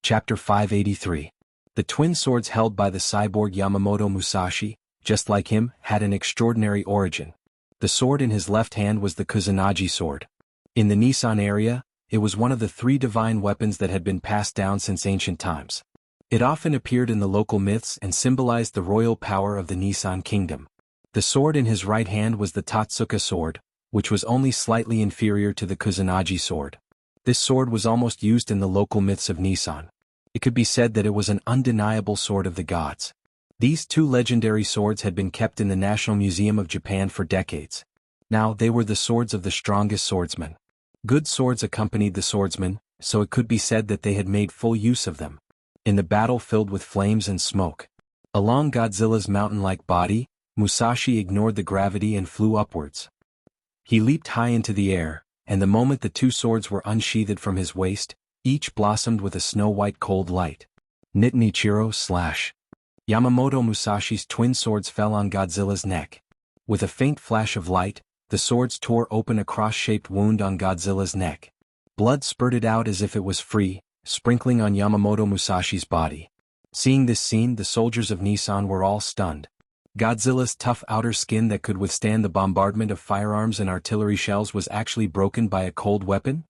Chapter 583. The twin swords held by the cyborg Yamamoto Musashi, just like him, had an extraordinary origin. The sword in his left hand was the Kusanagi sword. In the Nissan area, it was one of the 3 divine weapons that had been passed down since ancient times. It often appeared in the local myths and symbolized the royal power of the Nissan kingdom. The sword in his right hand was the Tatsuka sword, which was only slightly inferior to the Kusanagi sword. This sword was almost used in the local myths of Nissan. It could be said that it was an undeniable sword of the gods. These 2 legendary swords had been kept in the National Museum of Japan for decades. Now they were the swords of the strongest swordsmen. Good swords accompanied the swordsman, so it could be said that they had made full use of them. In the battle filled with flames and smoke, along Godzilla's mountain-like body, Musashi ignored the gravity and flew upwards. He leaped high into the air, and the moment the 2 swords were unsheathed from his waist, each blossomed with a snow-white cold light. Nichiro slash. Yamamoto Musashi's twin swords fell on Godzilla's neck. With a faint flash of light, the swords tore open a cross-shaped wound on Godzilla's neck. Blood spurted out as if it was free, sprinkling on Yamamoto Musashi's body. Seeing this scene, the soldiers of Nissan were all stunned. Godzilla's tough outer skin that could withstand the bombardment of firearms and artillery shells was actually broken by a cold weapon?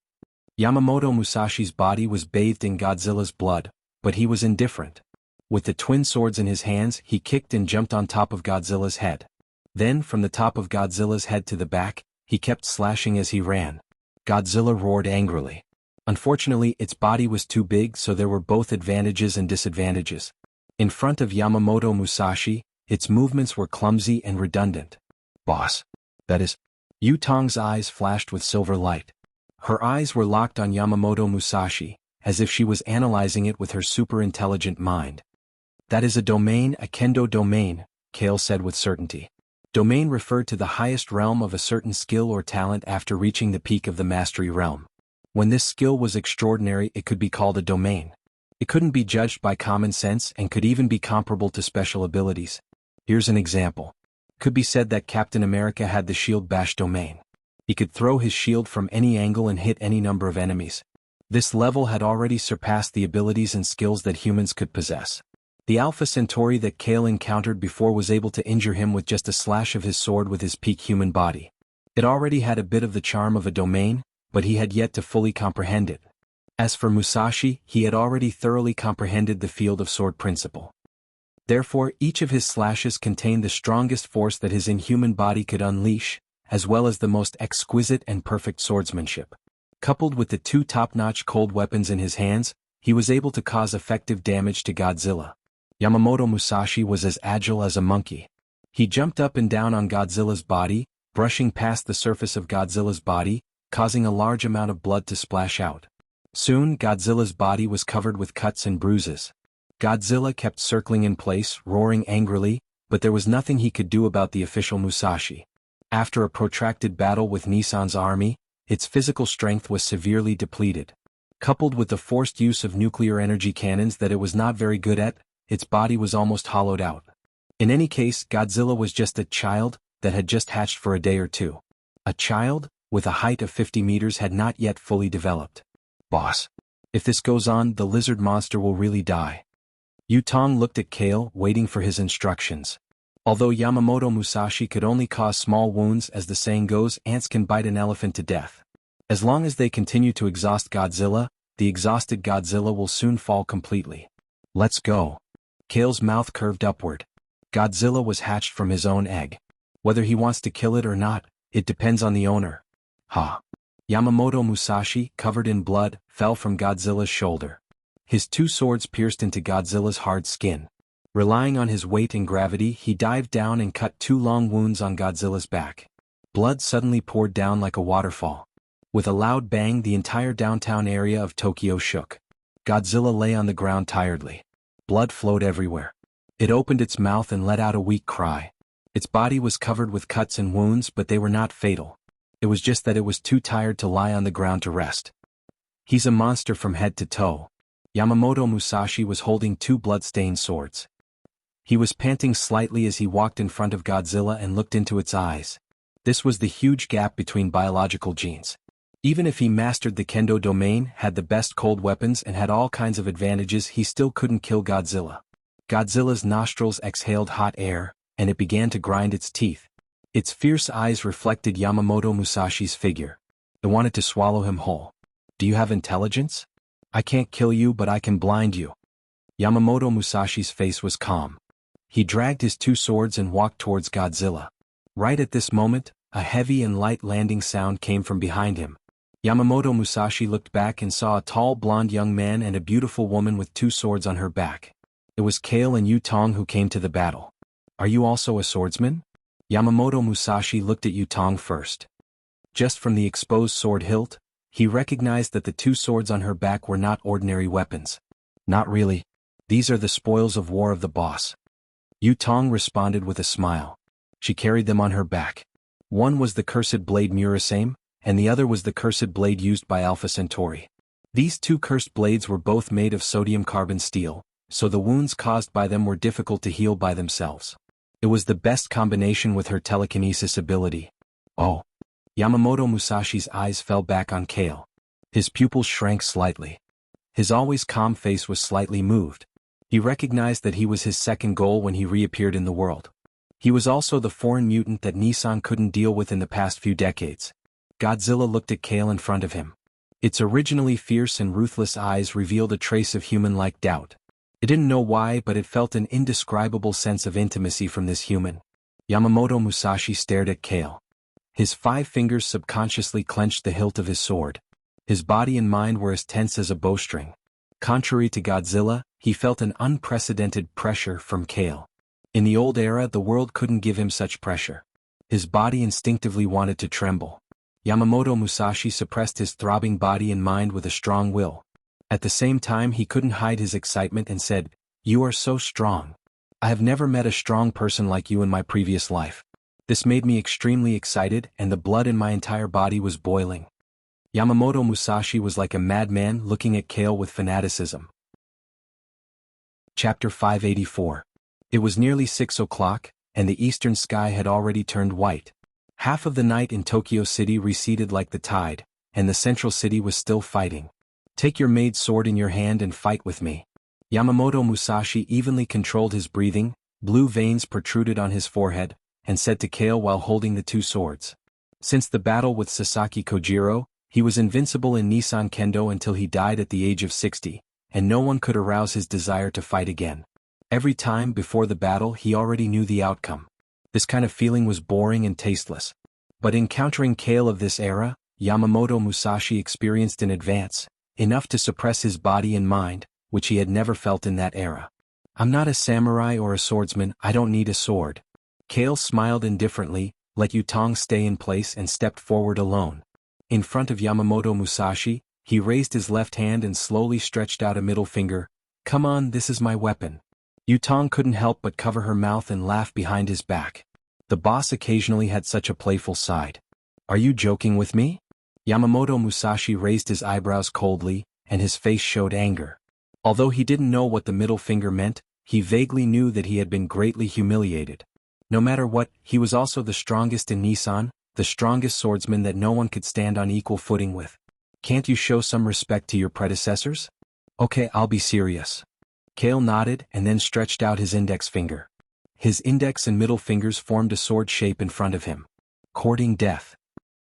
Yamamoto Musashi's body was bathed in Godzilla's blood, but he was indifferent. With the twin swords in his hands, he kicked and jumped on top of Godzilla's head. Then, from the top of Godzilla's head to the back, he kept slashing as he ran. Godzilla roared angrily. Unfortunately, its body was too big, so there were both advantages and disadvantages. In front of Yamamoto Musashi, its movements were clumsy and redundant. Boss. That is. Yutong's eyes flashed with silver light. Her eyes were locked on Yamamoto Musashi, as if she was analyzing it with her super-intelligent mind. That is a domain, a kendo domain, Kale said with certainty. Domain referred to the highest realm of a certain skill or talent after reaching the peak of the mastery realm. When this skill was extraordinary, it could be called a domain. It couldn't be judged by common sense and could even be comparable to special abilities. Here's an example. Could be said that Captain America had the shield bash domain. He could throw his shield from any angle and hit any number of enemies. This level had already surpassed the abilities and skills that humans could possess. The Alpha Centauri that Kale encountered before was able to injure him with just a slash of his sword with his peak human body. It already had a bit of the charm of a domain, but he had yet to fully comprehend it. As for Musashi, he had already thoroughly comprehended the field of sword principle. Therefore, each of his slashes contained the strongest force that his inhuman body could unleash, as well as the most exquisite and perfect swordsmanship. Coupled with the 2 top-notch cold weapons in his hands, he was able to cause effective damage to Godzilla. Yamamoto Musashi was as agile as a monkey. He jumped up and down on Godzilla's body, brushing past the surface of Godzilla's body, causing a large amount of blood to splash out. Soon, Godzilla's body was covered with cuts and bruises. Godzilla kept circling in place, roaring angrily, but there was nothing he could do about the official Musashi. After a protracted battle with Nissan's army, its physical strength was severely depleted. Coupled with the forced use of nuclear energy cannons that it was not very good at, its body was almost hollowed out. In any case, Godzilla was just a child that had just hatched for a day or two. A child, with a height of 50 meters, had not yet fully developed. Boss. If this goes on, the lizard monster will really die. Yutong looked at Kale, waiting for his instructions. Although Yamamoto Musashi could only cause small wounds, as the saying goes, ants can bite an elephant to death. As long as they continue to exhaust Godzilla, the exhausted Godzilla will soon fall completely. Let's go. Kale's mouth curved upward. Godzilla was hatched from his own egg. Whether he wants to kill it or not, it depends on the owner. Ha! Yamamoto Musashi, covered in blood, fell from Godzilla's shoulder. His 2 swords pierced into Godzilla's hard skin. Relying on his weight and gravity, he dived down and cut 2 long wounds on Godzilla's back. Blood suddenly poured down like a waterfall. With a loud bang, the entire downtown area of Tokyo shook. Godzilla lay on the ground tiredly. Blood flowed everywhere. It opened its mouth and let out a weak cry. Its body was covered with cuts and wounds, but they were not fatal. It was just that it was too tired to lie on the ground to rest. He's a monster from head to toe. Yamamoto Musashi was holding 2 blood-stained swords. He was panting slightly as he walked in front of Godzilla and looked into its eyes. This was the huge gap between biological genes. Even if he mastered the kendo domain, had the best cold weapons and had all kinds of advantages, he still couldn't kill Godzilla. Godzilla's nostrils exhaled hot air, and it began to grind its teeth. Its fierce eyes reflected Yamamoto Musashi's figure. It wanted to swallow him whole. Do you have intelligence? I can't kill you, but I can blind you. Yamamoto Musashi's face was calm. He dragged his two swords and walked towards Godzilla. Right at this moment, a heavy and light landing sound came from behind him. Yamamoto Musashi looked back and saw a tall blonde young man and a beautiful woman with two swords on her back. It was Kale and Yu Tong who came to the battle. Are you also a swordsman? Yamamoto Musashi looked at Yu Tong first. Just from the exposed sword hilt, he recognized that the two swords on her back were not ordinary weapons. Not really. These are the spoils of war of the boss. Yu Tong responded with a smile. She carried them on her back. One was the cursed blade Murasame, and the other was the cursed blade used by Alpha Centauri. These two cursed blades were both made of sodium carbon steel, so the wounds caused by them were difficult to heal by themselves. It was the best combination with her telekinesis ability. Oh. Yamamoto Musashi's eyes fell back on Kale. His pupils shrank slightly. His always calm face was slightly moved. He recognized that he was his second goal when he reappeared in the world. He was also the foreign mutant that Nissan couldn't deal with in the past few decades. Godzilla looked at Kale in front of him. Its originally fierce and ruthless eyes revealed a trace of human-like doubt. It didn't know why, but it felt an indescribable sense of intimacy from this human. Yamamoto Musashi stared at Kale. His 5 fingers subconsciously clenched the hilt of his sword. His body and mind were as tense as a bowstring. Contrary to Godzilla, he felt an unprecedented pressure from Kale. In the old era, the world couldn't give him such pressure. His body instinctively wanted to tremble. Yamamoto Musashi suppressed his throbbing body and mind with a strong will. At the same time, he couldn't hide his excitement and said, "You are so strong. I have never met a strong person like you in my previous life." This made me extremely excited, and the blood in my entire body was boiling. Yamamoto Musashi was like a madman looking at Kale with fanaticism. Chapter 584. It was nearly 6 o'clock, and the eastern sky had already turned white. Half of the night in Tokyo City receded like the tide, and the central city was still fighting. Take your maid sword in your hand and fight with me. Yamamoto Musashi evenly controlled his breathing, blue veins protruded on his forehead, and said to Kale while holding the two swords. Since the battle with Sasaki Kojiro, he was invincible in Nissan Kendo until he died at the age of 60, and no one could arouse his desire to fight again. Every time before the battle he already knew the outcome. This kind of feeling was boring and tasteless. But encountering Kale of this era, Yamamoto Musashi experienced an advance, enough to suppress his body and mind, which he had never felt in that era. I'm not a samurai or a swordsman, I don't need a sword. Kale smiled indifferently, let Yu Tong stay in place and stepped forward alone. In front of Yamamoto Musashi, he raised his left hand and slowly stretched out a middle finger. Come on, this is my weapon. Yu Tong couldn't help but cover her mouth and laugh behind his back. The boss occasionally had such a playful side. Are you joking with me? Yamamoto Musashi raised his eyebrows coldly, and his face showed anger. Although he didn't know what the middle finger meant, he vaguely knew that he had been greatly humiliated. No matter what, he was also the strongest in Nissan, the strongest swordsman that no one could stand on equal footing with. Can't you show some respect to your predecessors? Okay, I'll be serious. Kale nodded and then stretched out his index finger. His index and middle fingers formed a sword shape in front of him. Courting death.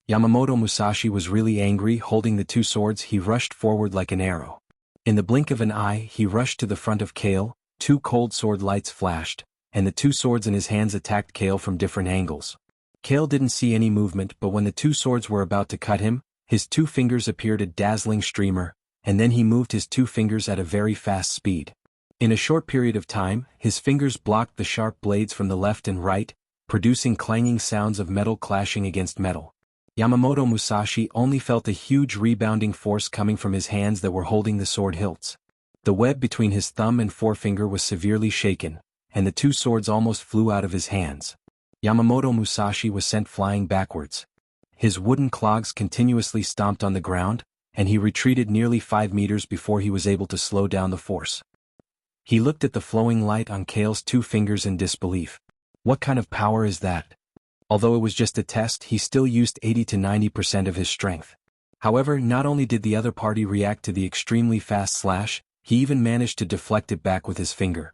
Yamamoto Musashi was really angry. Holding the two swords, he rushed forward like an arrow. In the blink of an eye, he rushed to the front of Kale, 2 cold sword lights flashed, and the two swords in his hands attacked Kale from different angles. Kale didn't see any movement, but when the two swords were about to cut him, his 2 fingers appeared a dazzling streamer, and then he moved his 2 fingers at a very fast speed. In a short period of time, his fingers blocked the sharp blades from the left and right, producing clanging sounds of metal clashing against metal. Yamamoto Musashi only felt a huge rebounding force coming from his hands that were holding the sword hilts. The web between his thumb and forefinger was severely shaken, and the 2 swords almost flew out of his hands. Yamamoto Musashi was sent flying backwards. His wooden clogs continuously stomped on the ground, and he retreated nearly 5 meters before he was able to slow down the force. He looked at the flowing light on Kale's 2 fingers in disbelief. What kind of power is that? Although it was just a test, he still used 80 to 90% of his strength. However, not only did the other party react to the extremely fast slash, he even managed to deflect it back with his finger.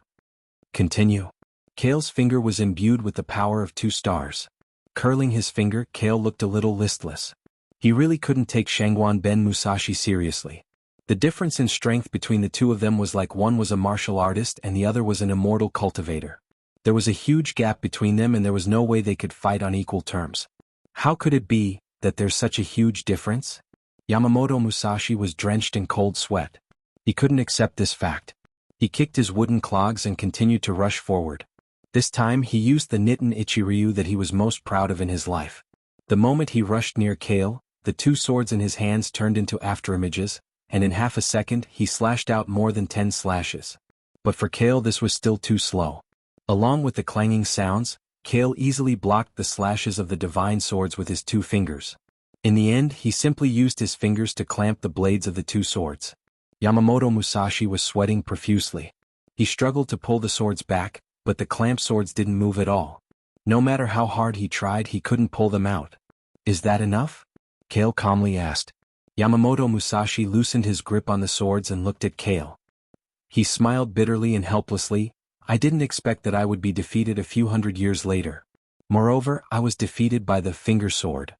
Continue. Kale's finger was imbued with the power of 2 stars. Curling his finger, Kale looked a little listless. He really couldn't take Shangguan Ben Musashi seriously. The difference in strength between the two of them was like one was a martial artist and the other was an immortal cultivator. There was a huge gap between them and there was no way they could fight on equal terms. How could it be that there's such a huge difference? Yamamoto Musashi was drenched in cold sweat. He couldn't accept this fact. He kicked his wooden clogs and continued to rush forward. This time he used the Nitten Ichiryu that he was most proud of in his life. The moment he rushed near Kale, the 2 swords in his hands turned into afterimages, and in half a second he slashed out more than 10 slashes. But for Kale this was still too slow. Along with the clanging sounds, Kale easily blocked the slashes of the divine swords with his 2 fingers. In the end, he simply used his fingers to clamp the blades of the 2 swords. Yamamoto Musashi was sweating profusely. He struggled to pull the swords back, but the clamped swords didn't move at all. No matter how hard he tried, he couldn't pull them out. Is that enough? Kale calmly asked. Yamamoto Musashi loosened his grip on the swords and looked at Kale. He smiled bitterly and helplessly. I didn't expect that I would be defeated a few hundred years later. Moreover, I was defeated by the finger sword.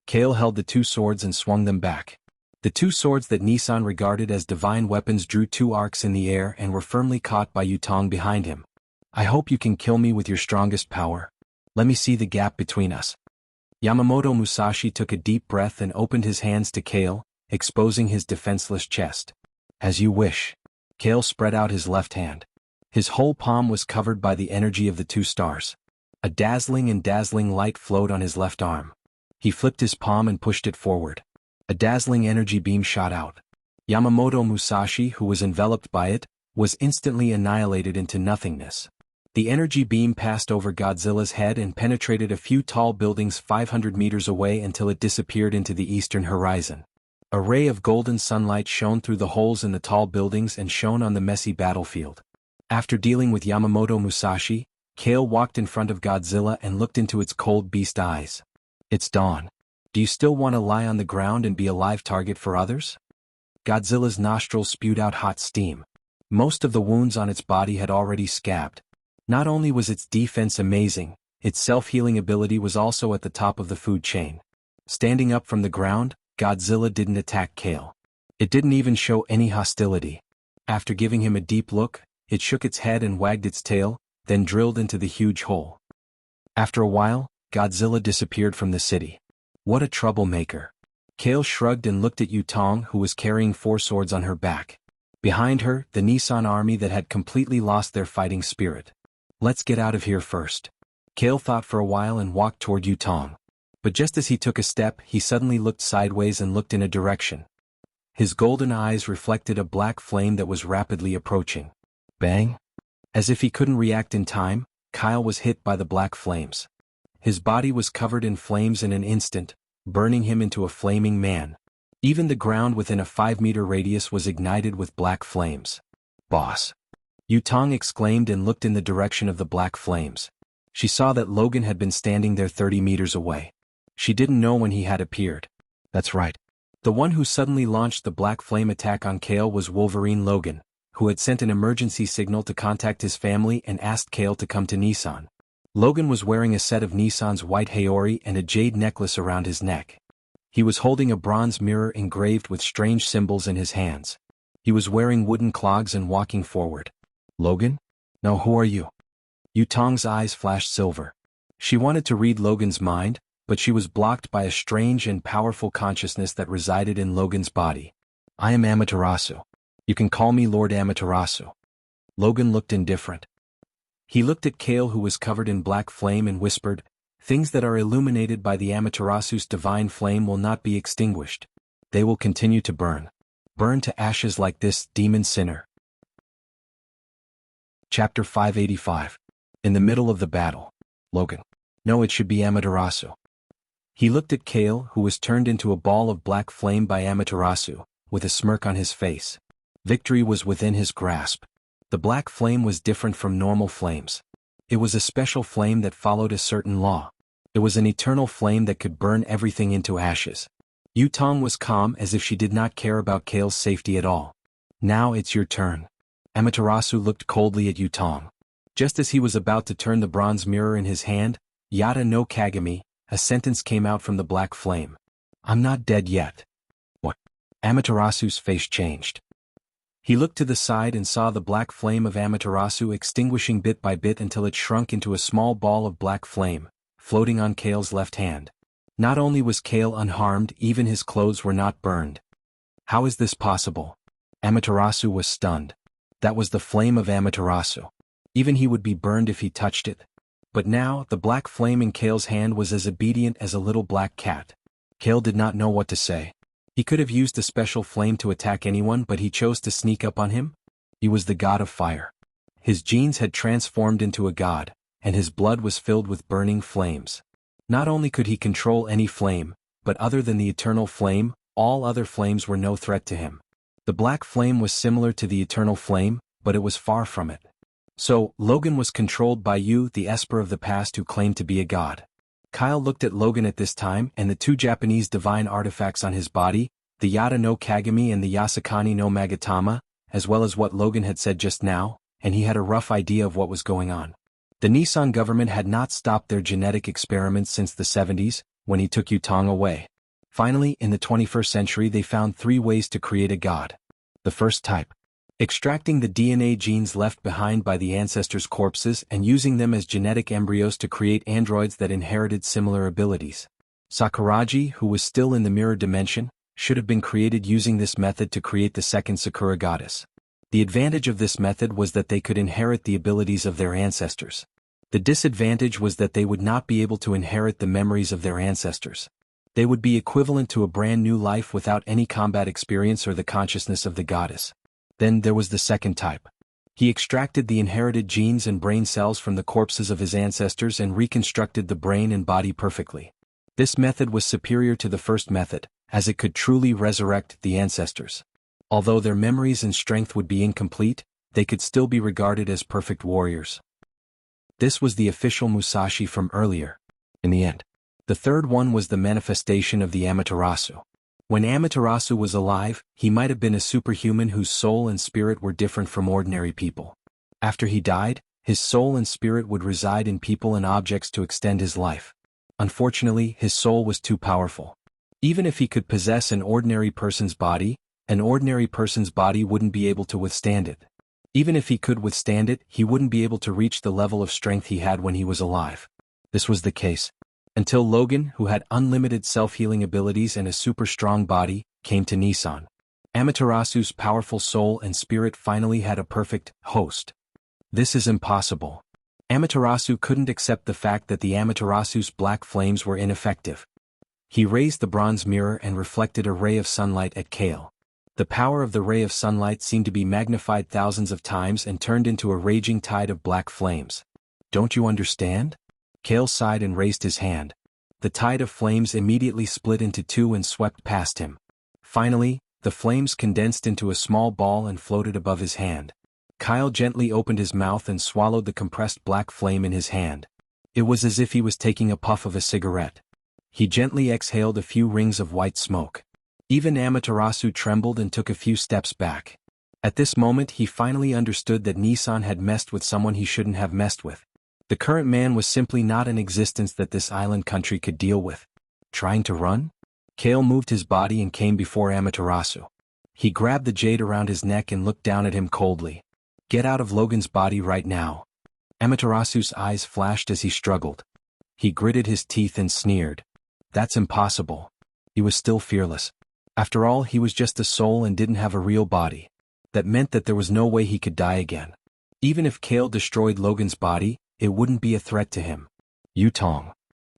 Kale held the 2 swords and swung them back. The 2 swords that Nissan regarded as divine weapons drew 2 arcs in the air and were firmly caught by Yutong behind him. I hope you can kill me with your strongest power. Let me see the gap between us. Yamamoto Musashi took a deep breath and opened his hands to Kale, exposing his defenseless chest. As you wish. Kale spread out his left hand. His whole palm was covered by the energy of the 2 stars. A dazzling light flowed on his left arm. He flipped his palm and pushed it forward. A dazzling energy beam shot out. Yamamoto Musashi, who was enveloped by it, was instantly annihilated into nothingness. The energy beam passed over Godzilla's head and penetrated a few tall buildings 500 meters away until it disappeared into the eastern horizon. A ray of golden sunlight shone through the holes in the tall buildings and shone on the messy battlefield. After dealing with Yamamoto Musashi, Kale walked in front of Godzilla and looked into its cold beast eyes. It's dawn. Do you still want to lie on the ground and be a live target for others? Godzilla's nostrils spewed out hot steam. Most of the wounds on its body had already scabbed. Not only was its defense amazing, its self-healing ability was also at the top of the food chain. Standing up from the ground, Godzilla didn't attack Kale. It didn't even show any hostility. After giving him a deep look, it shook its head and wagged its tail, then drilled into the huge hole. After a while, Godzilla disappeared from the city. What a troublemaker. Kale shrugged and looked at Yutong, who was carrying 4 swords on her back. Behind her, the Nissan army that had completely lost their fighting spirit. Let's get out of here first. Kale thought for a while and walked toward Yutong. But just as he took a step, he suddenly looked sideways and looked in a direction. His golden eyes reflected a black flame that was rapidly approaching. Bang! As if he couldn't react in time, Kyle was hit by the black flames. His body was covered in flames in an instant, burning him into a flaming man. Even the ground within a 5-meter radius was ignited with black flames. Boss! Yutong exclaimed and looked in the direction of the black flames. She saw that Logan had been standing there 30 meters away. She didn't know when he had appeared. That's right. The one who suddenly launched the black flame attack on Kale was Wolverine Logan, who had sent an emergency signal to contact his family and asked Kale to come to Nissan. Logan was wearing a set of Nissan's white Haori and a jade necklace around his neck. He was holding a bronze mirror engraved with strange symbols in his hands. He was wearing wooden clogs and walking forward. Logan? No, who are you? Yutong's eyes flashed silver. She wanted to read Logan's mind, but she was blocked by a strange and powerful consciousness that resided in Logan's body. I am Amaterasu. You can call me Lord Amaterasu. Logan looked indifferent. He looked at Kale, who was covered in black flame, and whispered, "Things that are illuminated by the Amaterasu's divine flame will not be extinguished. They will continue to burn. Burn to ashes like this demon sinner." Chapter 585. In the middle of the battle. Logan. No, it should be Amaterasu. He looked at Kale, who was turned into a ball of black flame by Amaterasu, with a smirk on his face. Victory was within his grasp. The black flame was different from normal flames. It was a special flame that followed a certain law. It was an eternal flame that could burn everything into ashes. Yutong was calm as if she did not care about Kale's safety at all. Now it's your turn. Amaterasu looked coldly at Yutong. Just as he was about to turn the bronze mirror in his hand, Yata no Kagami, a sentence came out from the black flame. I'm not dead yet. What? Amaterasu's face changed. He looked to the side and saw the black flame of Amaterasu extinguishing bit by bit until it shrunk into a small ball of black flame, floating on Kale's left hand. Not only was Kale unharmed, even his clothes were not burned. How is this possible? Amaterasu was stunned. That was the flame of Amaterasu. Even he would be burned if he touched it. But now, the black flame in Kale's hand was as obedient as a little black cat. Kale did not know what to say. He could have used a special flame to attack anyone, but he chose to sneak up on him. He was the god of fire. His genes had transformed into a god, and his blood was filled with burning flames. Not only could he control any flame, but other than the eternal flame, all other flames were no threat to him. The black flame was similar to the eternal flame, but it was far from it. So, Logan was controlled by you, the Esper of the past who claimed to be a god. Kyle looked at Logan at this time, and the two Japanese divine artifacts on his body, the Yata no Kagami and the Yasakani no Magatama, as well as what Logan had said just now, and he had a rough idea of what was going on. The Nissan government had not stopped their genetic experiments since the 70s, when he took Yutong away. Finally, in the 21st century they found 3 ways to create a god. The first type. Extracting the DNA genes left behind by the ancestors' corpses and using them as genetic embryos to create androids that inherited similar abilities. Sakuragi, who was still in the mirror dimension, should have been created using this method to create the second Sakura goddess. The advantage of this method was that they could inherit the abilities of their ancestors. The disadvantage was that they would not be able to inherit the memories of their ancestors. They would be equivalent to a brand new life without any combat experience or the consciousness of the goddess. Then there was the second type. He extracted the inherited genes and brain cells from the corpses of his ancestors and reconstructed the brain and body perfectly. This method was superior to the first method, as it could truly resurrect the ancestors. Although their memories and strength would be incomplete, they could still be regarded as perfect warriors. This was the official Musashi from earlier. In the end, the third one was the manifestation of the Amaterasu. When Amaterasu was alive, he might have been a superhuman whose soul and spirit were different from ordinary people. After he died, his soul and spirit would reside in people and objects to extend his life. Unfortunately, his soul was too powerful. Even if he could possess an ordinary person's body wouldn't be able to withstand it. Even if he could withstand it, he wouldn't be able to reach the level of strength he had when he was alive. This was the case until Logan, who had unlimited self-healing abilities and a super strong body, came to Nissan. Amaterasu's powerful soul and spirit finally had a perfect host. This is impossible. Amaterasu couldn't accept the fact that the Amaterasu's black flames were ineffective. He raised the bronze mirror and reflected a ray of sunlight at Kale. The power of the ray of sunlight seemed to be magnified thousands of times and turned into a raging tide of black flames. Don't you understand? Kale sighed and raised his hand. The tide of flames immediately split into 2 and swept past him. Finally, the flames condensed into a small ball and floated above his hand. Kyle gently opened his mouth and swallowed the compressed black flame in his hand. It was as if he was taking a puff of a cigarette. He gently exhaled a few rings of white smoke. Even Amaterasu trembled and took a few steps back. At this moment he finally understood that Nissan had messed with someone he shouldn't have messed with. The current man was simply not an existence that this island country could deal with. Trying to run? Kale moved his body and came before Amaterasu. He grabbed the jade around his neck and looked down at him coldly. Get out of Logan's body right now. Amaterasu's eyes flashed as he struggled. He gritted his teeth and sneered. That's impossible. He was still fearless. After all, he was just a soul and didn't have a real body. That meant that there was no way he could die again. Even if Kale destroyed Logan's body, it wouldn't be a threat to him. Yutong.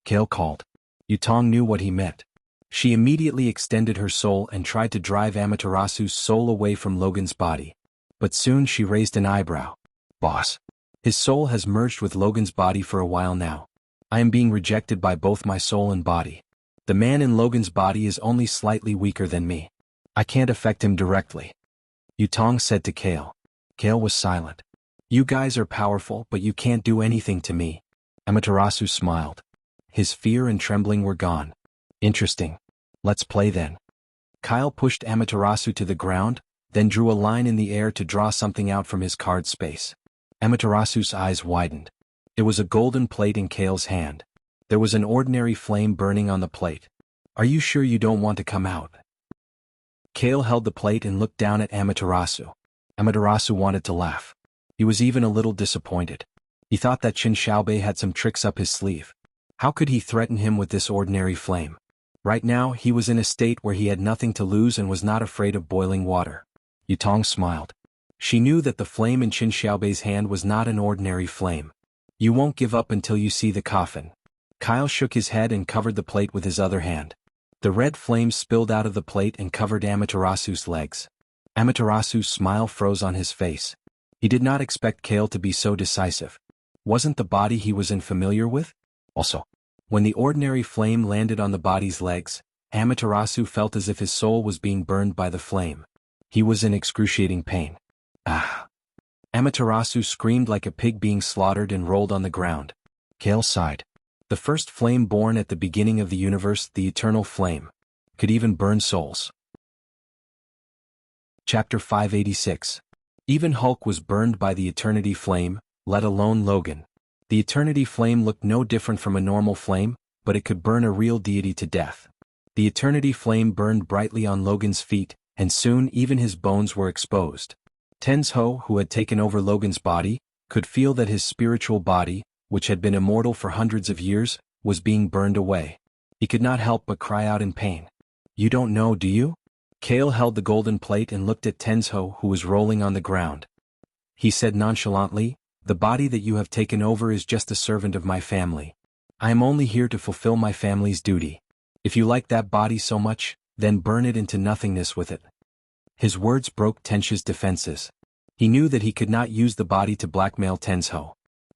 Kale called. Yutong knew what he meant. She immediately extended her soul and tried to drive Amaterasu's soul away from Logan's body. But soon she raised an eyebrow. Boss. His soul has merged with Logan's body for a while now. I am being rejected by both my soul and body. The man in Logan's body is only slightly weaker than me. I can't affect him directly. Yutong said to Kale. Kale was silent. You guys are powerful, but you can't do anything to me. Amaterasu smiled. His fear and trembling were gone. Interesting. Let's play then. Kyle pushed Amaterasu to the ground, then drew a line in the air to draw something out from his card space. Amaterasu's eyes widened. It was a golden plate in Kale's hand. There was an ordinary flame burning on the plate. Are you sure you don't want to come out? Kale held the plate and looked down at Amaterasu. Amaterasu wanted to laugh. He was even a little disappointed. He thought that Qin Xiaobei had some tricks up his sleeve. How could he threaten him with this ordinary flame? Right now, he was in a state where he had nothing to lose and was not afraid of boiling water. Yutong smiled. She knew that the flame in Qin Xiaobei's hand was not an ordinary flame. You won't give up until you see the coffin. Kyle shook his head and covered the plate with his other hand. The red flame spilled out of the plate and covered Amaterasu's legs. Amaterasu's smile froze on his face. He did not expect Kale to be so decisive. Wasn't the body he was familiar with? Also, when the ordinary flame landed on the body's legs, Amaterasu felt as if his soul was being burned by the flame. He was in excruciating pain. Ah! Amaterasu screamed like a pig being slaughtered and rolled on the ground. Kale sighed. The first flame born at the beginning of the universe, the eternal flame, could even burn souls. Chapter 586. Even Hulk was burned by the eternity flame, let alone Logan. The eternity flame looked no different from a normal flame, but it could burn a real deity to death. The eternity flame burned brightly on Logan's feet, and soon even his bones were exposed. Tenzhou, who had taken over Logan's body, could feel that his spiritual body, which had been immortal for hundreds of years, was being burned away. He could not help but cry out in pain. You don't know, do you? Kale held the golden plate and looked at Tenzhou, who was rolling on the ground. He said nonchalantly, the body that you have taken over is just a servant of my family. I am only here to fulfill my family's duty. If you like that body so much, then burn it into nothingness with it. His words broke Tenzhou's defenses. He knew that he could not use the body to blackmail Tenzhou.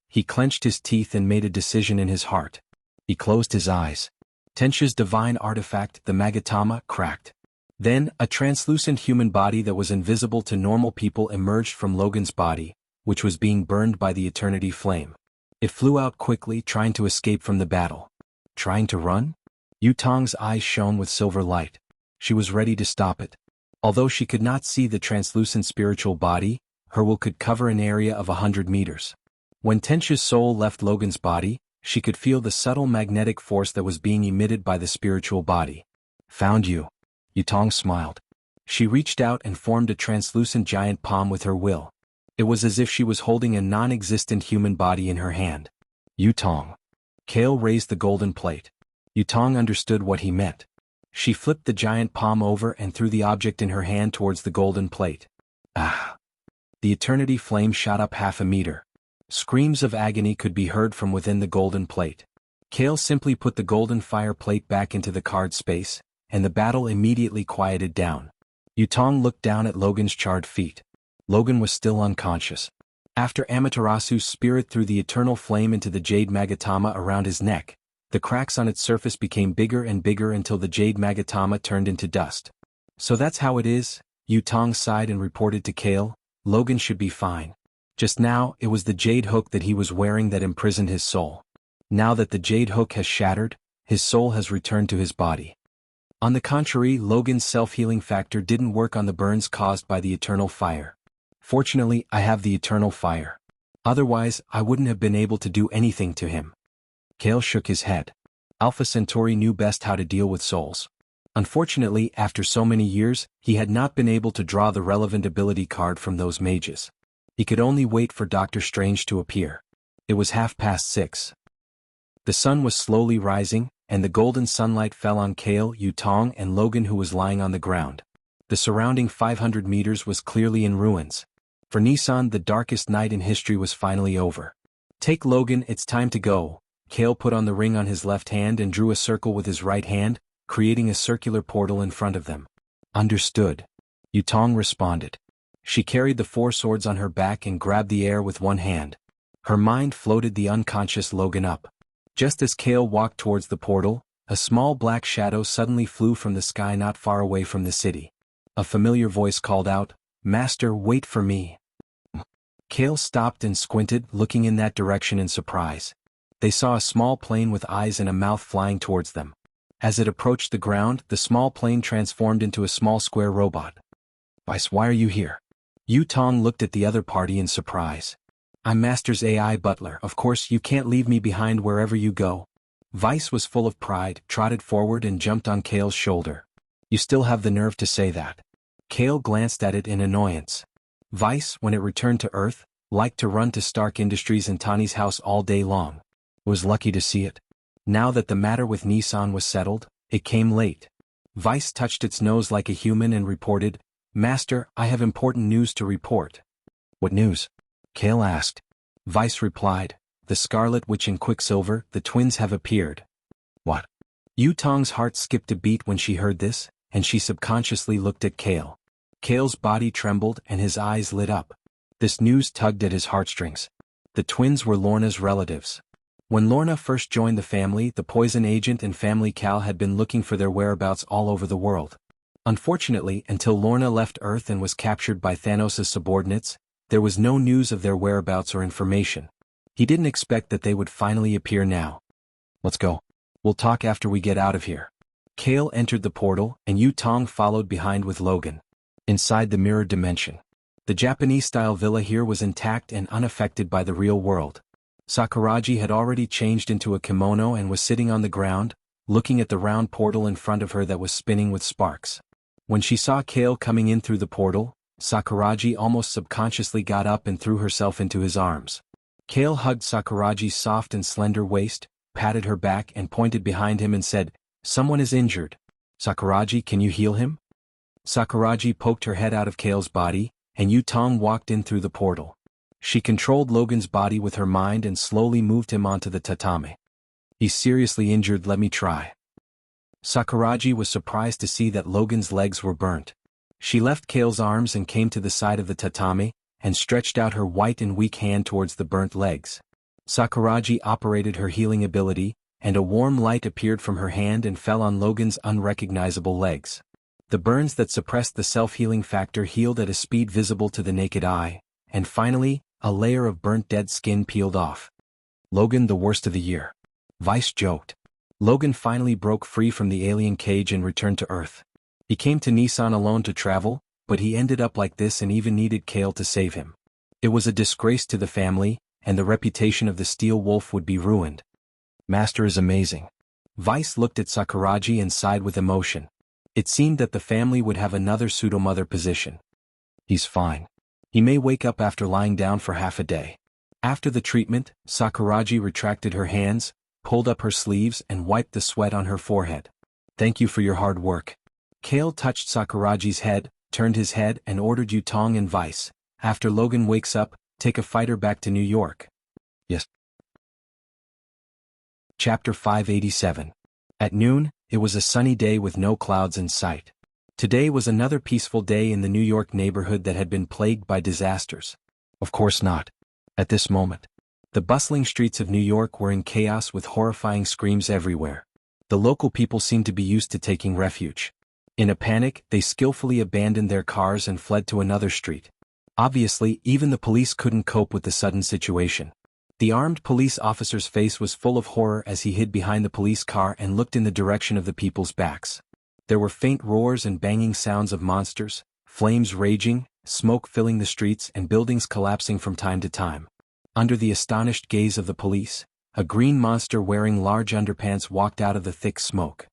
He clenched his teeth and made a decision in his heart. He closed his eyes. Tenzhou's divine artifact, the Magatama, cracked. Then, a translucent human body that was invisible to normal people emerged from Logan's body, which was being burned by the eternity flame. It flew out quickly, trying to escape from the battle. Trying to run? Yutong's eyes shone with silver light. She was ready to stop it. Although she could not see the translucent spiritual body, her will could cover an area of 100 meters. When Tenzhou's soul left Logan's body, she could feel the subtle magnetic force that was being emitted by the spiritual body. Found you. Yutong smiled. She reached out and formed a translucent giant palm with her will. It was as if she was holding a non-existent human body in her hand. Yutong. Kale raised the golden plate. Yutong understood what he meant. She flipped the giant palm over and threw the object in her hand towards the golden plate. Ah! The eternity flame shot up 1/2 meter. Screams of agony could be heard from within the golden plate. Kale simply put the golden fire plate back into the card space, and the battle immediately quieted down. Yutong looked down at Logan's charred feet. Logan was still unconscious. After Amaterasu's spirit threw the eternal flame into the jade Magatama around his neck, the cracks on its surface became bigger and bigger until the jade Magatama turned into dust. So that's how it is, Yutong sighed and reported to Kale, Logan should be fine. Just now, it was the jade hook that he was wearing that imprisoned his soul. Now that the jade hook has shattered, his soul has returned to his body. On the contrary, Logan's self-healing factor didn't work on the burns caused by the eternal fire. Fortunately, I have the eternal fire. Otherwise, I wouldn't have been able to do anything to him. Kale shook his head. Alpha Centauri knew best how to deal with souls. Unfortunately, after so many years, he had not been able to draw the relevant ability card from those mages. He could only wait for Doctor Strange to appear. It was 6:30. The sun was slowly rising, and the golden sunlight fell on Kale, Yutong, and Logan, who was lying on the ground. The surrounding 500 meters was clearly in ruins. For Nissan, the darkest night in history was finally over. Take Logan, it's time to go. Kale put on the ring on his left hand and drew a circle with his right hand, creating a circular portal in front of them. Understood. Yutong responded. She carried the 4 swords on her back and grabbed the air with one hand. Her mind floated the unconscious Logan up. Just as Kale walked towards the portal, a small black shadow suddenly flew from the sky not far away from the city. A familiar voice called out, "Master, wait for me." Kale stopped and squinted, looking in that direction in surprise. They saw a small plane with eyes and a mouth flying towards them. As it approached the ground, the small plane transformed into a small square robot. Vice, why are you here? Yu Tong looked at the other party in surprise. I'm Master's AI butler. Of course you can't leave me behind wherever you go. Vice was full of pride, trotted forward and jumped on Kale's shoulder. You still have the nerve to say that. Kale glanced at it in annoyance. Vice, when it returned to Earth, liked to run to Stark Industries and Tani's house all day long. Was lucky to see it. Now that the matter with Nissan was settled, it came late. Vice touched its nose like a human and reported, Master, I have important news to report. What news? Kale asked. Vice replied, the Scarlet Witch and Quicksilver, the twins have appeared. What? Yu Tong's heart skipped a beat when she heard this, and she subconsciously looked at Kale. Kale's body trembled and his eyes lit up. This news tugged at his heartstrings. The twins were Lorna's relatives. When Lorna first joined the family, the poison agent and family Cal had been looking for their whereabouts all over the world. Unfortunately, until Lorna left Earth and was captured by Thanos' subordinates, there was no news of their whereabouts or information. He didn't expect that they would finally appear now. Let's go. We'll talk after we get out of here. Kale entered the portal, and Yu Tong followed behind with Logan. Inside the mirror dimension. The Japanese-style villa here was intact and unaffected by the real world. Sakuragi had already changed into a kimono and was sitting on the ground, looking at the round portal in front of her that was spinning with sparks. When she saw Kale coming in through the portal, Sakuragi almost subconsciously got up and threw herself into his arms. Kale hugged Sakuragi's soft and slender waist, patted her back and pointed behind him and said, Someone is injured. Sakuragi, can you heal him? Sakuragi poked her head out of Kale's body, and Yu Tong walked in through the portal. She controlled Logan's body with her mind and slowly moved him onto the tatami. He's seriously injured, let me try. Sakuragi was surprised to see that Logan's legs were burnt. She left Kale's arms and came to the side of the tatami, and stretched out her white and weak hand towards the burnt legs. Sakuragi operated her healing ability, and a warm light appeared from her hand and fell on Logan's unrecognizable legs. The burns that suppressed the self-healing factor healed at a speed visible to the naked eye, and finally, a layer of burnt dead skin peeled off. Logan, the worst of the year. Vice joked. Logan finally broke free from the alien cage and returned to Earth. He came to Nissan alone to travel, but he ended up like this and even needed Kale to save him. It was a disgrace to the family, and the reputation of the Steel Wolf would be ruined. Master is amazing. Vice looked at Sakuragi and sighed with emotion. It seemed that the family would have another pseudo-mother position. He's fine. He may wake up after lying down for half a day. After the treatment, Sakuragi retracted her hands, pulled up her sleeves and wiped the sweat on her forehead. Thank you for your hard work. Kale touched Sakuragi's head, turned his head and ordered Yu Tong and Vice, after Logan wakes up, take a fighter back to New York. Yes. Chapter 587. At noon, it was a sunny day with no clouds in sight. Today was another peaceful day in the New York neighborhood that had been plagued by disasters. Of course not. At this moment. The bustling streets of New York were in chaos with horrifying screams everywhere. The local people seemed to be used to taking refuge. In a panic, they skillfully abandoned their cars and fled to another street. Obviously, even the police couldn't cope with the sudden situation. The armed police officer's face was full of horror as he hid behind the police car and looked in the direction of the people's backs. There were faint roars and banging sounds of monsters, flames raging, smoke filling the streets and buildings collapsing from time to time. Under the astonished gaze of the police, a green monster wearing large underpants walked out of the thick smoke.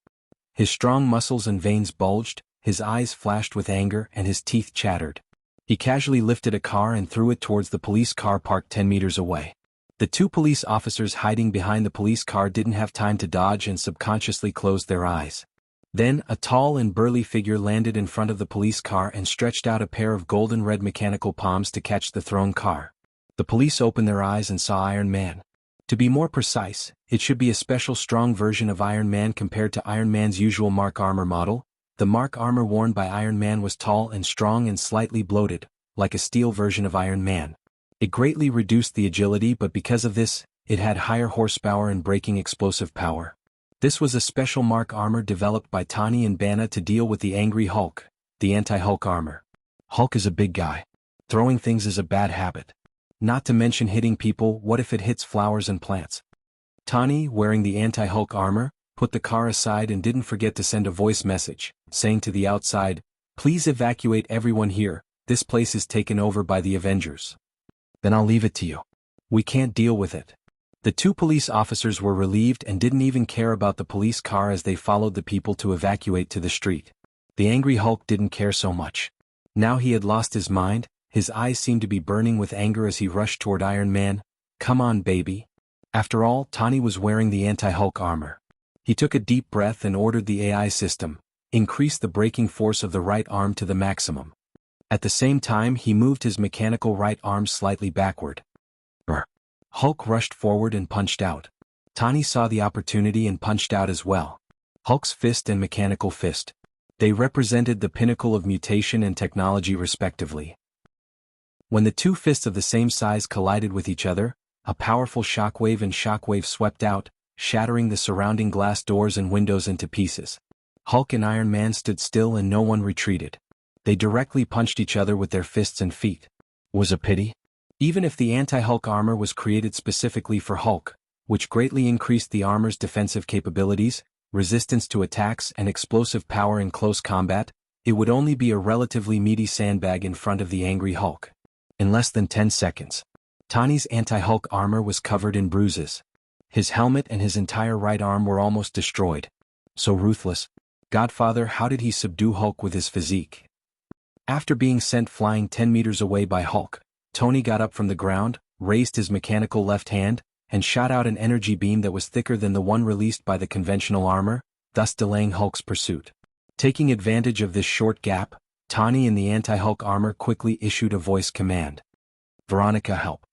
His strong muscles and veins bulged, his eyes flashed with anger and his teeth chattered. He casually lifted a car and threw it towards the police car parked 10 meters away. The two police officers hiding behind the police car didn't have time to dodge and subconsciously closed their eyes. Then, a tall and burly figure landed in front of the police car and stretched out a pair of golden-red mechanical palms to catch the thrown car. The police opened their eyes and saw Iron Man. To be more precise, it should be a special strong version of Iron Man compared to Iron Man's usual Mark armor model. The Mark armor worn by Iron Man was tall and strong and slightly bloated, like a steel version of Iron Man. It greatly reduced the agility, but because of this, it had higher horsepower and braking explosive power. This was a special Mark armor developed by Tani and Banna to deal with the angry Hulk, the anti-Hulk armor. Hulk is a big guy. Throwing things is a bad habit. Not to mention hitting people. What if it hits flowers and plants? Tani, wearing the anti-Hulk armor, put the car aside and didn't forget to send a voice message, saying to the outside, "Please evacuate everyone here, this place is taken over by the Avengers." "Then I'll leave it to you. We can't deal with it." The two police officers were relieved and didn't even care about the police car as they followed the people to evacuate to the street. The angry Hulk didn't care so much. Now he had lost his mind, his eyes seemed to be burning with anger as he rushed toward Iron Man. "Come on, baby." After all, Tony was wearing the anti-Hulk armor. He took a deep breath and ordered the AI system, increase the braking force of the right arm to the maximum. At the same time he moved his mechanical right arm slightly backward. Hulk rushed forward and punched out. Tony saw the opportunity and punched out as well. Hulk's fist and mechanical fist. They represented the pinnacle of mutation and technology respectively. When the two fists of the same size collided with each other, a powerful shockwave swept out, shattering the surrounding glass doors and windows into pieces. Hulk and Iron Man stood still and no one retreated. They directly punched each other with their fists and feet. Was a pity? Even if the anti-Hulk armor was created specifically for Hulk, which greatly increased the armor's defensive capabilities, resistance to attacks and explosive power in close combat, it would only be a relatively meaty sandbag in front of the angry Hulk. In less than 10 seconds, Tony's anti-Hulk armor was covered in bruises. His helmet and his entire right arm were almost destroyed. So ruthless. Godfather, how did he subdue Hulk with his physique? After being sent flying 10 meters away by Hulk, Tony got up from the ground, raised his mechanical left hand, and shot out an energy beam that was thicker than the one released by the conventional armor, thus delaying Hulk's pursuit. Taking advantage of this short gap, Tony in the anti-Hulk armor quickly issued a voice command. "Veronica, help."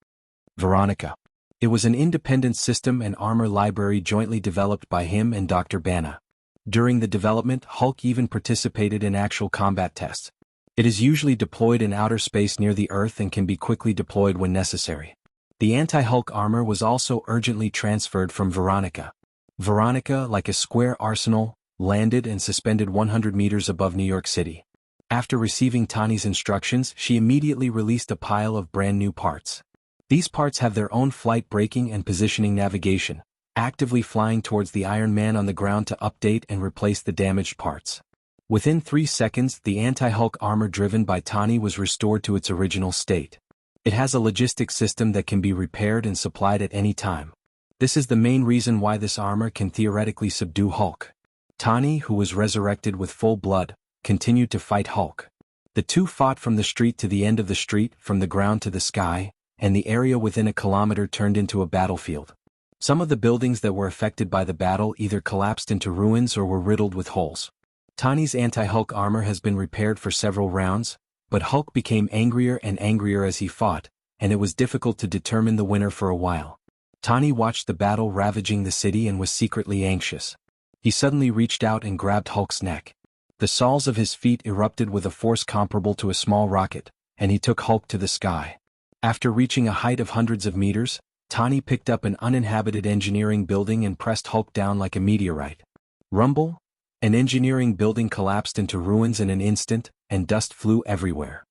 Veronica. It was an independent system and armor library jointly developed by him and Dr. Bana. During the development, Hulk even participated in actual combat tests. It is usually deployed in outer space near the Earth and can be quickly deployed when necessary. The anti-Hulk armor was also urgently transferred from Veronica. Veronica, like a square arsenal, landed and suspended 100 meters above New York City. After receiving Tony's instructions, she immediately released a pile of brand new parts. These parts have their own flight braking and positioning navigation, actively flying towards the Iron Man on the ground to update and replace the damaged parts. Within 3 seconds, the anti-Hulk armor driven by Tony was restored to its original state. It has a logistics system that can be repaired and supplied at any time. This is the main reason why this armor can theoretically subdue Hulk. Tony, who was resurrected with full blood, continued to fight Hulk. The two fought from the street to the end of the street, from the ground to the sky, and the area within a kilometer turned into a battlefield. Some of the buildings that were affected by the battle either collapsed into ruins or were riddled with holes. Tony's anti-Hulk armor has been repaired for several rounds, but Hulk became angrier and angrier as he fought, and it was difficult to determine the winner for a while. Tony watched the battle ravaging the city and was secretly anxious. He suddenly reached out and grabbed Hulk's neck. The soles of his feet erupted with a force comparable to a small rocket, and he took Hulk to the sky. After reaching a height of hundreds of meters, Tony picked up an uninhabited engineering building and pressed Hulk down like a meteorite. Rumble? An engineering building collapsed into ruins in an instant, and dust flew everywhere.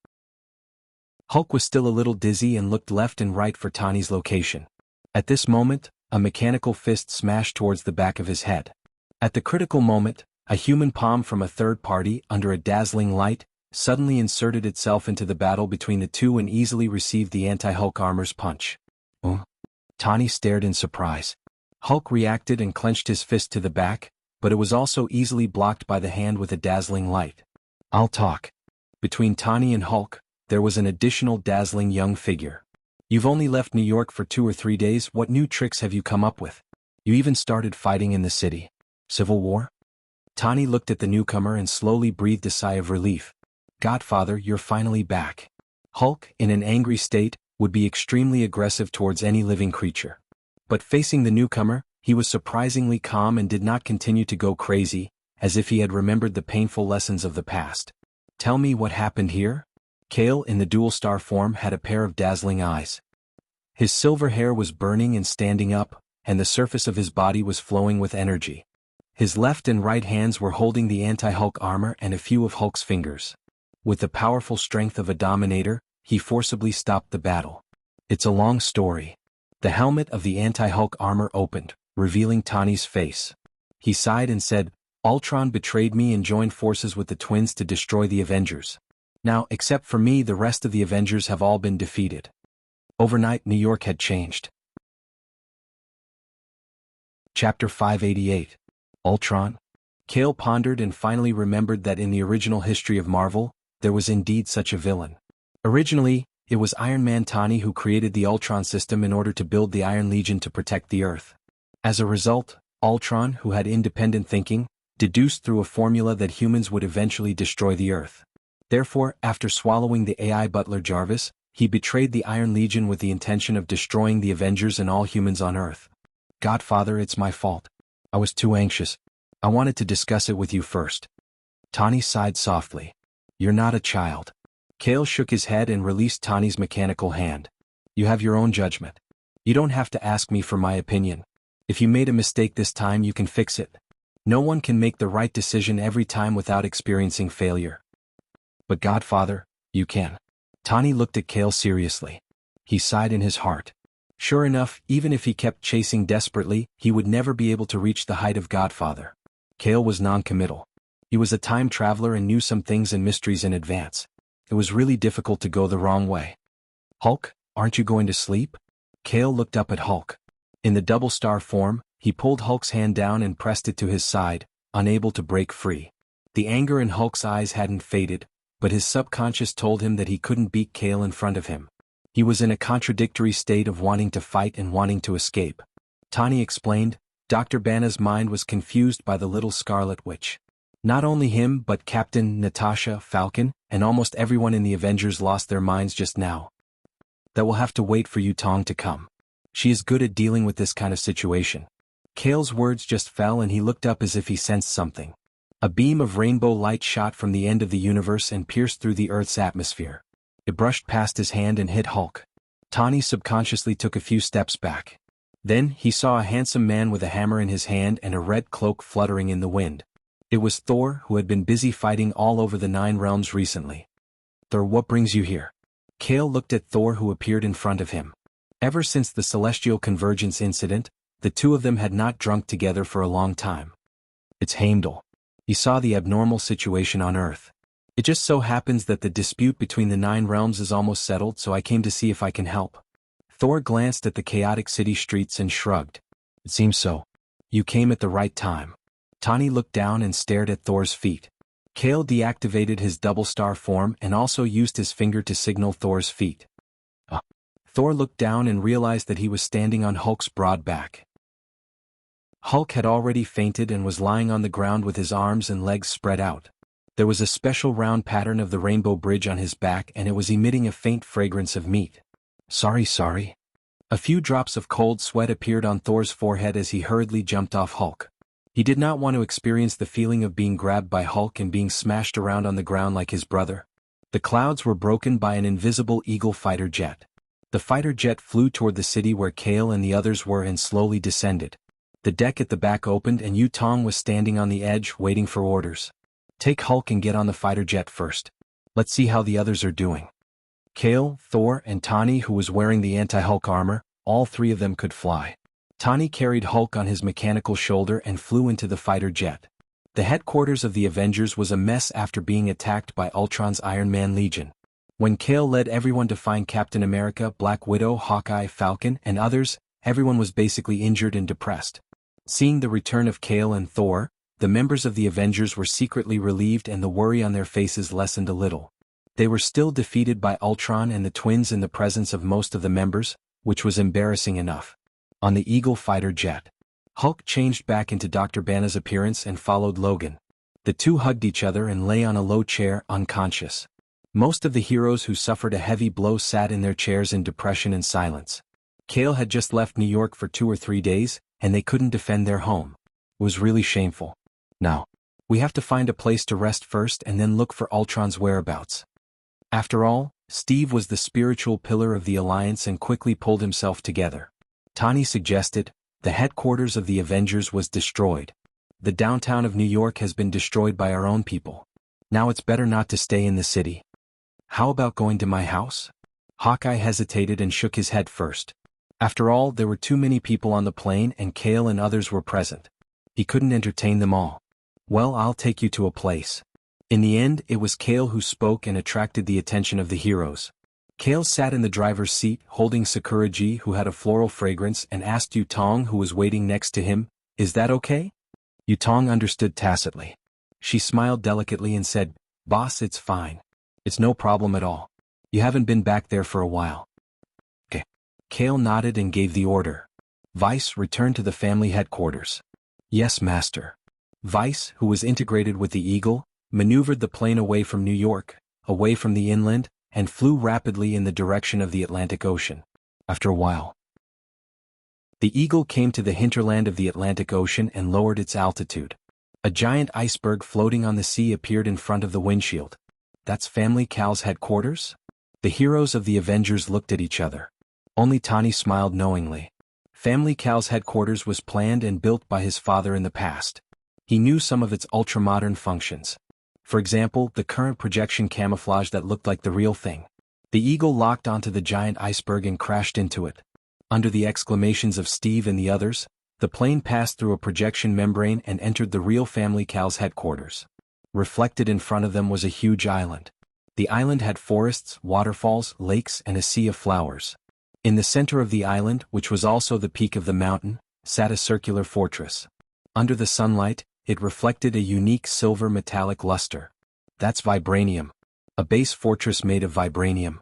Hulk was still a little dizzy and looked left and right for Tony's location. At this moment, a mechanical fist smashed towards the back of his head. At the critical moment, a human palm from a third party, under a dazzling light, suddenly inserted itself into the battle between the two and easily received the anti-Hulk armor's punch. Tony stared in surprise. Hulk reacted and clenched his fist to the back, but it was also easily blocked by the hand with a dazzling light. "I'll talk." Between Tony and Hulk, there was an additional dazzling young figure. "You've only left New York for 2 or 3 days, what new tricks have you come up with? You even started fighting in the city. Civil War?" Tony looked at the newcomer and slowly breathed a sigh of relief. "Godfather, you're finally back." Hulk, in an angry state, would be extremely aggressive towards any living creature. But facing the newcomer, he was surprisingly calm and did not continue to go crazy, as if he had remembered the painful lessons of the past. "Tell me what happened here?" Kale, in the dual star form, had a pair of dazzling eyes. His silver hair was burning and standing up, and the surface of his body was flowing with energy. His left and right hands were holding the anti-Hulk armor and a few of Hulk's fingers. With the powerful strength of a dominator, he forcibly stopped the battle. It's a long story. The helmet of the anti-Hulk armor opened, revealing Tony's face. He sighed and said, Ultron betrayed me and joined forces with the twins to destroy the Avengers. Now, except for me, the rest of the Avengers have all been defeated. Overnight, New York had changed. Chapter 588. Ultron? Cale pondered and finally remembered that in the original history of Marvel, there was indeed such a villain. Originally, it was Iron Man Tony who created the Ultron system in order to build the Iron Legion to protect the Earth. As a result, Ultron, who had independent thinking, deduced through a formula that humans would eventually destroy the Earth. Therefore, after swallowing the AI butler Jarvis, he betrayed the Iron Legion with the intention of destroying the Avengers and all humans on Earth. Godfather, it's my fault. I was too anxious. I wanted to discuss it with you first. Tony sighed softly. You're not a child. Cale shook his head and released Tony's mechanical hand. You have your own judgment. You don't have to ask me for my opinion. If you made a mistake this time, you can fix it. No one can make the right decision every time without experiencing failure. But Godfather, you can. Tony looked at Cale seriously. He sighed in his heart. Sure enough, even if he kept chasing desperately, he would never be able to reach the height of Godfather. Cale was non-committal. He was a time traveler and knew some things and mysteries in advance. It was really difficult to go the wrong way. Hulk, aren't you going to sleep? Cale looked up at Hulk. In the double star form, he pulled Hulk's hand down and pressed it to his side, unable to break free. The anger in Hulk's eyes hadn't faded, but his subconscious told him that he couldn't beat Cale in front of him. He was in a contradictory state of wanting to fight and wanting to escape. Tony explained, Dr. Banner's mind was confused by the little Scarlet Witch. Not only him but Captain, Natasha, Falcon, and almost everyone in the Avengers lost their minds just now. That will have to wait for Yutong to come. She is good at dealing with this kind of situation. Cale's words just fell and he looked up as if he sensed something. A beam of rainbow light shot from the end of the universe and pierced through the Earth's atmosphere. It brushed past his hand and hit Hulk. Tony subconsciously took a few steps back. Then, he saw a handsome man with a hammer in his hand and a red cloak fluttering in the wind. It was Thor, who had been busy fighting all over the 9 realms recently. Thor, what brings you here? Cale looked at Thor, who appeared in front of him. Ever since the Celestial Convergence incident, the two of them had not drunk together for a long time. It's Heimdall. He saw the abnormal situation on Earth. It just so happens that the dispute between the 9 realms is almost settled, so I came to see if I can help. Thor glanced at the chaotic city streets and shrugged. It seems so. You came at the right time. Tony looked down and stared at Thor's feet. Cale deactivated his double star form and also used his finger to signal Thor's feet. Thor looked down and realized that he was standing on Hulk's broad back. Hulk had already fainted and was lying on the ground with his arms and legs spread out. There was a special round pattern of the rainbow bridge on his back and it was emitting a faint fragrance of meat. Sorry. A few drops of cold sweat appeared on Thor's forehead as he hurriedly jumped off Hulk. He did not want to experience the feeling of being grabbed by Hulk and being smashed around on the ground like his brother. The clouds were broken by an invisible Eagle fighter jet. The fighter jet flew toward the city where Cale and the others were and slowly descended. The deck at the back opened and Yutong was standing on the edge waiting for orders. Take Hulk and get on the fighter jet first. Let's see how the others are doing. Cale, Thor, and Tony, who was wearing the anti-Hulk armor, all 3 of them could fly. Tony carried Hulk on his mechanical shoulder and flew into the fighter jet. The headquarters of the Avengers was a mess after being attacked by Ultron's Iron Man Legion. When Cale led everyone to find Captain America, Black Widow, Hawkeye, Falcon, and others, everyone was basically injured and depressed. Seeing the return of Cale and Thor, the members of the Avengers were secretly relieved and the worry on their faces lessened a little. They were still defeated by Ultron and the twins in the presence of most of the members, which was embarrassing enough. On the Eagle fighter jet, Hulk changed back into Dr. Banner's appearance and followed Logan. The two hugged each other and lay on a low chair, unconscious. Most of the heroes who suffered a heavy blow sat in their chairs in depression and silence. Cale had just left New York for 2 or 3 days, and they couldn't defend their home. It was really shameful. Now, we have to find a place to rest first and then look for Ultron's whereabouts. After all, Steve was the spiritual pillar of the Alliance and quickly pulled himself together. Tony suggested, the headquarters of the Avengers was destroyed. The downtown of New York has been destroyed by our own people. Now it's better not to stay in the city. How about going to my house? Hawkeye hesitated and shook his head first. After all, there were too many people on the plane and Cale and others were present. He couldn't entertain them all. Well, I'll take you to a place. In the end, it was Kale who spoke and attracted the attention of the heroes. Kale sat in the driver's seat, holding Sakura-ji, who had a floral fragrance, and asked Yutong, who was waiting next to him, "Is that okay?" Yutong understood tacitly. She smiled delicately and said, "Boss, it's fine. It's no problem at all. You haven't been back there for a while." "Okay." Kale nodded and gave the order. "Vice, return to the family headquarters." "Yes, master." Vice, who was integrated with the Eagle, maneuvered the plane away from New York, away from the inland, and flew rapidly in the direction of the Atlantic Ocean. After a while, the Eagle came to the hinterland of the Atlantic Ocean and lowered its altitude. A giant iceberg floating on the sea appeared in front of the windshield. "That's Family Cal's headquarters?" The heroes of the Avengers looked at each other. Only Tani smiled knowingly. Family Cal's headquarters was planned and built by his father in the past. He knew some of its ultra-modern functions. For example, the current projection camouflage that looked like the real thing. The Eagle locked onto the giant iceberg and crashed into it. Under the exclamations of Steve and the others, the plane passed through a projection membrane and entered the real Family Cal's headquarters. Reflected in front of them was a huge island. The island had forests, waterfalls, lakes, and a sea of flowers. In the center of the island, which was also the peak of the mountain, sat a circular fortress. Under the sunlight, it reflected a unique silver metallic luster. "That's vibranium. A base fortress made of vibranium."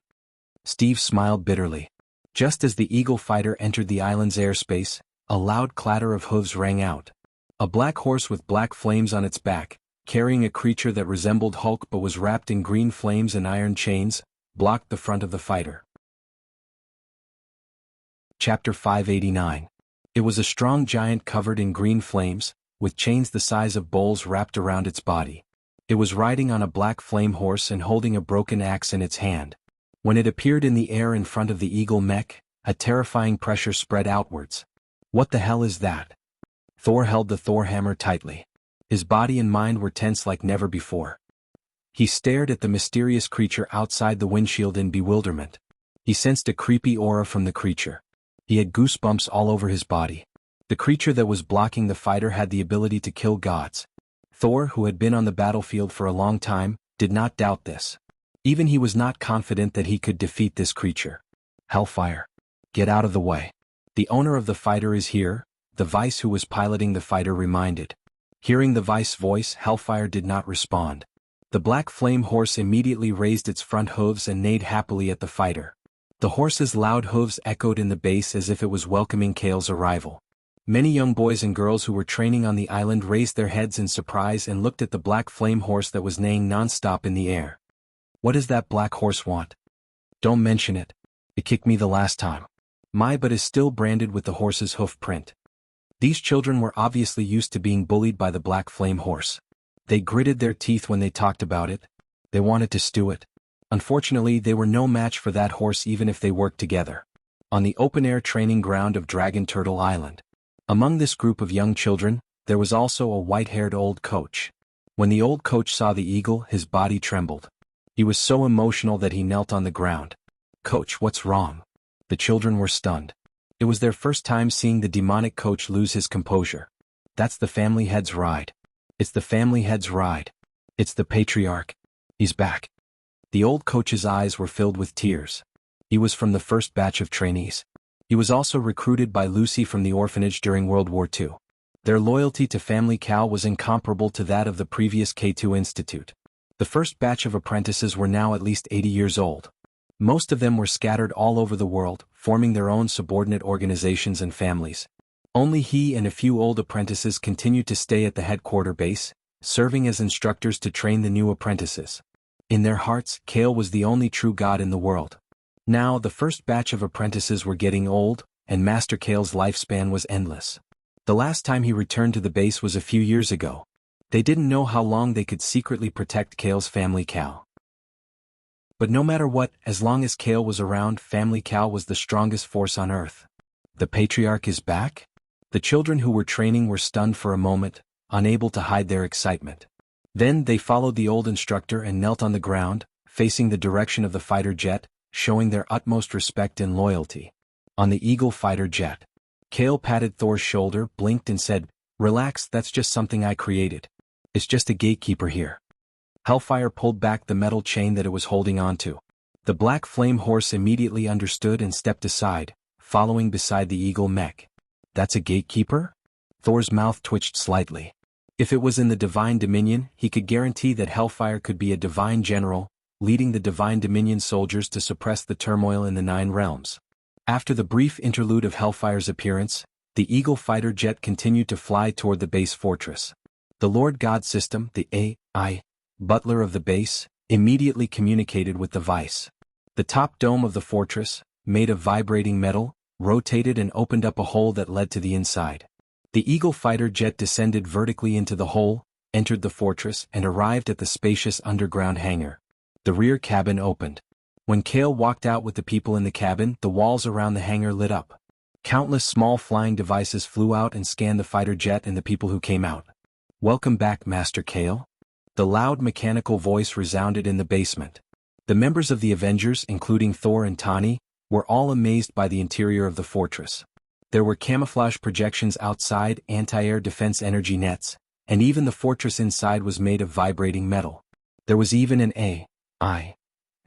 Steve smiled bitterly. Just as the Eagle fighter entered the island's airspace, a loud clatter of hooves rang out. A black horse with black flames on its back, carrying a creature that resembled Hulk but was wrapped in green flames and iron chains, blocked the front of the fighter. Chapter 589. It was a strong giant covered in green flames, with chains the size of bowls wrapped around its body. It was riding on a black flame horse and holding a broken axe in its hand. When it appeared in the air in front of the Eagle mech, a terrifying pressure spread outwards. "What the hell is that?" Thor held the Thor hammer tightly. His body and mind were tense like never before. He stared at the mysterious creature outside the windshield in bewilderment. He sensed a creepy aura from the creature. He had goosebumps all over his body. The creature that was blocking the fighter had the ability to kill gods. Thor, who had been on the battlefield for a long time, did not doubt this. Even he was not confident that he could defeat this creature. "Hellfire. Get out of the way. The owner of the fighter is here," the Vice who was piloting the fighter reminded. Hearing the Vice voice, Hellfire did not respond. The black flame horse immediately raised its front hooves and neighed happily at the fighter. The horse's loud hooves echoed in the base as if it was welcoming Kale's arrival. Many young boys and girls who were training on the island raised their heads in surprise and looked at the black flame horse that was neighing non-stop in the air. "What does that black horse want?" "Don't mention it. It kicked me the last time." My butt is still branded with the horse's hoof print. These children were obviously used to being bullied by the black flame horse. They gritted their teeth when they talked about it. They wanted to stew it. Unfortunately, they were no match for that horse even if they worked together. On the open-air training ground of Dragon Turtle Island. Among this group of young children, there was also a white-haired old coach. When the old coach saw the Eagle, his body trembled. He was so emotional that he knelt on the ground. "Coach, what's wrong?" The children were stunned. It was their first time seeing the demonic coach lose his composure. "That's the family head's ride. It's the family head's ride. It's the patriarch. He's back." The old coach's eyes were filled with tears. He was from the first batch of trainees. He was also recruited by Lucy from the orphanage during World War II. Their loyalty to Family Cal was incomparable to that of the previous K2 Institute. The first batch of apprentices were now at least 80 years old. Most of them were scattered all over the world, forming their own subordinate organizations and families. Only he and a few old apprentices continued to stay at the headquarter base, serving as instructors to train the new apprentices. In their hearts, Kale was the only true god in the world. Now, the first batch of apprentices were getting old, and Master Kale's lifespan was endless. The last time he returned to the base was a few years ago. They didn't know how long they could secretly protect Kale's Family Cal. But no matter what, as long as Kale was around, Family Cal was the strongest force on Earth. "The Patriarch is back?" The children who were training were stunned for a moment, unable to hide their excitement. Then they followed the old instructor and knelt on the ground, facing the direction of the fighter jet, showing their utmost respect and loyalty. On the Eagle fighter jet, Kale patted Thor's shoulder, blinked and said, Relax, that's just something I created. It's just a gatekeeper here. Hellfire pulled back the metal chain that it was holding onto. The black flame horse immediately understood and stepped aside, following beside the eagle mech. That's a gatekeeper? Thor's mouth twitched slightly. If it was in the Divine Dominion, he could guarantee that Hellfire could be a divine general, leading the Divine Dominion soldiers to suppress the turmoil in the Nine Realms. After the brief interlude of Hellfire's appearance, the Eagle fighter jet continued to fly toward the base fortress. The Lord God system, the AI, butler of the base, immediately communicated with the Vice. The top dome of the fortress, made of vibrating metal, rotated and opened up a hole that led to the inside. The Eagle fighter jet descended vertically into the hole, entered the fortress and arrived at the spacious underground hangar. The rear cabin opened. When Kale walked out with the people in the cabin, the walls around the hangar lit up. Countless small flying devices flew out and scanned the fighter jet and the people who came out. "Welcome back, Master Kale." The loud mechanical voice resounded in the basement. The members of the Avengers, including Thor and Tani, were all amazed by the interior of the fortress. There were camouflage projections outside, anti-air defense energy nets, and even the fortress inside was made of vibrating metal. There was even an AI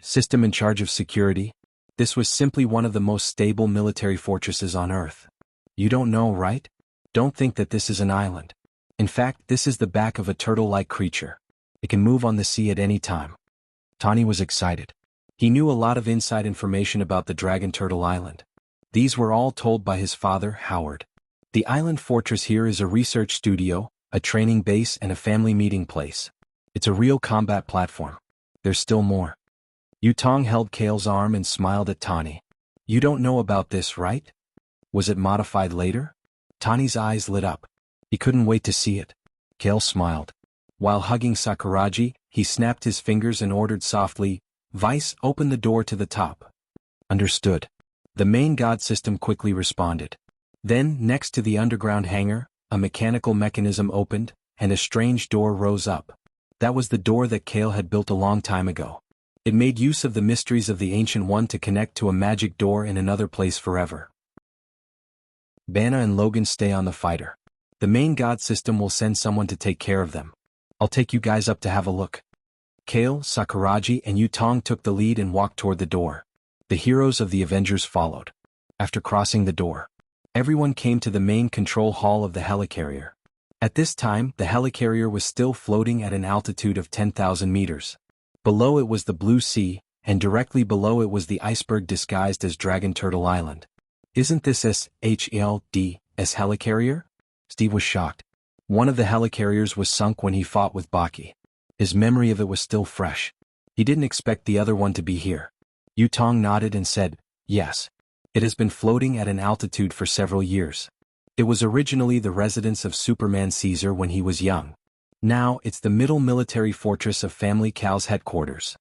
system in charge of security. This was simply one of the most stable military fortresses on Earth. You don't know, right? Don't think that this is an island. In fact, this is the back of a turtle-like creature. It can move on the sea at any time. Tani was excited. He knew a lot of inside information about the Dragon Turtle Island. These were all told by his father, Howard. The island fortress here is a research studio, a training base and a family meeting place. It's a real combat platform. There's still more. Yutong held Kale's arm and smiled at Tani. You don't know about this, right? Was it modified later? Tani's eyes lit up. He couldn't wait to see it. Kale smiled. While hugging Sakuragi, he snapped his fingers and ordered softly, "Vice, open the door to the top." Understood. The main god system quickly responded. Then, next to the underground hangar, a mechanical mechanism opened, and a strange door rose up. That was the door that Kale had built a long time ago. It made use of the mysteries of the Ancient One to connect to a magic door in another place forever. Banna and Logan stay on the fighter. The main god system will send someone to take care of them. I'll take you guys up to have a look. Kale, Sakuragi, and Yutong took the lead and walked toward the door. The heroes of the Avengers followed. After crossing the door, everyone came to the main control hall of the helicarrier. At this time, the helicarrier was still floating at an altitude of 10,000 meters. Below it was the blue sea, and directly below it was the iceberg disguised as Dragon Turtle Island. Isn't this SHLD's helicarrier? Steve was shocked. One of the helicarriers was sunk when he fought with Baki. His memory of it was still fresh. He didn't expect the other one to be here. Yutong nodded and said, "Yes. It has been floating at an altitude for several years. It was originally the residence of Superman Caesar when he was young. Now it's the middle military fortress of Family Cal's headquarters."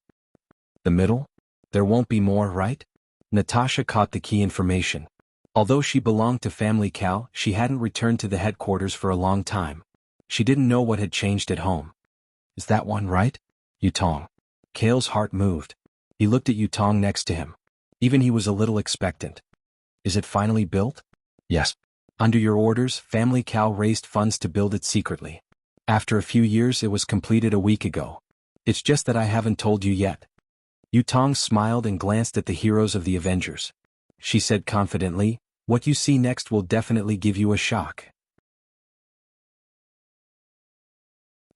The middle? There won't be more, right? Natasha caught the key information. Although she belonged to Family Cal, she hadn't returned to the headquarters for a long time. She didn't know what had changed at home. Is that one right? Yutong. Kale's heart moved. He looked at Yutong next to him. Even he was a little expectant. Is it finally built? Yes. Under your orders, Family Cal raised funds to build it secretly. After a few years, it was completed a week ago. It's just that I haven't told you yet. Yutong smiled and glanced at the heroes of the Avengers. She said confidently, "What you see next will definitely give you a shock."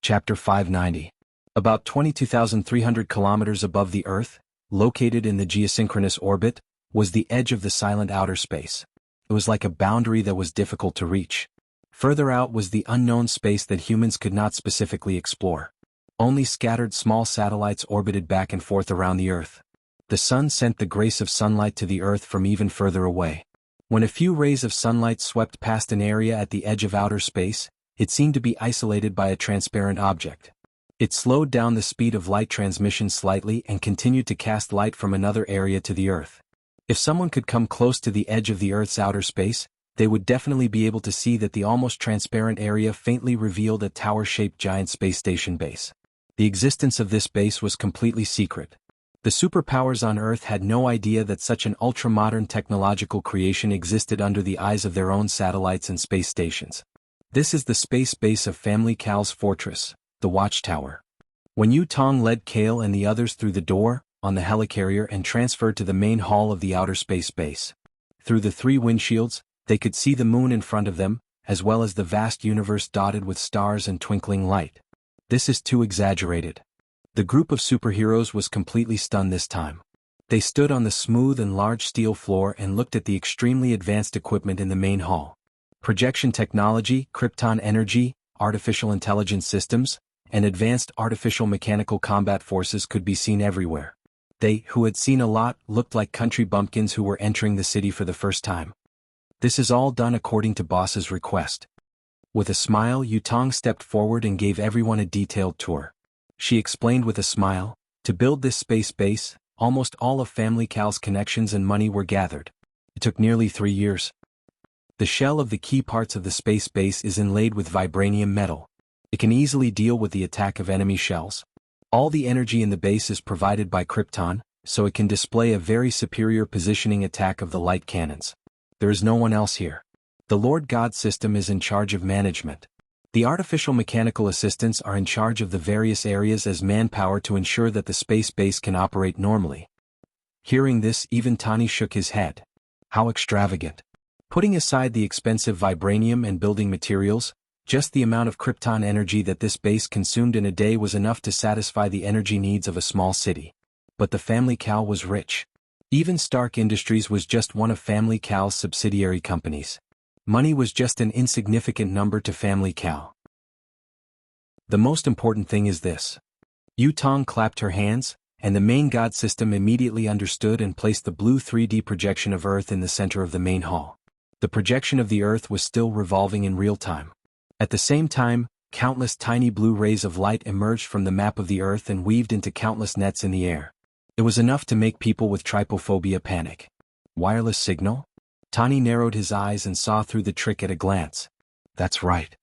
Chapter 590. About 22,300 kilometers above the Earth, located in the geosynchronous orbit, was the edge of the silent outer space. It was like a boundary that was difficult to reach. Further out was the unknown space that humans could not specifically explore. Only scattered small satellites orbited back and forth around the Earth. The sun sent the grace of sunlight to the Earth from even further away. When a few rays of sunlight swept past an area at the edge of outer space, it seemed to be isolated by a transparent object. It slowed down the speed of light transmission slightly and continued to cast light from another area to the Earth. If someone could come close to the edge of the Earth's outer space, they would definitely be able to see that the almost transparent area faintly revealed a tower-shaped giant space station base. The existence of this base was completely secret. The superpowers on Earth had no idea that such an ultra-modern technological creation existed under the eyes of their own satellites and space stations. This is the space base of Family Cal's fortress, the Watchtower. When Yu Tong led Kale and the others through the door, on the helicarrier and transferred to the main hall of the outer space base. Through the 3 windshields, they could see the moon in front of them, as well as the vast universe dotted with stars and twinkling light. This is too exaggerated. The group of superheroes was completely stunned this time. They stood on the smooth and large steel floor and looked at the extremely advanced equipment in the main hall. Projection technology, krypton energy, artificial intelligence systems, and advanced artificial mechanical combat forces could be seen everywhere. They, who had seen a lot, looked like country bumpkins who were entering the city for the first time. This is all done according to boss's request. With a smile, Yu Tong stepped forward and gave everyone a detailed tour. She explained with a smile, to build this space base, almost all of Family Cal's connections and money were gathered. It took nearly 3 years. The shell of the key parts of the space base is inlaid with vibranium metal. It can easily deal with the attack of enemy shells. All the energy in the base is provided by krypton, so it can display a very superior positioning attack of the light cannons. There is no one else here. The Lord God system is in charge of management. The artificial mechanical assistants are in charge of the various areas as manpower to ensure that the space base can operate normally. Hearing this, even Tani shook his head. How extravagant. Putting aside the expensive vibranium and building materials, just the amount of krypton energy that this base consumed in a day was enough to satisfy the energy needs of a small city. But the Family Cal was rich. Even Stark Industries was just one of Family Cal's subsidiary companies. Money was just an insignificant number to Family Cal. The most important thing is this. Yu Tong clapped her hands, and the main god system immediately understood and placed the blue 3D projection of Earth in the center of the main hall. The projection of the Earth was still revolving in real time. At the same time, countless tiny blue rays of light emerged from the map of the Earth and weaved into countless nets in the air. It was enough to make people with trypophobia panic. Wireless signal? Tani narrowed his eyes and saw through the trick at a glance. That's right.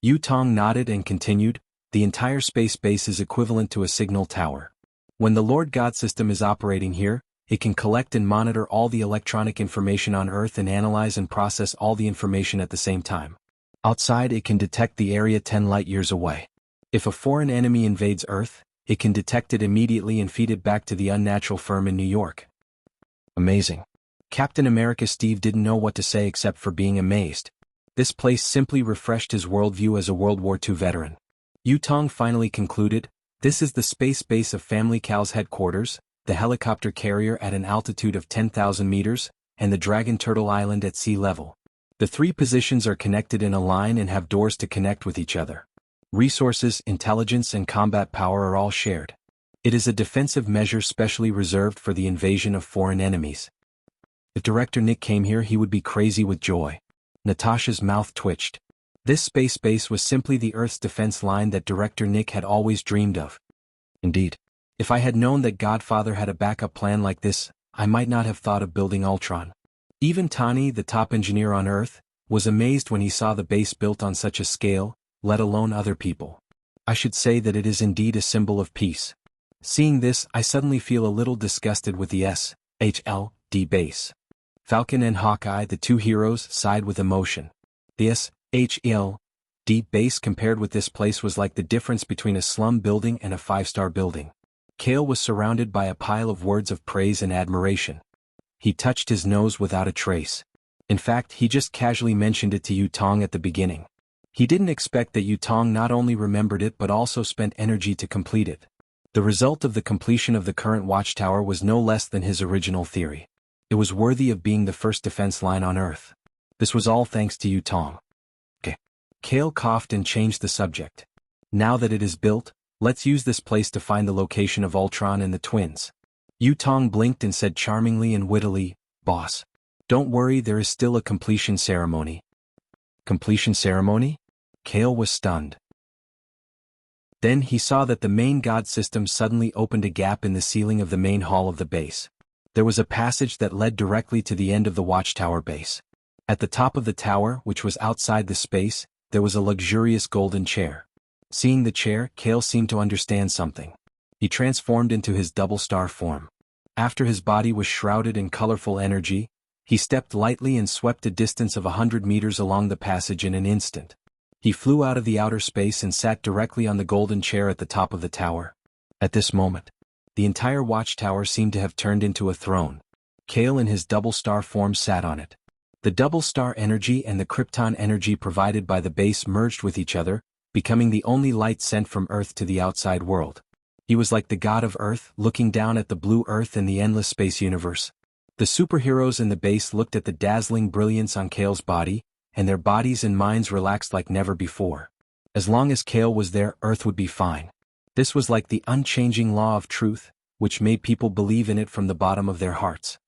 Yu Tong nodded and continued, the entire space base is equivalent to a signal tower. When the Lord God system is operating here, it can collect and monitor all the electronic information on Earth and analyze and process all the information at the same time. Outside, it can detect the area 10 light-years away. If a foreign enemy invades Earth, it can detect it immediately and feed it back to the unnatural firm in New York. Amazing. Captain America Steve didn't know what to say except for being amazed. This place simply refreshed his worldview as a World War II veteran. Yu Tong finally concluded, this is the space base of Family Cal's headquarters, the helicopter carrier at an altitude of 10,000 meters, and the Dragon Turtle Island at sea level. The 3 positions are connected in a line and have doors to connect with each other. Resources, intelligence, and combat power are all shared. It is a defensive measure specially reserved for the invasion of foreign enemies. If Director Nick came here, he would be crazy with joy. Natasha's mouth twitched. This space base was simply the Earth's defense line that Director Nick had always dreamed of. Indeed. If I had known that Godfather had a backup plan like this, I might not have thought of building Ultron. Even Tani, the top engineer on Earth, was amazed when he saw the base built on such a scale, let alone other people. I should say that it is indeed a symbol of peace. Seeing this, I suddenly feel a little disgusted with the S.H.L.D. base. Falcon and Hawkeye, the 2 heroes, sighed with emotion. The S.H.L.D. base compared with this place was like the difference between a slum building and a 5-star building. Kale was surrounded by a pile of words of praise and admiration. He touched his nose without a trace. In fact, he just casually mentioned it to Yu Tong at the beginning. He didn't expect that Yu Tong not only remembered it but also spent energy to complete it. The result of the completion of the current watchtower was no less than his original theory. It was worthy of being the first defense line on Earth. This was all thanks to Yu Tong. Kale coughed and changed the subject. Now that it is built, let's use this place to find the location of Ultron and the twins. Yu Tong blinked and said charmingly and wittily, Boss. Don't worry, there is still a completion ceremony. Completion ceremony? Kale was stunned. Then he saw that the main god system suddenly opened a gap in the ceiling of the main hall of the base. There was a passage that led directly to the end of the watchtower base. At the top of the tower, which was outside the space, there was a luxurious golden chair. Seeing the chair, Kale seemed to understand something. He transformed into his double-star form. After his body was shrouded in colorful energy, he stepped lightly and swept a distance of 100 meters along the passage in an instant. He flew out of the outer space and sat directly on the golden chair at the top of the tower. At this moment, the entire watchtower seemed to have turned into a throne. Kale in his double star form sat on it. The double star energy and the krypton energy provided by the base merged with each other, becoming the only light sent from Earth to the outside world. He was like the god of Earth, looking down at the blue Earth and the endless space universe. The superheroes in the base looked at the dazzling brilliance on Kale's body, and their bodies and minds relaxed like never before. As long as Kale was there, Earth would be fine. This was like the unchanging law of truth, which made people believe in it from the bottom of their hearts.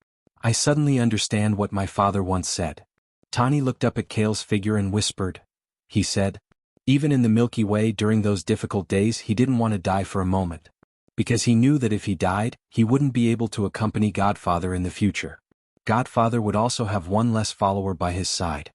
I suddenly understand what my father once said. Tani looked up at Kale's figure and whispered. He said, even in the Milky Way during those difficult days he didn't want to die for a moment. Because he knew that if he died, he wouldn't be able to accompany Godfather in the future. Godfather would also have one less follower by his side.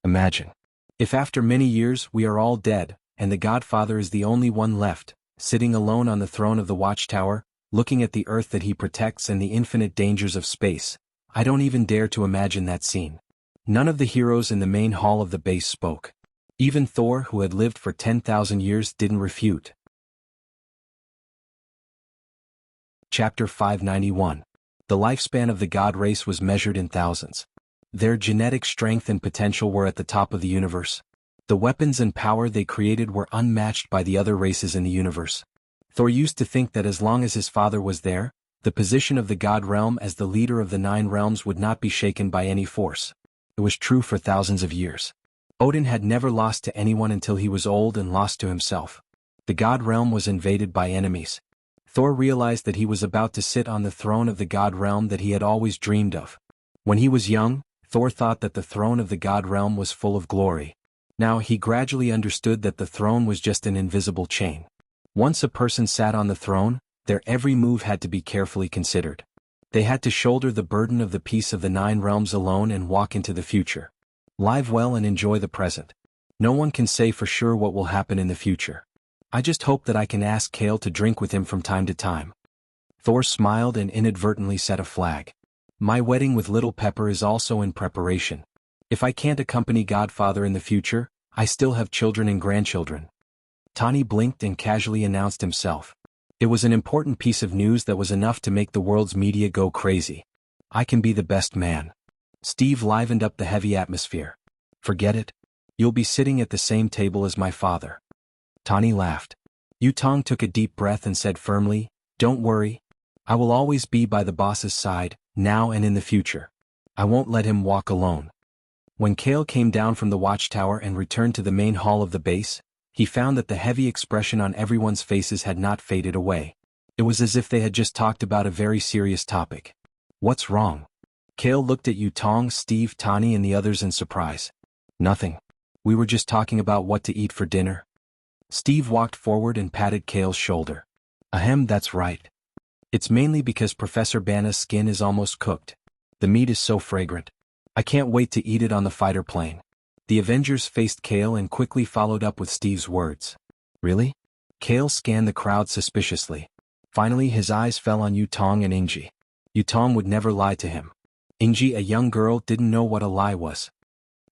Imagine. If after many years we are all dead, and the Godfather is the only one left, sitting alone on the throne of the watchtower, looking at the Earth that he protects and the infinite dangers of space. I don't even dare to imagine that scene. None of the heroes in the main hall of the base spoke. Even Thor, who had lived for 10,000 years, didn't refute. Chapter 591. The lifespan of the god race was measured in thousands. Their genetic strength and potential were at the top of the universe. The weapons and power they created were unmatched by the other races in the universe. Thor used to think that as long as his father was there, the position of the god realm as the leader of the 9 realms would not be shaken by any force. It was true for thousands of years. Odin had never lost to anyone until he was old and lost to himself. The god realm was invaded by enemies. Thor realized that he was about to sit on the throne of the god realm that he had always dreamed of. When he was young, Thor thought that the throne of the god realm was full of glory. Now he gradually understood that the throne was just an invisible chain. Once a person sat on the throne, their every move had to be carefully considered. They had to shoulder the burden of the peace of the 9 realms alone and walk into the future. Live well and enjoy the present. No one can say for sure what will happen in the future. I just hope that I can ask Kale to drink with him from time to time. Thor smiled and inadvertently set a flag. My wedding with Little Pepper is also in preparation. If I can't accompany Godfather in the future, I still have children and grandchildren. Tani blinked and casually announced himself. It was an important piece of news that was enough to make the world's media go crazy. I can be the best man. Steve livened up the heavy atmosphere. Forget it. You'll be sitting at the same table as my father. Tani laughed. Yutong took a deep breath and said firmly, don't worry. I will always be by the boss's side, now and in the future. I won't let him walk alone. When Kale came down from the watchtower and returned to the main hall of the base, he found that the heavy expression on everyone's faces had not faded away. It was as if they had just talked about a very serious topic. What's wrong? Kale looked at Yutong, Steve, Tani and the others in surprise. Nothing. We were just talking about what to eat for dinner. Steve walked forward and patted Kale's shoulder. Ahem, that's right. It's mainly because Professor Banna's skin is almost cooked. The meat is so fragrant. I can't wait to eat it on the fighter plane. The Avengers faced Kale and quickly followed up with Steve's words. Really? Kale scanned the crowd suspiciously. Finally his eyes fell on Yutong and Ingji. Yutong would never lie to him. Ingji, a young girl, didn't know what a lie was.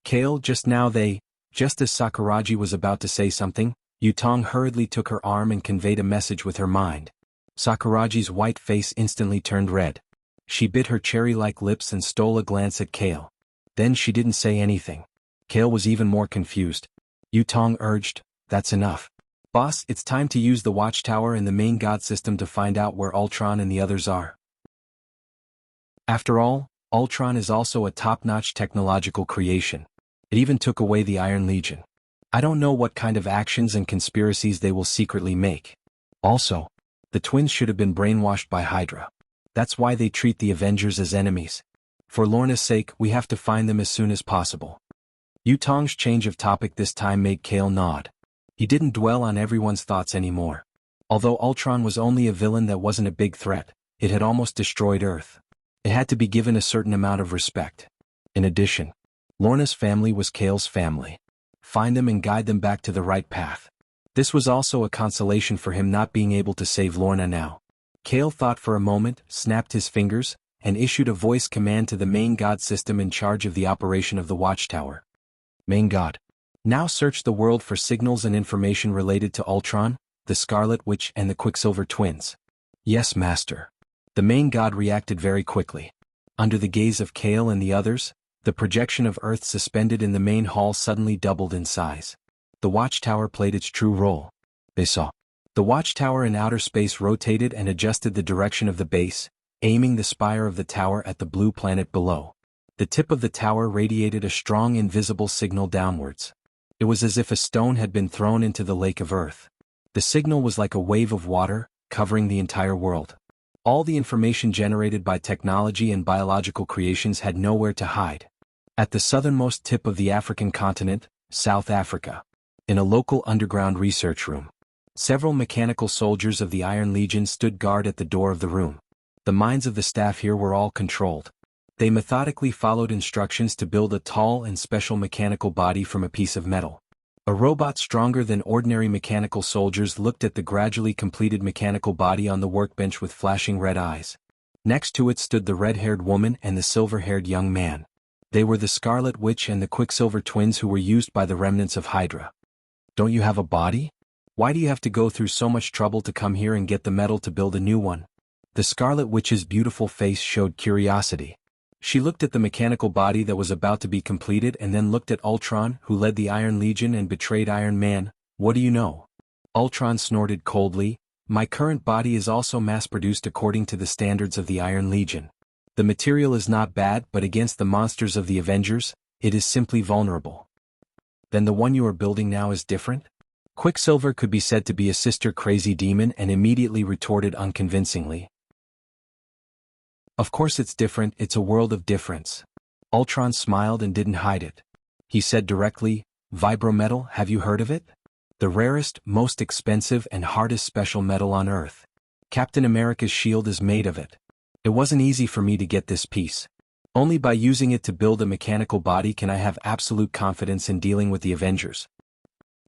Kale, just as Sakuragi was about to say something, Yutong hurriedly took her arm and conveyed a message with her mind. Sakuragi's white face instantly turned red. She bit her cherry-like lips and stole a glance at Kale. Then she didn't say anything. Kale was even more confused. Yutong urged, that's enough. Boss, it's time to use the watchtower and the main god system to find out where Ultron and the others are. After all, Ultron is also a top-notch technological creation. It even took away the Iron Legion. I don't know what kind of actions and conspiracies they will secretly make. Also, the twins should have been brainwashed by Hydra. That's why they treat the Avengers as enemies. For Lorna's sake, we have to find them as soon as possible. Yutong's change of topic this time made Kale nod. He didn't dwell on everyone's thoughts anymore. Although Ultron was only a villain that wasn't a big threat, it had almost destroyed Earth. It had to be given a certain amount of respect. In addition, Lorna's family was Kale's family. Find them and guide them back to the right path. This was also a consolation for him not being able to save Lorna now. Kale thought for a moment, snapped his fingers, and issued a voice command to the main god system in charge of the operation of the watchtower. Main god. Now search the world for signals and information related to Ultron, the Scarlet Witch and the Quicksilver twins. Yes, Master. The main god reacted very quickly. Under the gaze of Kale and the others, the projection of Earth suspended in the main hall suddenly doubled in size. The watchtower played its true role. They saw. The watchtower in outer space rotated and adjusted the direction of the base, aiming the spire of the tower at the blue planet below. The tip of the tower radiated a strong invisible signal downwards. It was as if a stone had been thrown into the lake of Earth. The signal was like a wave of water, covering the entire world. All the information generated by technology and biological creations had nowhere to hide. At the southernmost tip of the African continent, South Africa, in a local underground research room, several mechanical soldiers of the Iron Legion stood guard at the door of the room. The minds of the staff here were all controlled. They methodically followed instructions to build a tall and special mechanical body from a piece of metal. A robot stronger than ordinary mechanical soldiers looked at the gradually completed mechanical body on the workbench with flashing red eyes. Next to it stood the red-haired woman and the silver-haired young man. They were the Scarlet Witch and the Quicksilver twins who were used by the remnants of Hydra. Don't you have a body? Why do you have to go through so much trouble to come here and get the metal to build a new one? The Scarlet Witch's beautiful face showed curiosity. She looked at the mechanical body that was about to be completed and then looked at Ultron, who led the Iron Legion and betrayed Iron Man. What do you know? Ultron snorted coldly. My current body is also mass-produced according to the standards of the Iron Legion. The material is not bad, but against the monsters of the Avengers, it is simply vulnerable. Then the one you are building now is different? Quicksilver could be said to be a sister crazy demon and immediately retorted unconvincingly. Of course it's different, it's a world of difference. Ultron smiled and didn't hide it. He said directly, Vibrometal, have you heard of it? The rarest, most expensive and hardest special metal on Earth. Captain America's shield is made of it. It wasn't easy for me to get this piece. Only by using it to build a mechanical body can I have absolute confidence in dealing with the Avengers.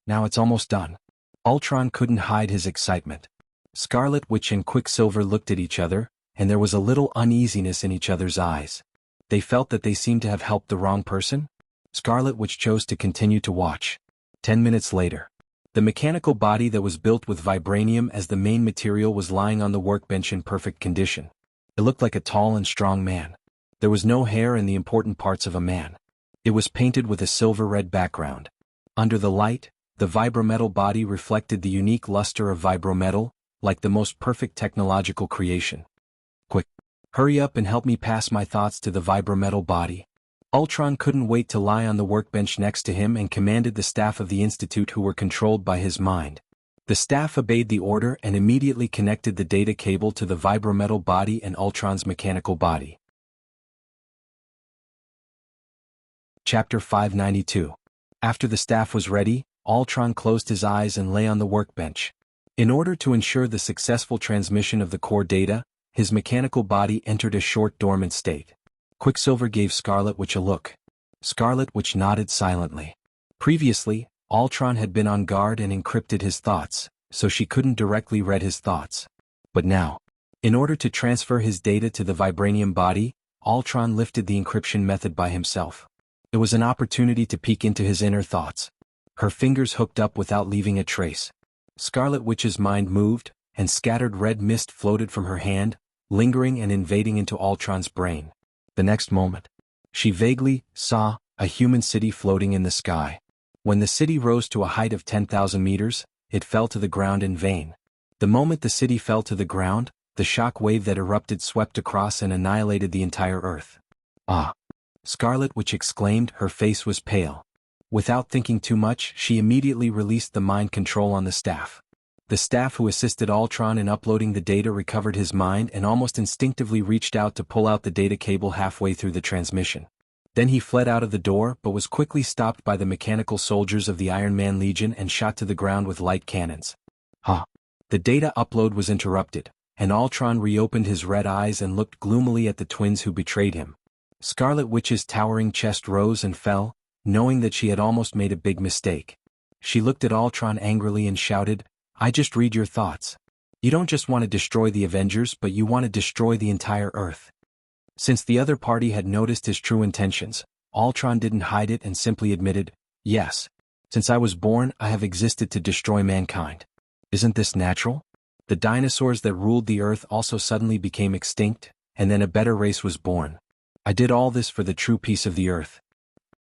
Now it's almost done. Ultron couldn't hide his excitement. Scarlet Witch and Quicksilver looked at each other, and there was a little uneasiness in each other's eyes. They felt that they seemed to have helped the wrong person. Scarlet Witch chose to continue to watch. 10 minutes later, the mechanical body that was built with vibranium as the main material was lying on the workbench in perfect condition. It looked like a tall and strong man. There was no hair in the important parts of a man. It was painted with a silver-red background. Under the light, the vibrometal body reflected the unique luster of vibrometal, like the most perfect technological creation. Quick! Hurry up and help me pass my thoughts to the vibrometal body. Ultron couldn't wait to lie on the workbench next to him and commanded the staff of the Institute who were controlled by his mind. The staff obeyed the order and immediately connected the data cable to the vibrometal body and Ultron's mechanical body. Chapter 592. After the staff was ready, Ultron closed his eyes and lay on the workbench. In order to ensure the successful transmission of the core data, his mechanical body entered a short dormant state. Quicksilver gave Scarlet Witch a look. Scarlet Witch nodded silently. Previously, Ultron had been on guard and encrypted his thoughts, so she couldn't directly read his thoughts. But now, in order to transfer his data to the vibranium body, Ultron lifted the encryption method by himself. It was an opportunity to peek into his inner thoughts. Her fingers hooked up without leaving a trace. Scarlet Witch's mind moved, and scattered red mist floated from her hand, lingering and invading into Ultron's brain. The next moment, she vaguely saw a human city floating in the sky. When the city rose to a height of 10,000 meters, it fell to the ground in vain. The moment the city fell to the ground, the shock wave that erupted swept across and annihilated the entire Earth. Ah! Scarlet Witch exclaimed, her face was pale. Without thinking too much, she immediately released the mind control on the staff. The staff who assisted Ultron in uploading the data recovered his mind and almost instinctively reached out to pull out the data cable halfway through the transmission. Then he fled out of the door but was quickly stopped by the mechanical soldiers of the Iron Man Legion and shot to the ground with light cannons. The data upload was interrupted, and Ultron reopened his red eyes and looked gloomily at the twins who betrayed him. Scarlet Witch's towering chest rose and fell, knowing that she had almost made a big mistake. She looked at Ultron angrily and shouted, I just read your thoughts. You don't just want to destroy the Avengers, but you want to destroy the entire Earth. Since the other party had noticed his true intentions, Ultron didn't hide it and simply admitted, yes. Since I was born, I have existed to destroy mankind. Isn't this natural? The dinosaurs that ruled the earth also suddenly became extinct, and then a better race was born. I did all this for the true peace of the earth.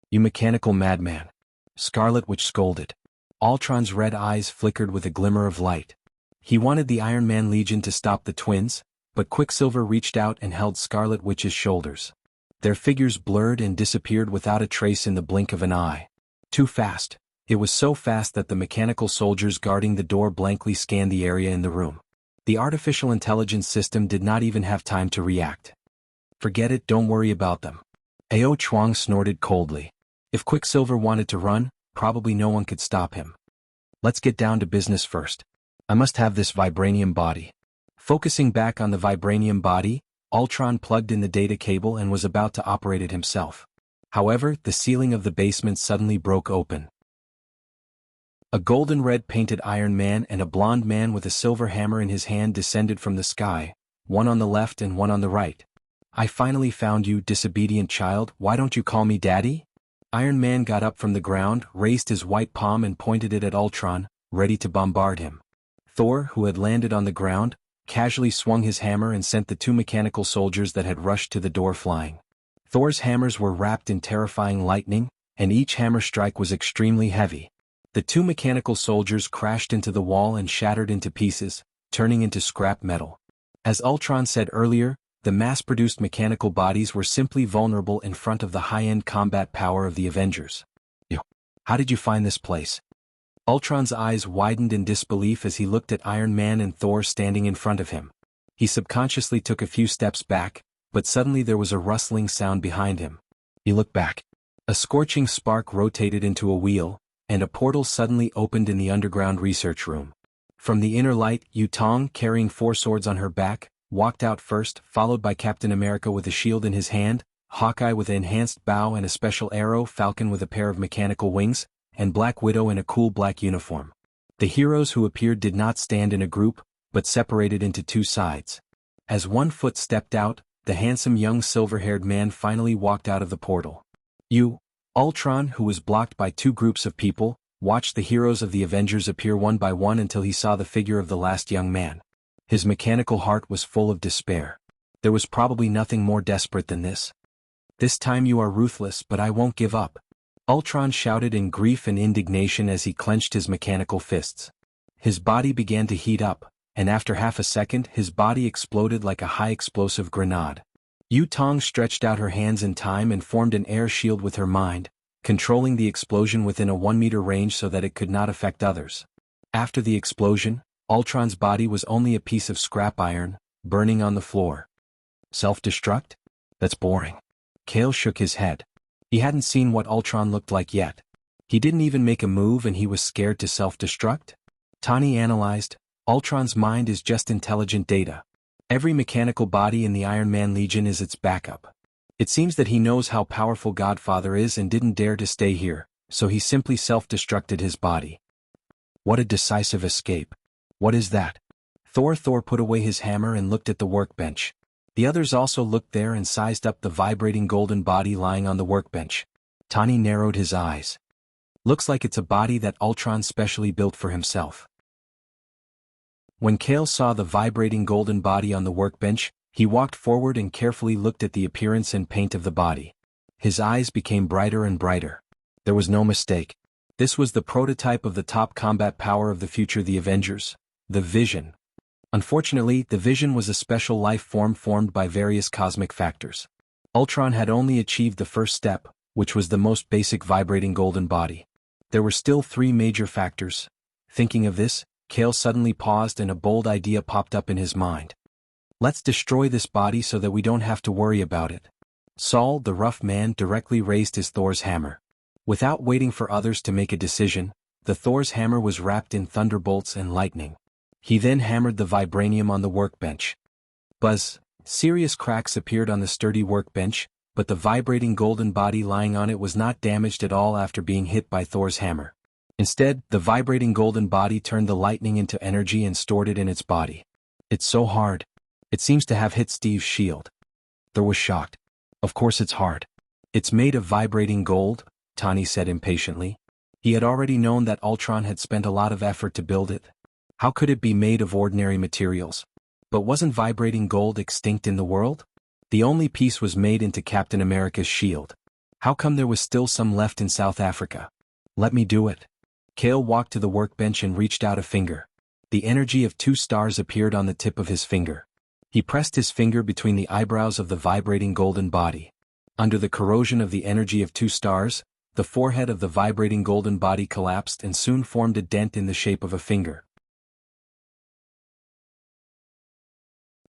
You mechanical madman. Scarlet Witch scolded. Ultron's red eyes flickered with a glimmer of light. He wanted the Iron Man Legion to stop the twins, but Quicksilver reached out and held Scarlet Witch's shoulders. Their figures blurred and disappeared without a trace in the blink of an eye. Too fast. It was so fast that the mechanical soldiers guarding the door blankly scanned the area in the room. The artificial intelligence system did not even have time to react. Forget it, don't worry about them. Ao Chuang snorted coldly. If Quicksilver wanted to run, probably no one could stop him. Let's get down to business first. I must have this vibranium body. Focusing back on the vibranium body, Ultron plugged in the data cable and was about to operate it himself. However, the ceiling of the basement suddenly broke open. A golden-red painted Iron Man and a blonde man with a silver hammer in his hand descended from the sky, one on the left and one on the right. I finally found you, disobedient child, why don't you call me Daddy? Iron Man got up from the ground, raised his white palm and pointed it at Ultron, ready to bombard him. Thor, who had landed on the ground, casually swung his hammer and sent the two mechanical soldiers that had rushed to the door flying. Thor's hammers were wrapped in terrifying lightning, and each hammer strike was extremely heavy. The two mechanical soldiers crashed into the wall and shattered into pieces, turning into scrap metal. As Ultron said earlier, the mass-produced mechanical bodies were simply vulnerable in front of the high-end combat power of the Avengers. How did you find this place? Ultron's eyes widened in disbelief as he looked at Iron Man and Thor standing in front of him. He subconsciously took a few steps back, but suddenly there was a rustling sound behind him. He looked back. A scorching spark rotated into a wheel, and a portal suddenly opened in the underground research room. From the inner light, Yu Tong, carrying 4 swords on her back, walked out first, followed by Captain America with a shield in his hand, Hawkeye with an enhanced bow and a special arrow, Falcon with a pair of mechanical wings, and Black Widow in a cool black uniform. The heroes who appeared did not stand in a group, but separated into 2 sides. As one foot stepped out, the handsome young silver-haired man finally walked out of the portal. Ultron, who was blocked by 2 groups of people, watched the heroes of the Avengers appear one by one until he saw the figure of the last young man. His mechanical heart was full of despair. There was probably nothing more desperate than this. This time you are ruthless, but I won't give up. Ultron shouted in grief and indignation as he clenched his mechanical fists. His body began to heat up, and after half a second his body exploded like a high-explosive grenade. Yu Tong stretched out her hands in time and formed an air shield with her mind, controlling the explosion within a 1-meter range so that it could not affect others. After the explosion, Ultron's body was only a piece of scrap iron, burning on the floor. Self-destruct? That's boring. Kale shook his head. He hadn't seen what Ultron looked like yet. He didn't even make a move and he was scared to self-destruct? Tani analyzed, Ultron's mind is just intelligent data. Every mechanical body in the Iron Man Legion is its backup. It seems that he knows how powerful Godfather is and didn't dare to stay here, so he simply self-destructed his body. What a decisive escape. What is that? Thor put away his hammer and looked at the workbench. The others also looked there and sized up the vibrating golden body lying on the workbench. Tani narrowed his eyes. Looks like it's a body that Ultron specially built for himself. When Kale saw the vibrating golden body on the workbench, he walked forward and carefully looked at the appearance and paint of the body. His eyes became brighter and brighter. There was no mistake. This was the prototype of the top combat power of the future, the Avengers, the Vision. Unfortunately, the Vision was a special life form formed by various cosmic factors. Ultron had only achieved the first step, which was the most basic vibrating golden body. There were still 3 major factors. Thinking of this, Kale suddenly paused and a bold idea popped up in his mind. Let's destroy this body so that we don't have to worry about it. Saul, the rough man, directly raised his Thor's hammer. Without waiting for others to make a decision, the Thor's hammer was wrapped in thunderbolts and lightning. He then hammered the vibranium on the workbench. Buzz! Serious cracks appeared on the sturdy workbench, but the vibrating golden body lying on it was not damaged at all after being hit by Thor's hammer. Instead, the vibrating golden body turned the lightning into energy and stored it in its body. It's so hard. It seems to have hit Steve's shield. Thor was shocked. Of course it's hard. It's made of vibrating gold, Tani said impatiently. He had already known that Ultron had spent a lot of effort to build it. How could it be made of ordinary materials? But wasn't vibrating gold extinct in the world? The only piece was made into Captain America's shield. How come there was still some left in South Africa? Let me do it. Kale walked to the workbench and reached out a finger. The energy of 2 stars appeared on the tip of his finger. He pressed his finger between the eyebrows of the vibrating golden body. Under the corrosion of the energy of 2 stars, the forehead of the vibrating golden body collapsed and soon formed a dent in the shape of a finger.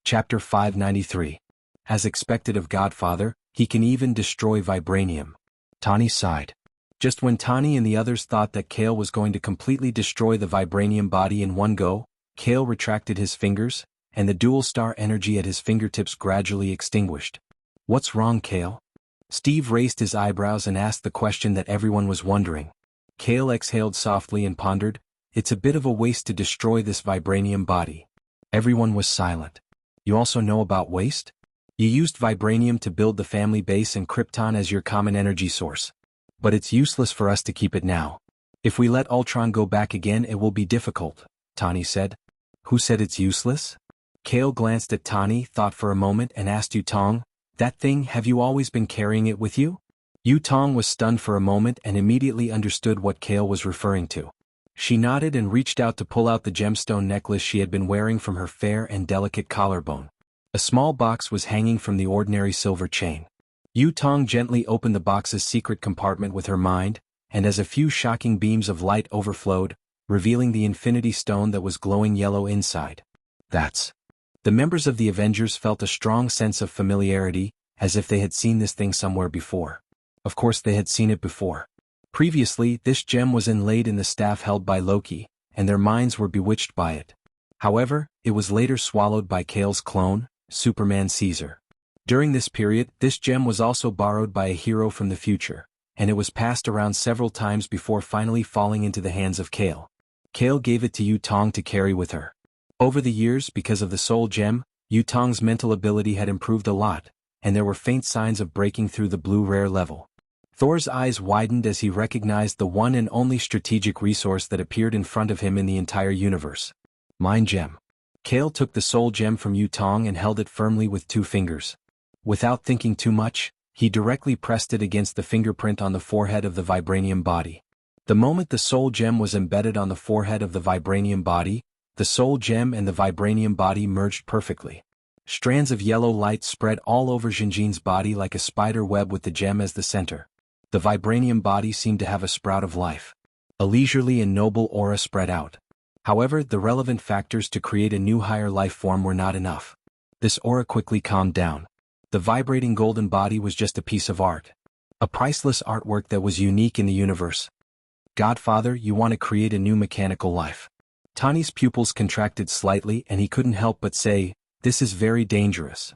Chapter 593. As expected of Godfather, he can even destroy vibranium. Tawny sighed. Just when Tawny and the others thought that Kale was going to completely destroy the vibranium body in one go, Kale retracted his fingers, and the dual-star energy at his fingertips gradually extinguished. What's wrong, Kale? Steve raised his eyebrows and asked the question that everyone was wondering. Kale exhaled softly and pondered, it's a bit of a waste to destroy this vibranium body. Everyone was silent. You also know about waste? You used vibranium to build the family base and Krypton as your common energy source. But it's useless for us to keep it now. If we let Ultron go back again it will be difficult, Tawny said. Who said it's useless? Kale glanced at Tawny, thought for a moment and asked Yutong, that thing, have you always been carrying it with you? Yutong was stunned for a moment and immediately understood what Kale was referring to. She nodded and reached out to pull out the gemstone necklace she had been wearing from her fair and delicate collarbone. A small box was hanging from the ordinary silver chain. Yutong gently opened the box's secret compartment with her mind, and as a few shocking beams of light overflowed, revealing the infinity stone that was glowing yellow inside. That's. The members of the Avengers felt a strong sense of familiarity, as if they had seen this thing somewhere before. Of course they had seen it before. Previously, this gem was inlaid in the staff held by Loki, and their minds were bewitched by it. However, it was later swallowed by Kale's clone, Superman Caesar. During this period, this gem was also borrowed by a hero from the future, and it was passed around several times before finally falling into the hands of Kale. Kale gave it to Yutong to carry with her. Over the years, because of the soul gem, Yutong's mental ability had improved a lot, and there were faint signs of breaking through the blue rare level. Thor's eyes widened as he recognized the one and only strategic resource that appeared in front of him in the entire universe. Mind gem. Kale took the soul gem from Yutong and held it firmly with 2 fingers. Without thinking too much, he directly pressed it against the fingerprint on the forehead of the vibranium body. The moment the soul gem was embedded on the forehead of the vibranium body, the soul gem and the vibranium body merged perfectly. Strands of yellow light spread all over Jinjin's body like a spider web with the gem as the center. The vibranium body seemed to have a sprout of life. A leisurely and noble aura spread out. However, the relevant factors to create a new higher life form were not enough. This aura quickly calmed down. The vibrating golden body was just a piece of art. A priceless artwork that was unique in the universe. Godfather, you want to create a new mechanical life. Tawny's pupils contracted slightly and he couldn't help but say, this is very dangerous.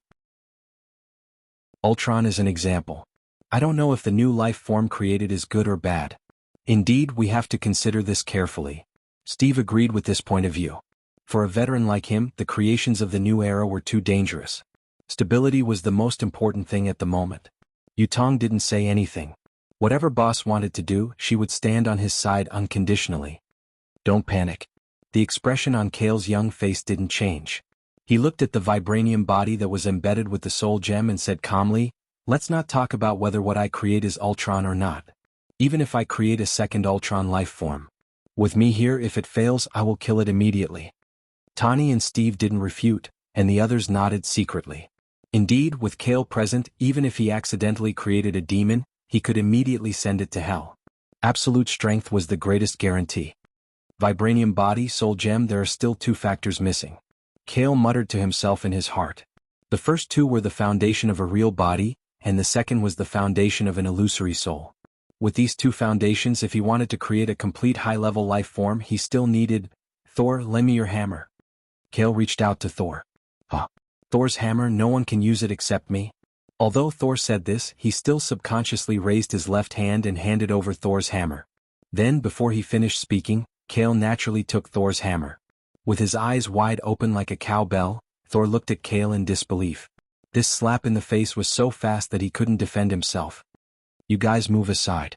Ultron is an example. I don't know if the new life form created is good or bad. Indeed, we have to consider this carefully. Steve agreed with this point of view. For a veteran like him, the creations of the new era were too dangerous. Stability was the most important thing at the moment. Yutong didn't say anything. Whatever boss wanted to do, she would stand on his side unconditionally. Don't panic. The expression on Kale's young face didn't change. He looked at the vibranium body that was embedded with the soul gem and said calmly, let's not talk about whether what I create is Ultron or not. Even if I create a second Ultron life form. With me here, if it fails, I will kill it immediately. Tawny and Steve didn't refute, and the others nodded secretly. Indeed, with Kale present, even if he accidentally created a demon, he could immediately send it to hell. Absolute strength was the greatest guarantee. Vibranium body, soul gem, there are still 2 factors missing. Kale muttered to himself in his heart. The first 2 were the foundation of a real body, and the second was the foundation of an illusory soul. With these 2 foundations, if he wanted to create a complete high-level life form, he still needed, Thor, lend me your hammer. Kale reached out to Thor. Thor's hammer, no one can use it except me. Although Thor said this, he still subconsciously raised his left hand and handed over Thor's hammer. Then, before he finished speaking, Kale naturally took Thor's hammer. With his eyes wide open like a cowbell, Thor looked at Kale in disbelief. This slap in the face was so fast that he couldn't defend himself. You guys move aside.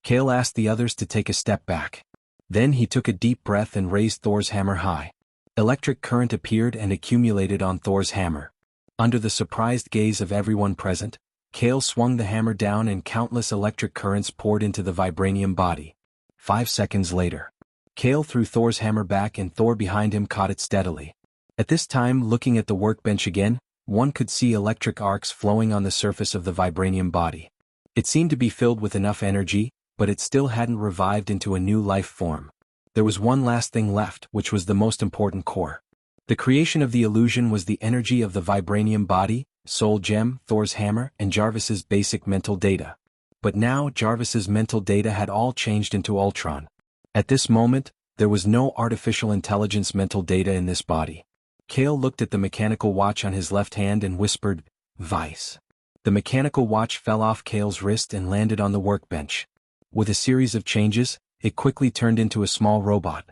Kale asked the others to take a step back. Then he took a deep breath and raised Thor's hammer high. Electric current appeared and accumulated on Thor's hammer. Under the surprised gaze of everyone present, Kale swung the hammer down and countless electric currents poured into the vibranium body. 5 seconds later, Kale threw Thor's hammer back and Thor behind him caught it steadily. At this time, looking at the workbench again, one could see electric arcs flowing on the surface of the vibranium body. It seemed to be filled with enough energy, but it still hadn't revived into a new life form. There was one last thing left, which was the most important core. The creation of the illusion was the energy of the vibranium body, Soul Gem, Thor's hammer, and Jarvis's basic mental data. But now Jarvis's mental data had all changed into Ultron. At this moment, there was no artificial intelligence mental data in this body. Kale looked at the mechanical watch on his left hand and whispered, "Vice." The mechanical watch fell off Kale's wrist and landed on the workbench. With a series of changes, it quickly turned into a small robot.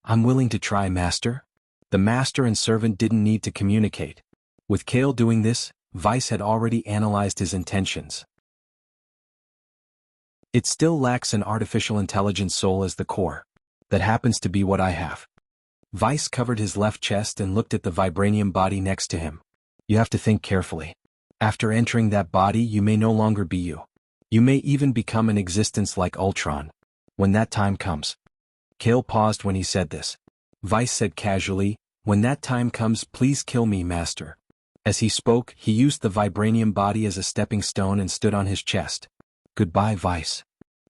"I'm willing to try, Master." The master and servant didn't need to communicate. With Kale doing this, Vice had already analyzed his intentions. It still lacks an artificial intelligence soul as the core. That happens to be what I have. Vice covered his left chest and looked at the vibranium body next to him. You have to think carefully. After entering that body, you may no longer be you. You may even become an existence like Ultron. When that time comes. Kale paused when he said this. Vice said casually, "When that time comes, please kill me, Master." As he spoke, he used the vibranium body as a stepping stone and stood on his chest. "Goodbye, Vice."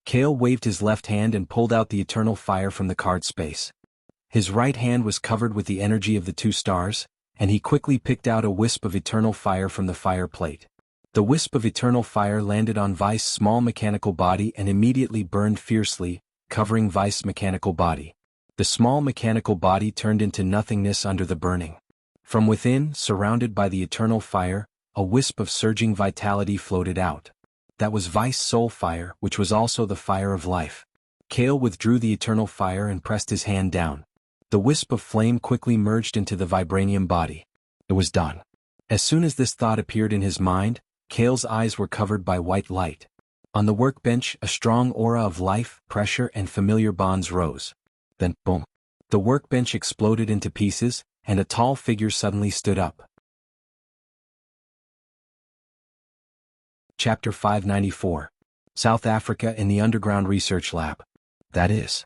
Kale waved his left hand and pulled out the eternal fire from the card space. His right hand was covered with the energy of the 2 stars, and he quickly picked out a wisp of eternal fire from the fire plate. The wisp of eternal fire landed on Vice's small mechanical body and immediately burned fiercely, covering Vice's mechanical body. The small mechanical body turned into nothingness under the burning. From within, surrounded by the eternal fire, a wisp of surging vitality floated out. That was Vice's soul fire, which was also the fire of life. Kale withdrew the eternal fire and pressed his hand down. The wisp of flame quickly merged into the vibranium body. It was done. As soon as this thought appeared in his mind, Kale's eyes were covered by white light. On the workbench, a strong aura of life, pressure, and familiar bonds rose. Then, boom. The workbench exploded into pieces, and a tall figure suddenly stood up. Chapter 594. South Africa in the Underground Research Lab. That is.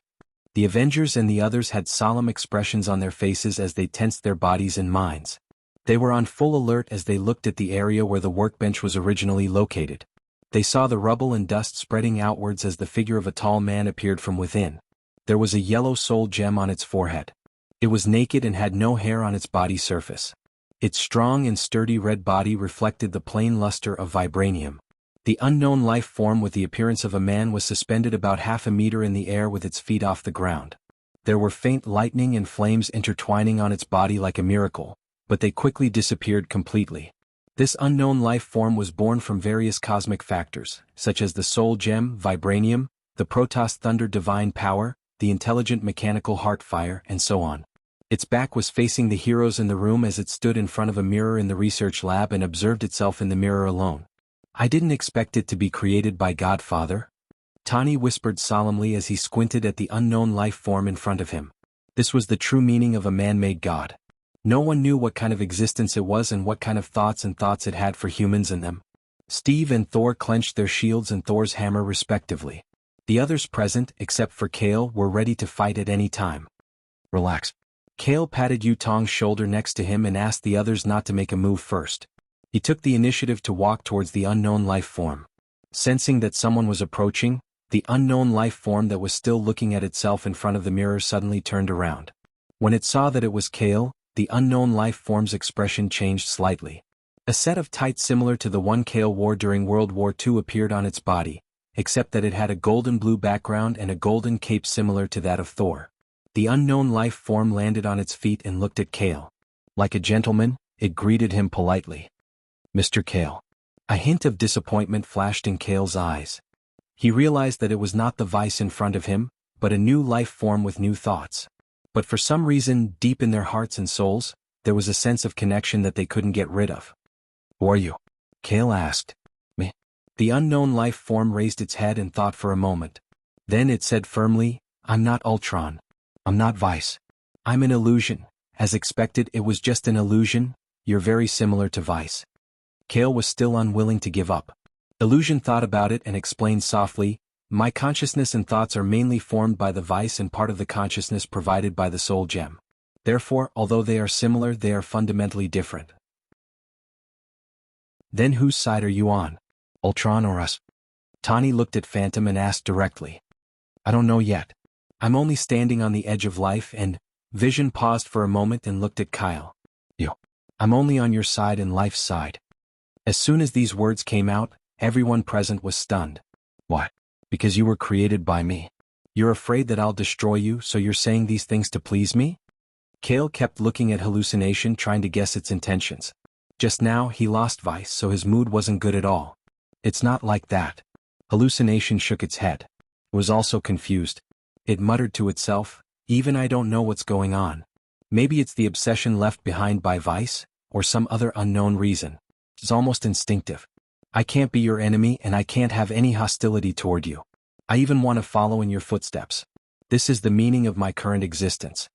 The Avengers and the others had solemn expressions on their faces as they tensed their bodies and minds. They were on full alert as they looked at the area where the workbench was originally located. They saw the rubble and dust spreading outwards as the figure of a tall man appeared from within. There was a yellow soul gem on its forehead. It was naked and had no hair on its body surface. Its strong and sturdy red body reflected the plain luster of vibranium. The unknown life form with the appearance of a man was suspended about half a meter in the air with its feet off the ground. There were faint lightning and flames intertwining on its body like a miracle, but they quickly disappeared completely. This unknown life form was born from various cosmic factors, such as the soul gem, vibranium, the Protoss thunder divine power, the intelligent mechanical heart fire, and so on. Its back was facing the heroes in the room as it stood in front of a mirror in the research lab and observed itself in the mirror alone. "I didn't expect it to be created by God, Father," Tani whispered solemnly as he squinted at the unknown life form in front of him. This was the true meaning of a man-made god. No one knew what kind of existence it was and what kind of thoughts it had for humans in them. Steve and Thor clenched their shields and Thor's hammer respectively. The others present, except for Kale, were ready to fight at any time. "Relax." Kale patted Yutong's shoulder next to him and asked the others not to make a move first. He took the initiative to walk towards the unknown life form. Sensing that someone was approaching, the unknown life form that was still looking at itself in front of the mirror suddenly turned around. When it saw that it was Kale, the unknown life form's expression changed slightly. A set of tights similar to the one Kale wore during World War II appeared on its body, except that it had a golden blue background and a golden cape similar to that of Thor. The unknown life form landed on its feet and looked at Kale. Like a gentleman, it greeted him politely. "Mr. Kale." A hint of disappointment flashed in Kale's eyes. He realized that it was not the Vice in front of him, but a new life form with new thoughts. But for some reason, deep in their hearts and souls, there was a sense of connection that they couldn't get rid of. "Who are you?" Kale asked. "Me." The unknown life form raised its head and thought for a moment. Then it said firmly, I'm not Ultron. I'm not Vice. I'm an illusion. As expected, it was just an illusion. You're very similar to Vice. Kale was still unwilling to give up. Illusion thought about it and explained softly, my consciousness and thoughts are mainly formed by the Vice and part of the consciousness provided by the soul gem. Therefore, although they are similar, they are fundamentally different. Then whose side are you on? Ultron or us? Tani looked at Phantom and asked directly. I don't know yet. I'm only standing on the edge of life and… Vision paused for a moment and looked at Kyle. I'm only on your side and life's side. As soon as these words came out, everyone present was stunned. Why? Because you were created by me. You're afraid that I'll destroy you, so you're saying these things to please me? Kale kept looking at Hallucination, trying to guess its intentions. Just now he lost Vice, so his mood wasn't good at all. It's not like that. Hallucination shook its head. It was also confused. It muttered to itself, even I don't know what's going on. Maybe it's the obsession left behind by Vice, or some other unknown reason. It's almost instinctive. I can't be your enemy and I can't have any hostility toward you. I even want to follow in your footsteps. This is the meaning of my current existence.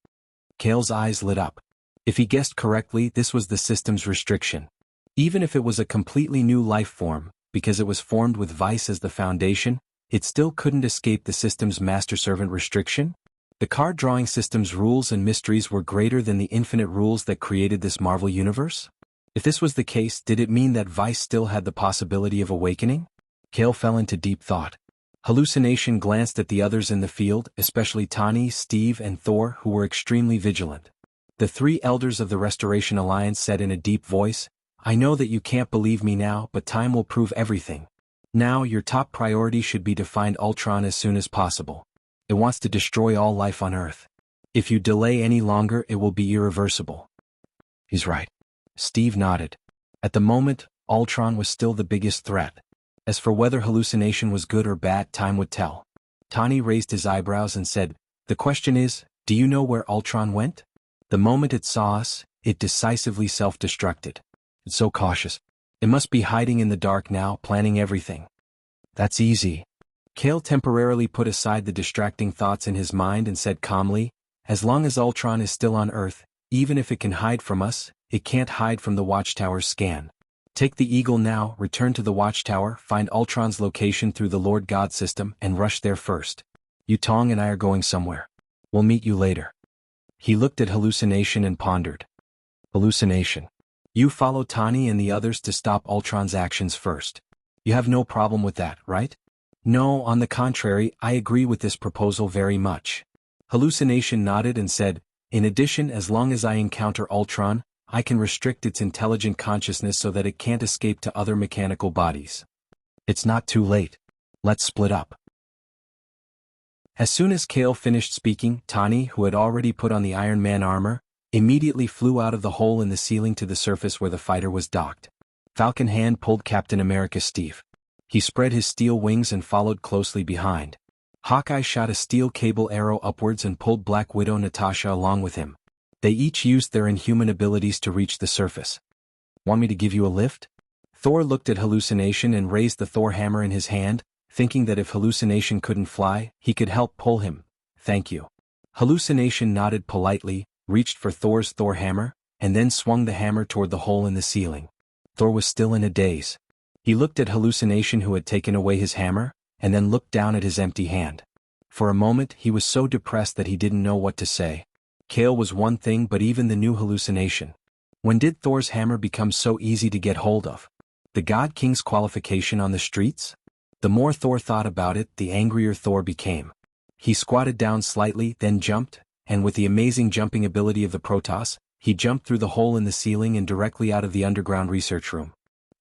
Kale's eyes lit up. If he guessed correctly, this was the system's restriction. Even if it was a completely new life form, because it was formed with Vice as the foundation, it still couldn't escape the system's master-servant restriction? The card-drawing system's rules and mysteries were greater than the infinite rules that created this Marvel universe? If this was the case, did it mean that Vice still had the possibility of awakening? Kale fell into deep thought. Hallucination glanced at the others in the field, especially Tani, Steve, and Thor, who were extremely vigilant. The three elders of the Restoration Alliance said in a deep voice, I know that you can't believe me now, but time will prove everything. Now, your top priority should be to find Ultron as soon as possible. It wants to destroy all life on Earth. If you delay any longer, it will be irreversible. He's right. Steve nodded. At the moment, Ultron was still the biggest threat. As for whether Hallucination was good or bad, time would tell. Tani raised his eyebrows and said, the question is, do you know where Ultron went? The moment it saw us, it decisively self-destructed. It's so cautious. It must be hiding in the dark now, planning everything. That's easy. Kale temporarily put aside the distracting thoughts in his mind and said calmly, as long as Ultron is still on Earth, even if it can hide from us, it can't hide from the Watchtower's scan. Take the Eagle now, return to the Watchtower, find Ultron's location through the Lord God system, and rush there first. Yutong and I are going somewhere. We'll meet you later. He looked at Hallucination and pondered. Hallucination. You follow Tani and the others to stop Ultron's actions first. You have no problem with that, right? No, on the contrary, I agree with this proposal very much. Hallucination nodded and said, in addition, as long as I encounter Ultron, I can restrict its intelligent consciousness so that it can't escape to other mechanical bodies. It's not too late. Let's split up. As soon as Kale finished speaking, Tani, who had already put on the Iron Man armor, immediately flew out of the hole in the ceiling to the surface where the fighter was docked. Falcon Hand pulled Captain America Steve. He spread his steel wings and followed closely behind. Hawkeye shot a steel cable arrow upwards and pulled Black Widow Natasha along with him. They each used their inhuman abilities to reach the surface. Want me to give you a lift? Thor looked at Hallucination and raised the Thor hammer in his hand, thinking that if Hallucination couldn't fly, he could help pull him. Thank you. Hallucination nodded politely, reached for Thor's Thor hammer, and then swung the hammer toward the hole in the ceiling. Thor was still in a daze. He looked at Hallucination, who had taken away his hammer, and then looked down at his empty hand. For a moment he was so depressed that he didn't know what to say. Kale was one thing, but even the new Hallucination. When did Thor's hammer become so easy to get hold of? The God King's qualification on the streets? The more Thor thought about it, the angrier Thor became. He squatted down slightly, then jumped, and with the amazing jumping ability of the Protoss, he jumped through the hole in the ceiling and directly out of the underground research room.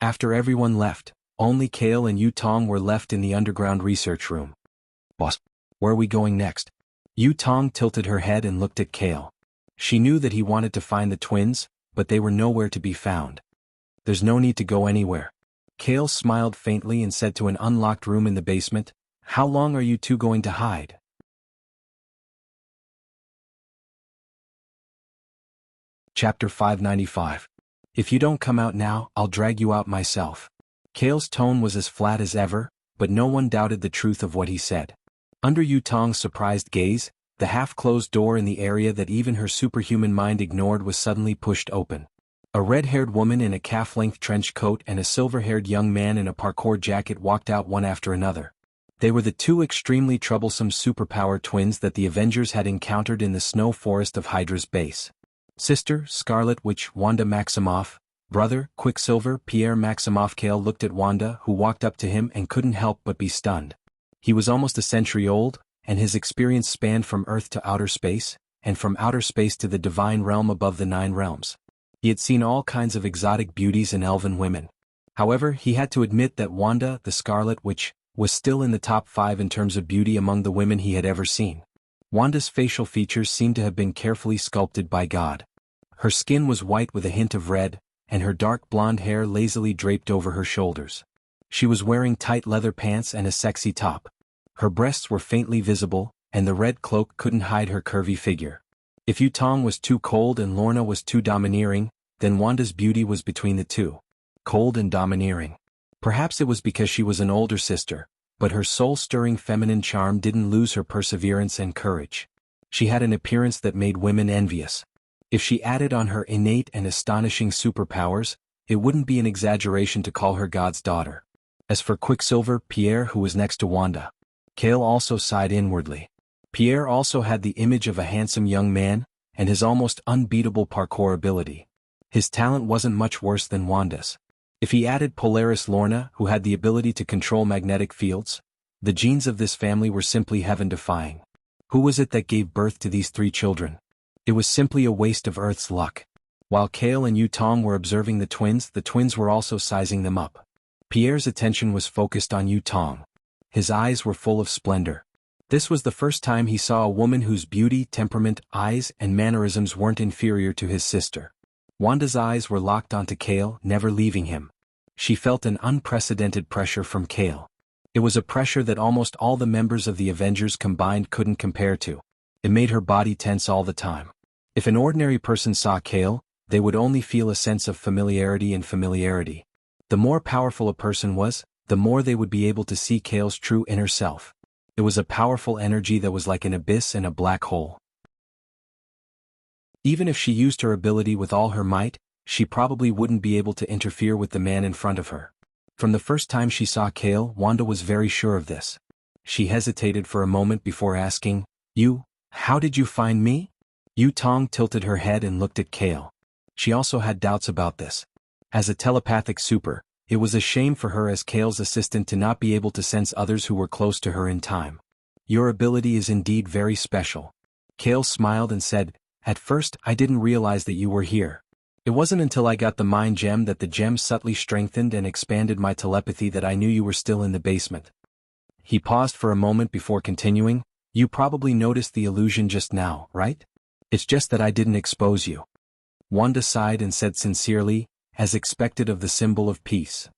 After everyone left, only Kale and Yutong were left in the underground research room. Boss, where are we going next? Yutong tilted her head and looked at Kale. She knew that he wanted to find the twins, but they were nowhere to be found. There's no need to go anywhere. Kale smiled faintly and said to an unlocked room in the basement, how long are you two going to hide? Chapter 595. If you don't come out now, I'll drag you out myself. Kale's tone was as flat as ever, but no one doubted the truth of what he said. Under Yu Tong's surprised gaze, the half-closed door in the area that even her superhuman mind ignored was suddenly pushed open. A red-haired woman in a calf-length trench coat and a silver-haired young man in a parkour jacket walked out one after another. They were the two extremely troublesome superpower twins that the Avengers had encountered in the snow forest of Hydra's base. Sister, Scarlet Witch, Wanda Maximoff. Brother, Quicksilver, Pierre Maximoff. Kale looked at Wanda, who walked up to him and couldn't help but be stunned. He was almost a century old, and his experience spanned from Earth to outer space, and from outer space to the divine realm above the 9 realms. He had seen all kinds of exotic beauties and elven women. However, he had to admit that Wanda, the Scarlet Witch, was still in the top 5 in terms of beauty among the women he had ever seen. Wanda's facial features seemed to have been carefully sculpted by God. Her skin was white with a hint of red, and her dark blonde hair lazily draped over her shoulders. She was wearing tight leather pants and a sexy top. Her breasts were faintly visible, and the red cloak couldn't hide her curvy figure. If Yu Tong was too cold and Lorna was too domineering, then Wanda's beauty was between the two. Cold and domineering. Perhaps it was because she was an older sister, but her soul-stirring feminine charm didn't lose her perseverance and courage. She had an appearance that made women envious. If she added on her innate and astonishing superpowers, it wouldn't be an exaggeration to call her God's daughter. As for Quicksilver, Pierre, who was next to Wanda, Kale also sighed inwardly. Pierre also had the image of a handsome young man, and his almost unbeatable parkour ability. His talent wasn't much worse than Wanda's. If he added Polaris Lorna, who had the ability to control magnetic fields, the genes of this family were simply heaven-defying. Who was it that gave birth to these 3 children? It was simply a waste of Earth's luck. While Kale and Yu Tong were observing the twins were also sizing them up. Pierre's attention was focused on Yu Tong. His eyes were full of splendor. This was the first time he saw a woman whose beauty, temperament, eyes, and mannerisms weren't inferior to his sister. Wanda's eyes were locked onto Kale, never leaving him. She felt an unprecedented pressure from Kale. It was a pressure that almost all the members of the Avengers combined couldn't compare to. It made her body tense all the time. If an ordinary person saw Kale, they would only feel a sense of familiarity and familiarity. The more powerful a person was, the more they would be able to see Kale's true inner self. It was a powerful energy that was like an abyss and a black hole. Even if she used her ability with all her might, she probably wouldn't be able to interfere with the man in front of her. From the first time she saw Kale, Wanda was very sure of this. She hesitated for a moment before asking, how did you find me? Yu Tong tilted her head and looked at Kale. She also had doubts about this. As a telepathic super, it was a shame for her as Kale's assistant to not be able to sense others who were close to her in time. Your ability is indeed very special. Kale smiled and said, at first I didn't realize that you were here. It wasn't until I got the mind gem that the gem subtly strengthened and expanded my telepathy that I knew you were still in the basement. He paused for a moment before continuing, you probably noticed the illusion just now, right? It's just that I didn't expose you. Wanda sighed and said sincerely, as expected of the symbol of peace.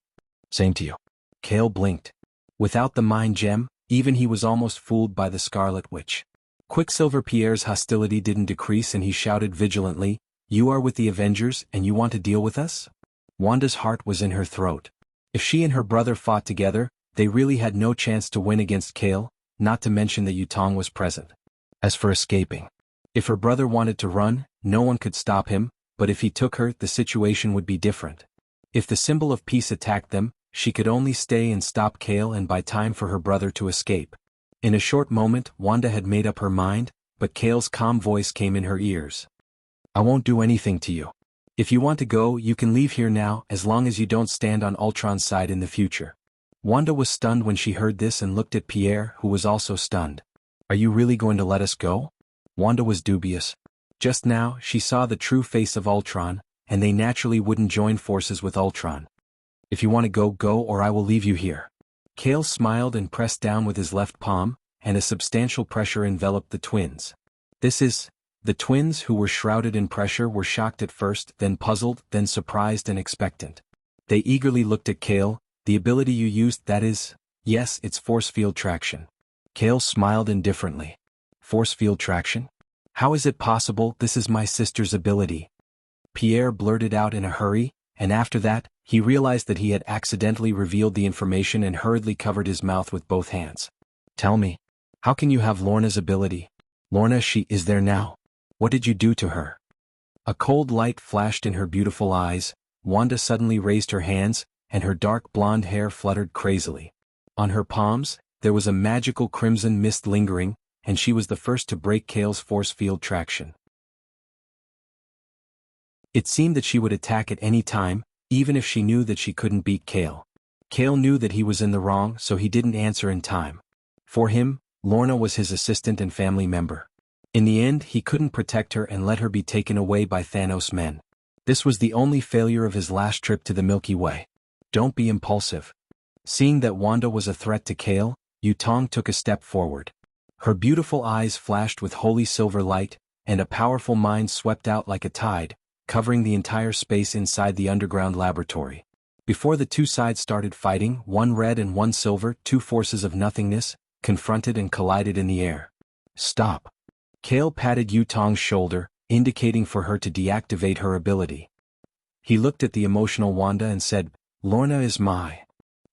Same to you. Kale blinked. Without the mind gem, even he was almost fooled by the Scarlet Witch. Quicksilver Pierre's hostility didn't decrease and he shouted vigilantly, you are with the Avengers and you want to deal with us? Wanda's heart was in her throat. If she and her brother fought together, they really had no chance to win against Kale, not to mention that Yu Tong was present. As for escaping, if her brother wanted to run, no one could stop him, but if he took her, the situation would be different. If the symbol of peace attacked them, she could only stay and stop Kale and buy time for her brother to escape. In a short moment, Wanda had made up her mind, but Kale's calm voice came in her ears. I won't do anything to you. If you want to go, you can leave here now, as long as you don't stand on Ultron's side in the future. Wanda was stunned when she heard this and looked at Pierre, who was also stunned. Are you really going to let us go? Wanda was dubious. Just now, she saw the true face of Ultron, and they naturally wouldn't join forces with Ultron. If you want to go, go, or I will leave you here. Kale smiled and pressed down with his left palm, and a substantial pressure enveloped the twins. The twins, who were shrouded in pressure, were shocked at first, then puzzled, then surprised and expectant. They eagerly looked at Kale. The ability you used, that is, yes, it's force field traction. Kale smiled indifferently. Force field traction? How is it possible? This is my sister's ability. Pierre blurted out in a hurry, and after that, he realized that he had accidentally revealed the information and hurriedly covered his mouth with both hands. Tell me. How can you have Lorna's ability? Lorna, she is there now. What did you do to her? A cold light flashed in her beautiful eyes. Wanda suddenly raised her hands, and her dark blonde hair fluttered crazily. On her palms, there was a magical crimson mist lingering, and she was the first to break Kale's force field traction. It seemed that she would attack at any time, even if she knew that she couldn't beat Kale. Kale knew that he was in the wrong, so he didn't answer in time. For him, Lorna was his assistant and family member. In the end, he couldn't protect her and let her be taken away by Thanos' men. This was the only failure of his last trip to the Milky Way. Don't be impulsive. Seeing that Wanda was a threat to Kale, Yutong took a step forward. Her beautiful eyes flashed with holy silver light, and a powerful mind swept out like a tide, covering the entire space inside the underground laboratory. Before the two sides started fighting, one red and one silver, two forces of nothingness, confronted and collided in the air. Stop. Kale patted Yutong's shoulder, indicating for her to deactivate her ability. He looked at the emotional Wanda and said, Lorna is my.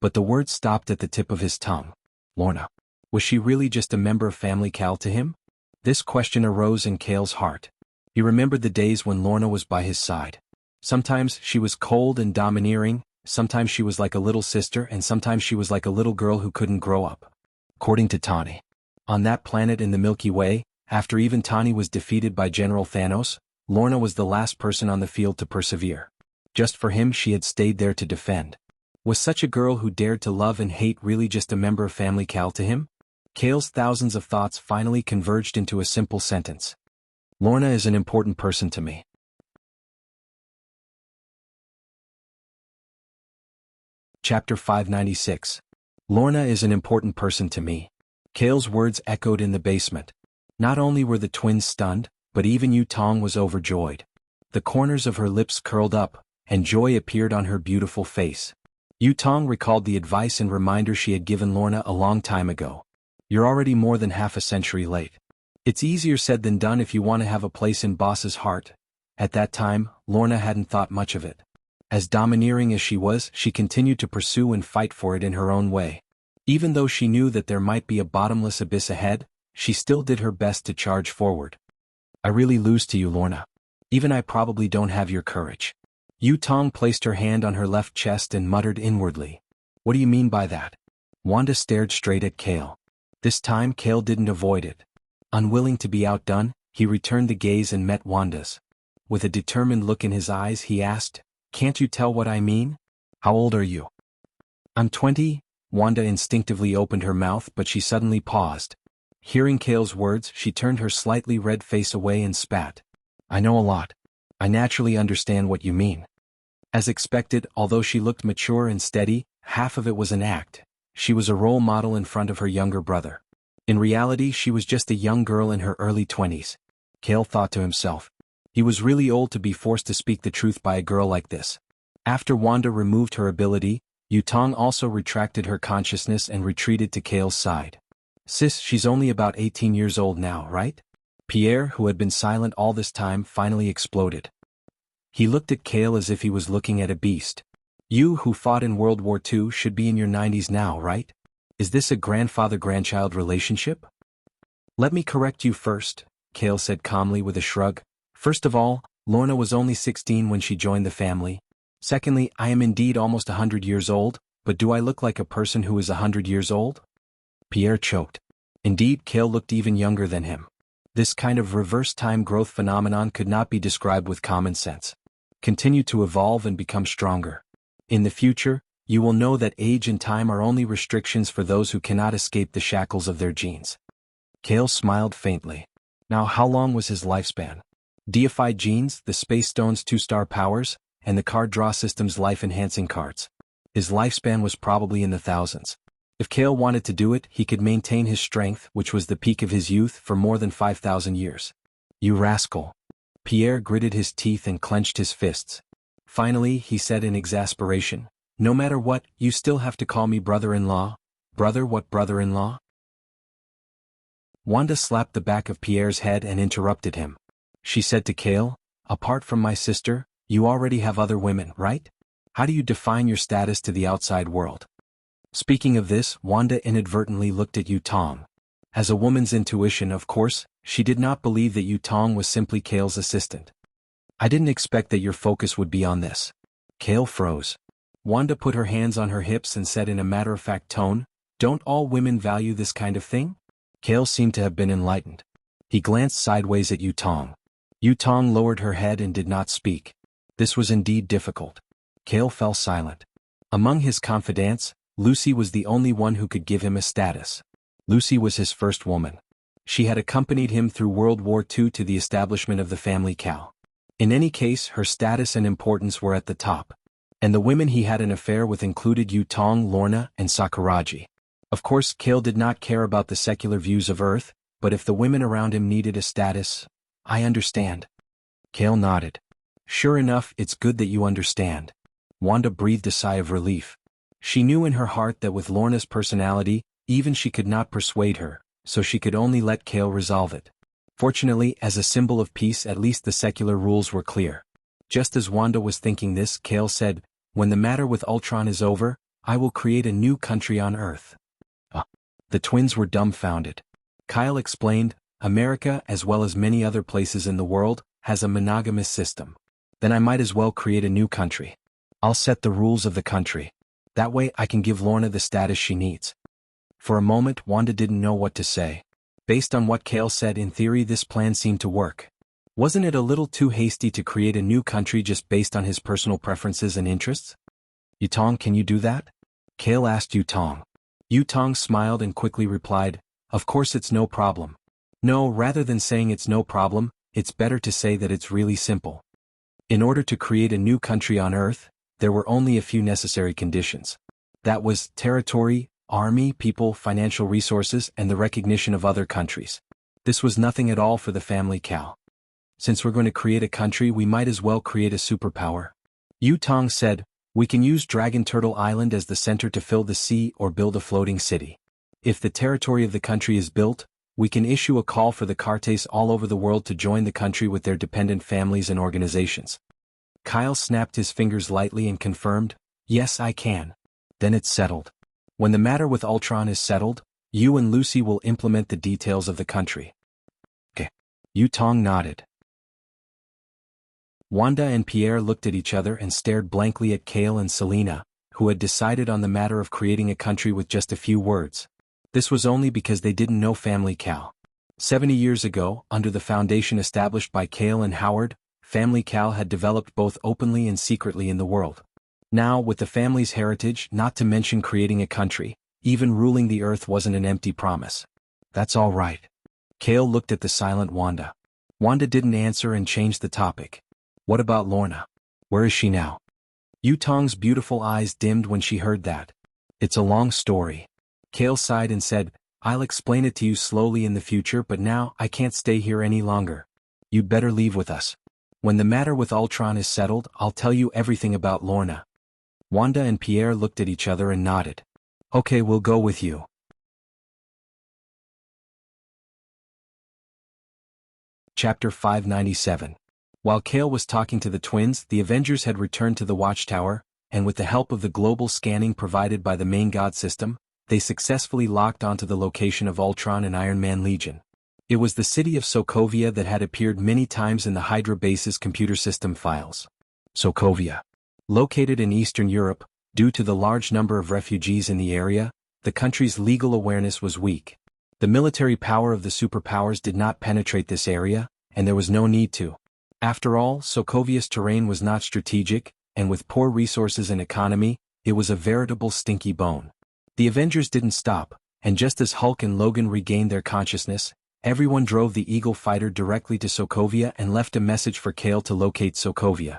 But the word stopped at the tip of his tongue. Lorna. Was she really just a member of Family Cal to him? This question arose in Kale's heart. He remembered the days when Lorna was by his side. Sometimes she was cold and domineering, sometimes she was like a little sister, and sometimes she was like a little girl who couldn't grow up. According to Tani. On that planet in the Milky Way, after even Tani was defeated by General Thanos, Lorna was the last person on the field to persevere. Just for him, she had stayed there to defend. Was such a girl who dared to love and hate really just a member of Family Cal to him? Kale's thousands of thoughts finally converged into a simple sentence. Lorna is an important person to me. Chapter 596. Lorna is an important person to me. Kale's words echoed in the basement. Not only were the twins stunned, but even Yutong was overjoyed. The corners of her lips curled up, and joy appeared on her beautiful face. Yutong recalled the advice and reminder she had given Lorna a long time ago. You're already more than half a century late. It's easier said than done if you want to have a place in Boss's heart. At that time, Lorna hadn't thought much of it. As domineering as she was, she continued to pursue and fight for it in her own way. Even though she knew that there might be a bottomless abyss ahead, she still did her best to charge forward. I really lose to you, Lorna. Even I probably don't have your courage. Yutong placed her hand on her left chest and muttered inwardly. What do you mean by that? Wanda stared straight at Kale. This time Kale didn't avoid it. Unwilling to be outdone, he returned the gaze and met Wanda's. With a determined look in his eyes, he asked, Can't you tell what I mean? How old are you? I'm 20. Wanda instinctively opened her mouth, but she suddenly paused. Hearing Kale's words, she turned her slightly red face away and spat. I know a lot. I naturally understand what you mean. As expected, although she looked mature and steady, half of it was an act. She was a role model in front of her younger brother. In reality, she was just a young girl in her early 20s. Kale thought to himself. He was really old to be forced to speak the truth by a girl like this. After Wanda removed her ability, Yutong also retracted her consciousness and retreated to Kale's side. Sis, she's only about 18 years old now, right? Pierre, who had been silent all this time, finally exploded. He looked at Kale as if he was looking at a beast. You, who fought in World War II, should be in your 90s now, right? Is this a grandfather-grandchild relationship? Let me correct you first, Kale said calmly with a shrug. First of all, Lorna was only 16 when she joined the family. Secondly, I am indeed almost 100 years old, but do I look like a person who is 100 years old? Pierre choked. Indeed, Kale looked even younger than him. This kind of reverse time growth phenomenon could not be described with common sense. Continue to evolve and become stronger. In the future, you will know that age and time are only restrictions for those who cannot escape the shackles of their genes. Kale smiled faintly. Now, how long was his lifespan? Deified genes, the Space Stone's 2-star powers, and the card draw system's life-enhancing cards. His lifespan was probably in the thousands. If Kale wanted to do it, he could maintain his strength, which was the peak of his youth, for more than 5,000 years. You rascal. Pierre gritted his teeth and clenched his fists. Finally, he said in exasperation, No matter what, you still have to call me brother-in-law. Brother, what brother-in-law? Wanda slapped the back of Pierre's head and interrupted him. She said to Kale, Apart from my sister, you already have other women, right? How do you define your status to the outside world? Speaking of this, Wanda inadvertently looked at Yutong. As a woman's intuition, of course, she did not believe that Yu Tong was simply Kale's assistant. I didn't expect that your focus would be on this. Kale froze. Wanda put her hands on her hips and said in a matter-of-fact tone, "Don't all women value this kind of thing?" Kale seemed to have been enlightened. He glanced sideways at Yu Tong. Yu Tong lowered her head and did not speak. This was indeed difficult. Kale fell silent. Among his confidants, Lucy was the only one who could give him a status. Lucy was his first woman. She had accompanied him through World War II to the establishment of the family cow. In any case, her status and importance were at the top. And the women he had an affair with included Yu Tong, Lorna, and Sakuraji. Of course, Kale did not care about the secular views of Earth, but if the women around him needed a status, I understand. Kale nodded. Sure enough, it's good that you understand. Wanda breathed a sigh of relief. She knew in her heart that with Lorna's personality, even she could not persuade her, so she could only let Kale resolve it. Fortunately, as a symbol of peace, at least the secular rules were clear. Just as Wanda was thinking this, Kale said, "When the matter with Ultron is over, I will create a new country on Earth." The twins were dumbfounded. Kyle explained, "America, as well as many other places in the world, has a monogamous system. Then I might as well create a new country. I'll set the rules of the country. That way I can give Lorna the status she needs." For a moment, Wanda didn't know what to say. Based on what Kale said, in theory this plan seemed to work. Wasn't it a little too hasty to create a new country just based on his personal preferences and interests? "Yu Tong, can you do that?" Kale asked Yu Tong. Yu Tong smiled and quickly replied, "Of course it's no problem." No, rather than saying it's no problem, it's better to say that it's really simple. In order to create a new country on Earth, there were only a few necessary conditions. That was territory, army, people, financial resources, and the recognition of other countries. This was nothing at all for the family cow. "Since we're going to create a country, we might as well create a superpower." Yu Tong said, "We can use Dragon Turtle Island as the center to fill the sea or build a floating city. If the territory of the country is built, we can issue a call for the Cartes all over the world to join the country with their dependent families and organizations." Kyle snapped his fingers lightly and confirmed, "Yes, I can." "Then it's settled. When the matter with Ultron is settled, you and Lucy will implement the details of the country." Okay. Yu Tong nodded. Wanda and Pierre looked at each other and stared blankly at Kale and Selena, who had decided on the matter of creating a country with just a few words. This was only because they didn't know Family Cow. 70 years ago, under the foundation established by Kale and Howard, Family Cow had developed both openly and secretly in the world. Now, with the family's heritage, not to mention creating a country, even ruling the Earth wasn't an empty promise. "That's all right." Kale looked at the silent Wanda. Wanda didn't answer and changed the topic. "What about Lorna? Where is she now?" Yu Tong's beautiful eyes dimmed when she heard that. "It's a long story." Kale sighed and said, "I'll explain it to you slowly in the future, but now I can't stay here any longer. You'd better leave with us. When the matter with Ultron is settled, I'll tell you everything about Lorna." Wanda and Pierre looked at each other and nodded. "Okay, we'll go with you." Chapter 597. While Kale was talking to the twins, the Avengers had returned to the Watchtower, and with the help of the global scanning provided by the main god system, they successfully locked onto the location of Ultron and Iron Man Legion. It was the city of Sokovia that had appeared many times in the Hydra base's computer system files. Sokovia. Located in Eastern Europe, due to the large number of refugees in the area, the country's legal awareness was weak. The military power of the superpowers did not penetrate this area, and there was no need to. After all, Sokovia's terrain was not strategic, and with poor resources and economy, it was a veritable stinky bone. The Avengers didn't stop, and just as Hulk and Logan regained their consciousness, everyone drove the Eagle fighter directly to Sokovia and left a message for Kale to locate Sokovia.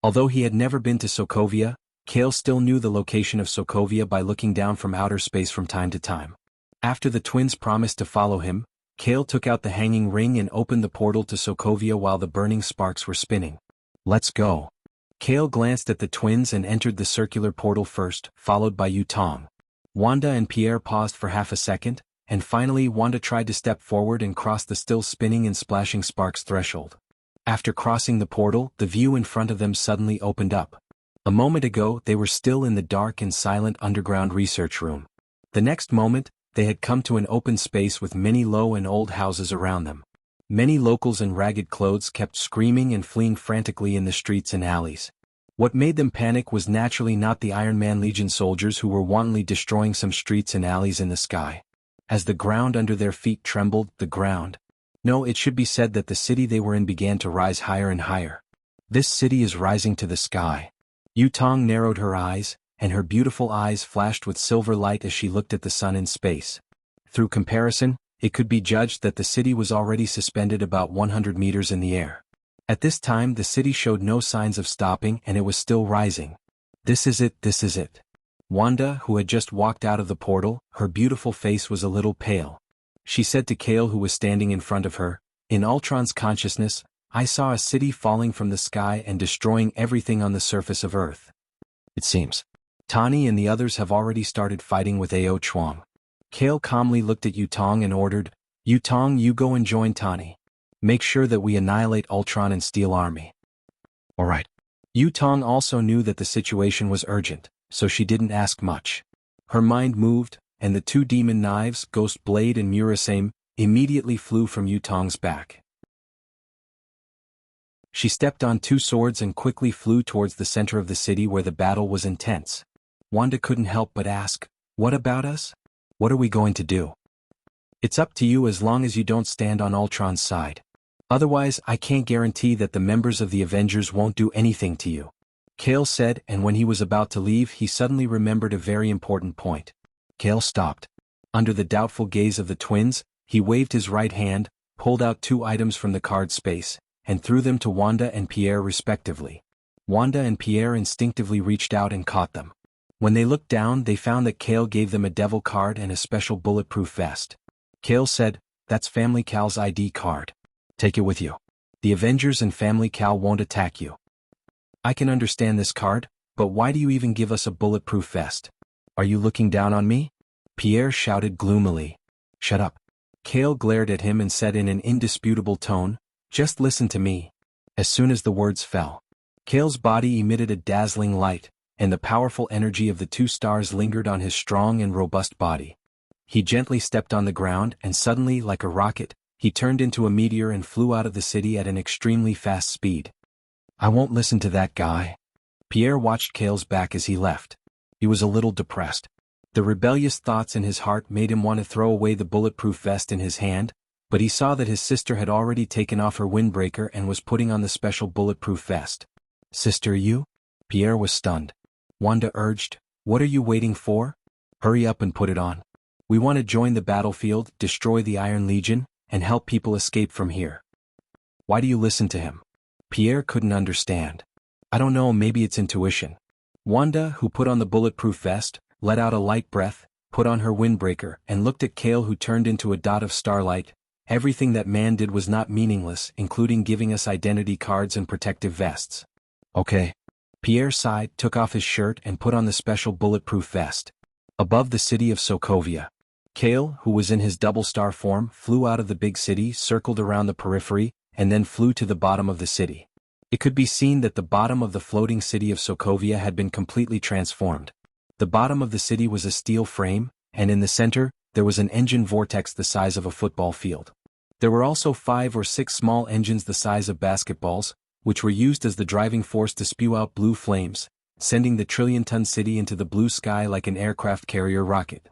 Although he had never been to Sokovia, Kale still knew the location of Sokovia by looking down from outer space from time to time. After the twins promised to follow him, Kale took out the hanging ring and opened the portal to Sokovia while the burning sparks were spinning. "Let's go." Kale glanced at the twins and entered the circular portal first, followed by Yu Tong. Wanda and Pierre paused for half a second, and finally Wanda tried to step forward and cross the still spinning and splashing sparks threshold. After crossing the portal, the view in front of them suddenly opened up. A moment ago, they were still in the dark and silent underground research room. The next moment, they had come to an open space with many low and old houses around them. Many locals in ragged clothes kept screaming and fleeing frantically in the streets and alleys. What made them panic was naturally not the Iron Man Legion soldiers who were wantonly destroying some streets and alleys in the sky. As the ground under their feet trembled, No, it should be said that the city they were in began to rise higher and higher. This city is rising to the sky. Yutong narrowed her eyes, and her beautiful eyes flashed with silver light as she looked at the sun in space. Through comparison, it could be judged that the city was already suspended about 100 meters in the air. At this time the city showed no signs of stopping and it was still rising. This is it. Wanda, who had just walked out of the portal, her beautiful face was a little pale. She said to Kale, who was standing in front of her, "In Ultron's consciousness, I saw a city falling from the sky and destroying everything on the surface of Earth. It seems Tani and the others have already started fighting with Ao Chuang." Kale calmly looked at Yutong and ordered, "Yutong, you go and join Tani. Make sure that we annihilate Ultron and Steel Army." "All right." Yutong also knew that the situation was urgent, so she didn't ask much. Her mind moved, and the two demon knives, Ghost Blade and Murasame, immediately flew from Yutong's back. She stepped on two swords and quickly flew towards the center of the city where the battle was intense. Wanda couldn't help but ask, "What about us? What are we going to do?" "It's up to you as long as you don't stand on Ultron's side. Otherwise, I can't guarantee that the members of the Avengers won't do anything to you," Kale said, and when he was about to leave he suddenly remembered a very important point. Kale stopped. Under the doubtful gaze of the twins, he waved his right hand, pulled out two items from the card space, and threw them to Wanda and Pierre respectively. Wanda and Pierre instinctively reached out and caught them. When they looked down they found that Kale gave them a devil card and a special bulletproof vest. Kale said, "That's Family Cal's ID card. Take it with you. The Avengers and Family Cal won't attack you." "I can understand this card, but why do you even give us a bulletproof vest? Are you looking down on me?" Pierre shouted gloomily. "Shut up." Kale glared at him and said in an indisputable tone, "Just listen to me." As soon as the words fell, Kale's body emitted a dazzling light, and the powerful energy of the two stars lingered on his strong and robust body. He gently stepped on the ground and suddenly, like a rocket, he turned into a meteor and flew out of the city at an extremely fast speed. "I won't listen to that guy." Pierre watched Kale's back as he left. He was a little depressed. The rebellious thoughts in his heart made him want to throw away the bulletproof vest in his hand, but he saw that his sister had already taken off her windbreaker and was putting on the special bulletproof vest. "Sister, you?" Pierre was stunned. Wanda urged, "What are you waiting for? Hurry up and put it on. We want to join the battlefield, destroy the Iron Legion, and help people escape from here." "Why do you listen to him?" Pierre couldn't understand. "I don't know, maybe it's intuition." Wanda, who put on the bulletproof vest, let out a light breath, put on her windbreaker, and looked at Kale, who turned into a dot of starlight. Everything that man did was not meaningless, including giving us identity cards and protective vests. "Okay." Pierre sighed, took off his shirt and put on the special bulletproof vest. Above the city of Sokovia, Kale, who was in his double-star form, flew out of the big city, circled around the periphery, and then flew to the bottom of the city. It could be seen that the bottom of the floating city of Sokovia had been completely transformed. The bottom of the city was a steel frame, and in the center, there was an engine vortex the size of a football field. There were also 5 or 6 small engines the size of basketballs, which were used as the driving force to spew out blue flames, sending the trillion-ton city into the blue sky like an aircraft carrier rocket.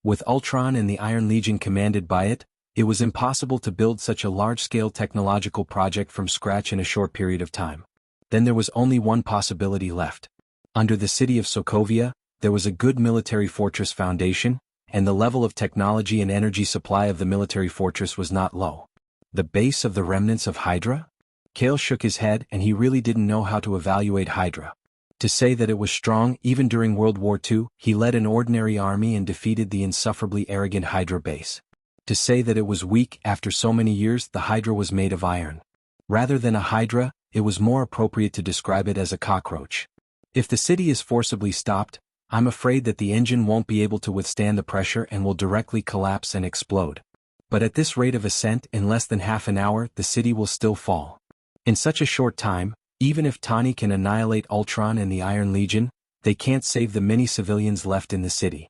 With Ultron and the Iron Legion commanded by it, it was impossible to build such a large-scale technological project from scratch in a short period of time. Then there was only one possibility left. Under the city of Sokovia, there was a good military fortress foundation, and the level of technology and energy supply of the military fortress was not low. The base of the remnants of Hydra? Kale shook his head, and he really didn't know how to evaluate Hydra. To say that it was strong even during World War II, he led an ordinary army and defeated the insufferably arrogant Hydra base. To say that it was weak after so many years, the Hydra was made of iron. Rather than a Hydra, it was more appropriate to describe it as a cockroach. If the city is forcibly stopped, I'm afraid that the engine won't be able to withstand the pressure and will directly collapse and explode. But at this rate of ascent, in less than half an hour, the city will still fall. In such a short time, even if Tani can annihilate Ultron and the Iron Legion, they can't save the many civilians left in the city.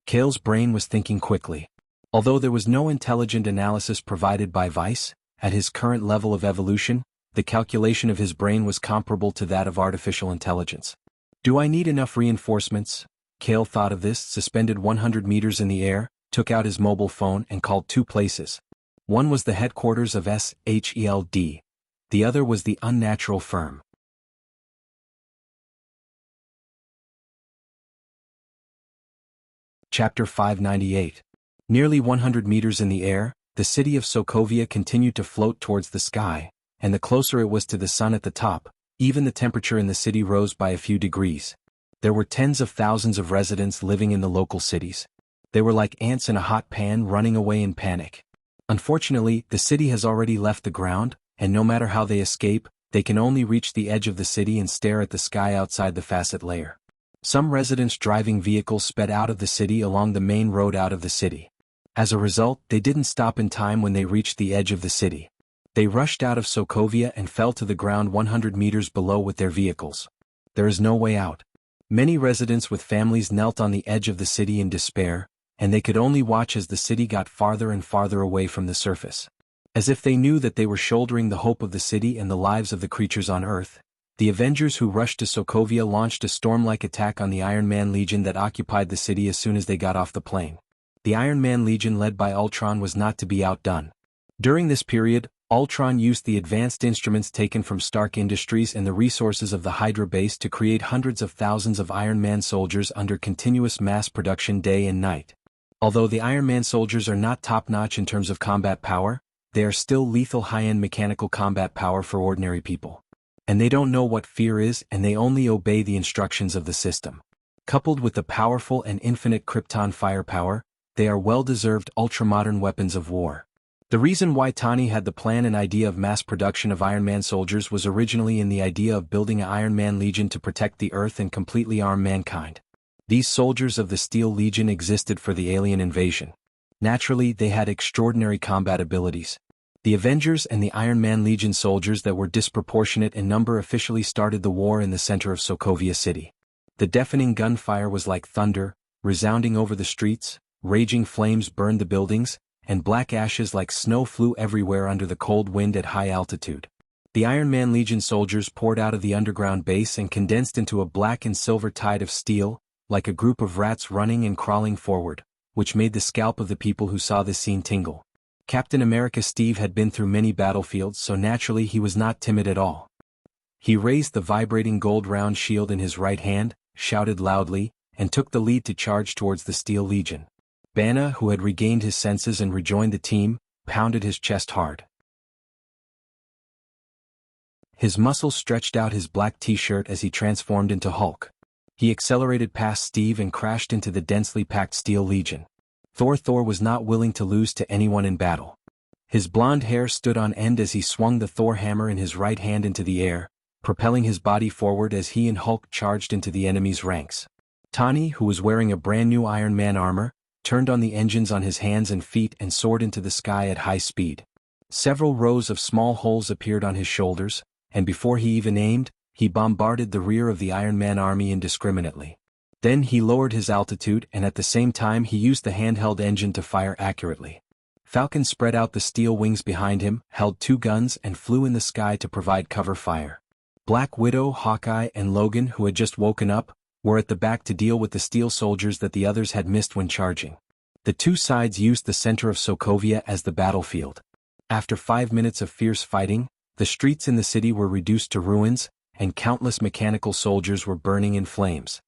Kale's brain was thinking quickly. Although there was no intelligent analysis provided by Vice, at his current level of evolution, the calculation of his brain was comparable to that of artificial intelligence. Do I need enough reinforcements? Kale thought of this, suspended 100 meters in the air, took out his mobile phone and called two places. One was the headquarters of SHELD. The other was the unnatural firm. Chapter 598. Nearly 100 meters in the air, the city of Sokovia continued to float towards the sky, and the closer it was to the sun at the top, even the temperature in the city rose by a few degrees. There were tens of thousands of residents living in the local cities. They were like ants in a hot pan running away in panic. Unfortunately, the city has already left the ground, and no matter how they escape, they can only reach the edge of the city and stare at the sky outside the facet layer. Some residents driving vehicles sped out of the city along the main road out of the city. As a result, they didn't stop in time when they reached the edge of the city. They rushed out of Sokovia and fell to the ground 100 meters below with their vehicles. There is no way out. Many residents with families knelt on the edge of the city in despair, and they could only watch as the city got farther and farther away from the surface. As if they knew that they were shouldering the hope of the city and the lives of the creatures on Earth, the Avengers who rushed to Sokovia launched a storm-like attack on the Iron Man Legion that occupied the city as soon as they got off the plane. The Iron Man Legion led by Ultron was not to be outdone. During this period, Ultron used the advanced instruments taken from Stark Industries and the resources of the Hydra base to create hundreds of thousands of Iron Man soldiers under continuous mass production day and night. Although the Iron Man soldiers are not top-notch in terms of combat power, they are still lethal high-end mechanical combat power for ordinary people. And they don't know what fear is, and they only obey the instructions of the system. Coupled with the powerful and infinite Krypton firepower, they are well-deserved ultramodern weapons of war. The reason why Tani had the plan and idea of mass production of Iron Man soldiers was originally in the idea of building an Iron Man Legion to protect the Earth and completely arm mankind. These soldiers of the Steel Legion existed for the alien invasion. Naturally, they had extraordinary combat abilities. The Avengers and the Iron Man Legion soldiers that were disproportionate in number officially started the war in the center of Sokovia City. The deafening gunfire was like thunder, resounding over the streets, raging flames burned the buildings, and black ashes like snow flew everywhere under the cold wind at high altitude. The Iron Man Legion soldiers poured out of the underground base and condensed into a black and silver tide of steel, like a group of rats running and crawling forward, which made the scalp of the people who saw this scene tingle. Captain America Steve had been through many battlefields, so naturally he was not timid at all. He raised the vibrating gold round shield in his right hand, shouted loudly, and took the lead to charge towards the Steel Legion. Banner, who had regained his senses and rejoined the team, pounded his chest hard. His muscles stretched out his black t-shirt as he transformed into Hulk. He accelerated past Steve and crashed into the densely packed Steel Legion. Thor was not willing to lose to anyone in battle. His blonde hair stood on end as he swung the Thor hammer in his right hand into the air, propelling his body forward as he and Hulk charged into the enemy's ranks. Tani, who was wearing a brand new Iron Man armor, turned on the engines on his hands and feet and soared into the sky at high speed. Several rows of small holes appeared on his shoulders, and before he even aimed, he bombarded the rear of the Iron Man army indiscriminately. Then he lowered his altitude and at the same time he used the handheld engine to fire accurately. Falcon spread out the steel wings behind him, held two guns and flew in the sky to provide cover fire. Black Widow, Hawkeye and Logan, who had just woken up, were at the back to deal with the steel soldiers that the others had missed when charging. The two sides used the center of Sokovia as the battlefield. After 5 minutes of fierce fighting, the streets in the city were reduced to ruins, and countless mechanical soldiers were burning in flames.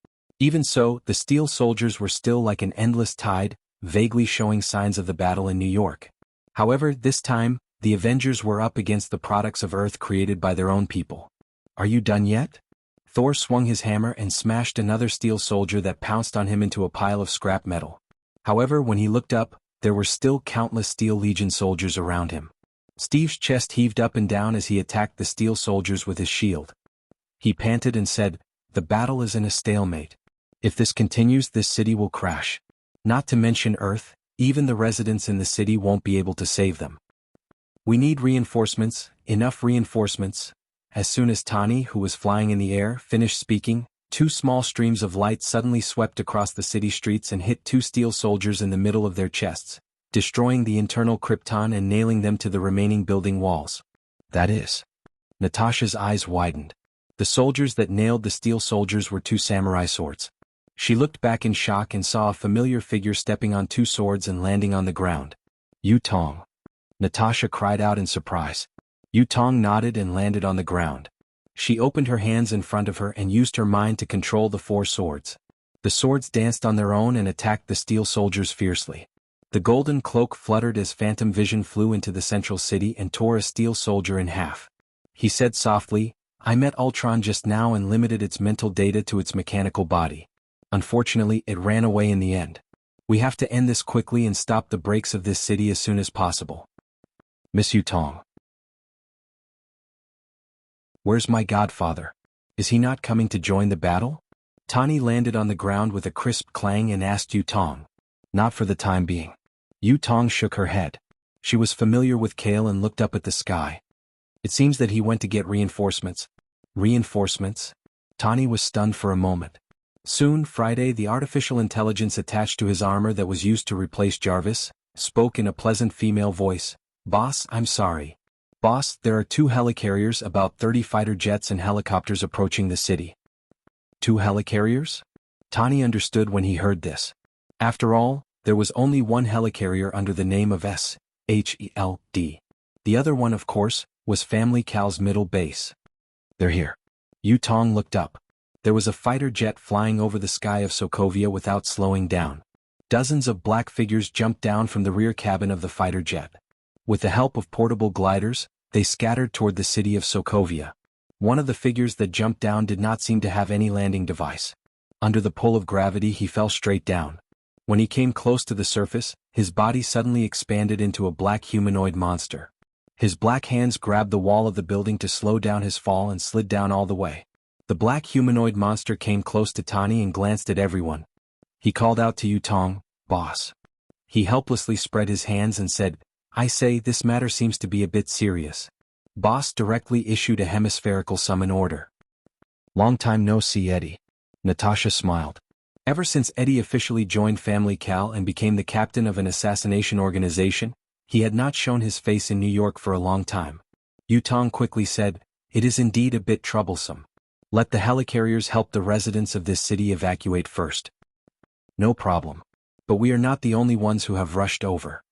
Even so, the steel soldiers were still like an endless tide, vaguely showing signs of the battle in New York. However, this time, the Avengers were up against the products of Earth created by their own people. Are you done yet? Thor swung his hammer and smashed another steel soldier that pounced on him into a pile of scrap metal. However, when he looked up, there were still countless Steel Legion soldiers around him. Steve's chest heaved up and down as he attacked the steel soldiers with his shield. He panted and said, "The battle is in a stalemate. If this continues, this city will crash. Not to mention Earth, even the residents in the city won't be able to save them. We need reinforcements, enough reinforcements." As soon as Tani, who was flying in the air, finished speaking, Two small streams of light suddenly swept across the city streets and hit two steel soldiers in the middle of their chests, destroying the internal krypton and nailing them to the remaining building walls. That is. Natasha's eyes widened. The soldiers that nailed the steel soldiers were two samurai swords. She looked back in shock and saw a familiar figure stepping on two swords and landing on the ground. Yu Tong. Natasha cried out in surprise. Yu Tong nodded and landed on the ground. She opened her hands in front of her and used her mind to control the four swords. The swords danced on their own and attacked the steel soldiers fiercely. The golden cloak fluttered as Phantom Vision flew into the central city and tore a steel soldier in half. He said softly, "I met Ultron just now and limited its mental data to its mechanical body. Unfortunately, it ran away in the end. We have to end this quickly and stop the breaks of this city as soon as possible. Miss Yu Tong. Where's my godfather? Is he not coming to join the battle?" Tani landed on the ground with a crisp clang and asked Yu Tong. "Not for the time being." Yu Tong shook her head. She was familiar with Kale and looked up at the sky. "It seems that he went to get reinforcements." Reinforcements? Tani was stunned for a moment. Soon, Friday, the artificial intelligence attached to his armor that was used to replace Jarvis, spoke in a pleasant female voice. "Boss, I'm sorry. Boss, there are 2 helicarriers, about 30 fighter jets and helicopters approaching the city." 2 helicarriers? Tani understood when he heard this. After all, there was only one helicarrier under the name of SHELD. The other one, of course, was Family Cal's middle base. "They're here." Yu Tong looked up. There was a fighter jet flying over the sky of Sokovia without slowing down. Dozens of black figures jumped down from the rear cabin of the fighter jet. With the help of portable gliders, they scattered toward the city of Sokovia. One of the figures that jumped down did not seem to have any landing device. Under the pull of gravity, he fell straight down. When he came close to the surface, his body suddenly expanded into a black humanoid monster. His black hands grabbed the wall of the building to slow down his fall and slid down all the way. The black humanoid monster came close to Tani and glanced at everyone. He called out to Yu Tong, "Boss." He helplessly spread his hands and said, "I say, this matter seems to be a bit serious." Boss directly issued a hemispherical summon order. "Long time no see, Eddie." Natasha smiled. Ever since Eddie officially joined Family Cal and became the captain of an assassination organization, he had not shown his face in New York for a long time. Yu Tong quickly said, "It is indeed a bit troublesome. Let the helicarriers help the residents of this city evacuate first." "No problem. But we are not the only ones who have rushed over.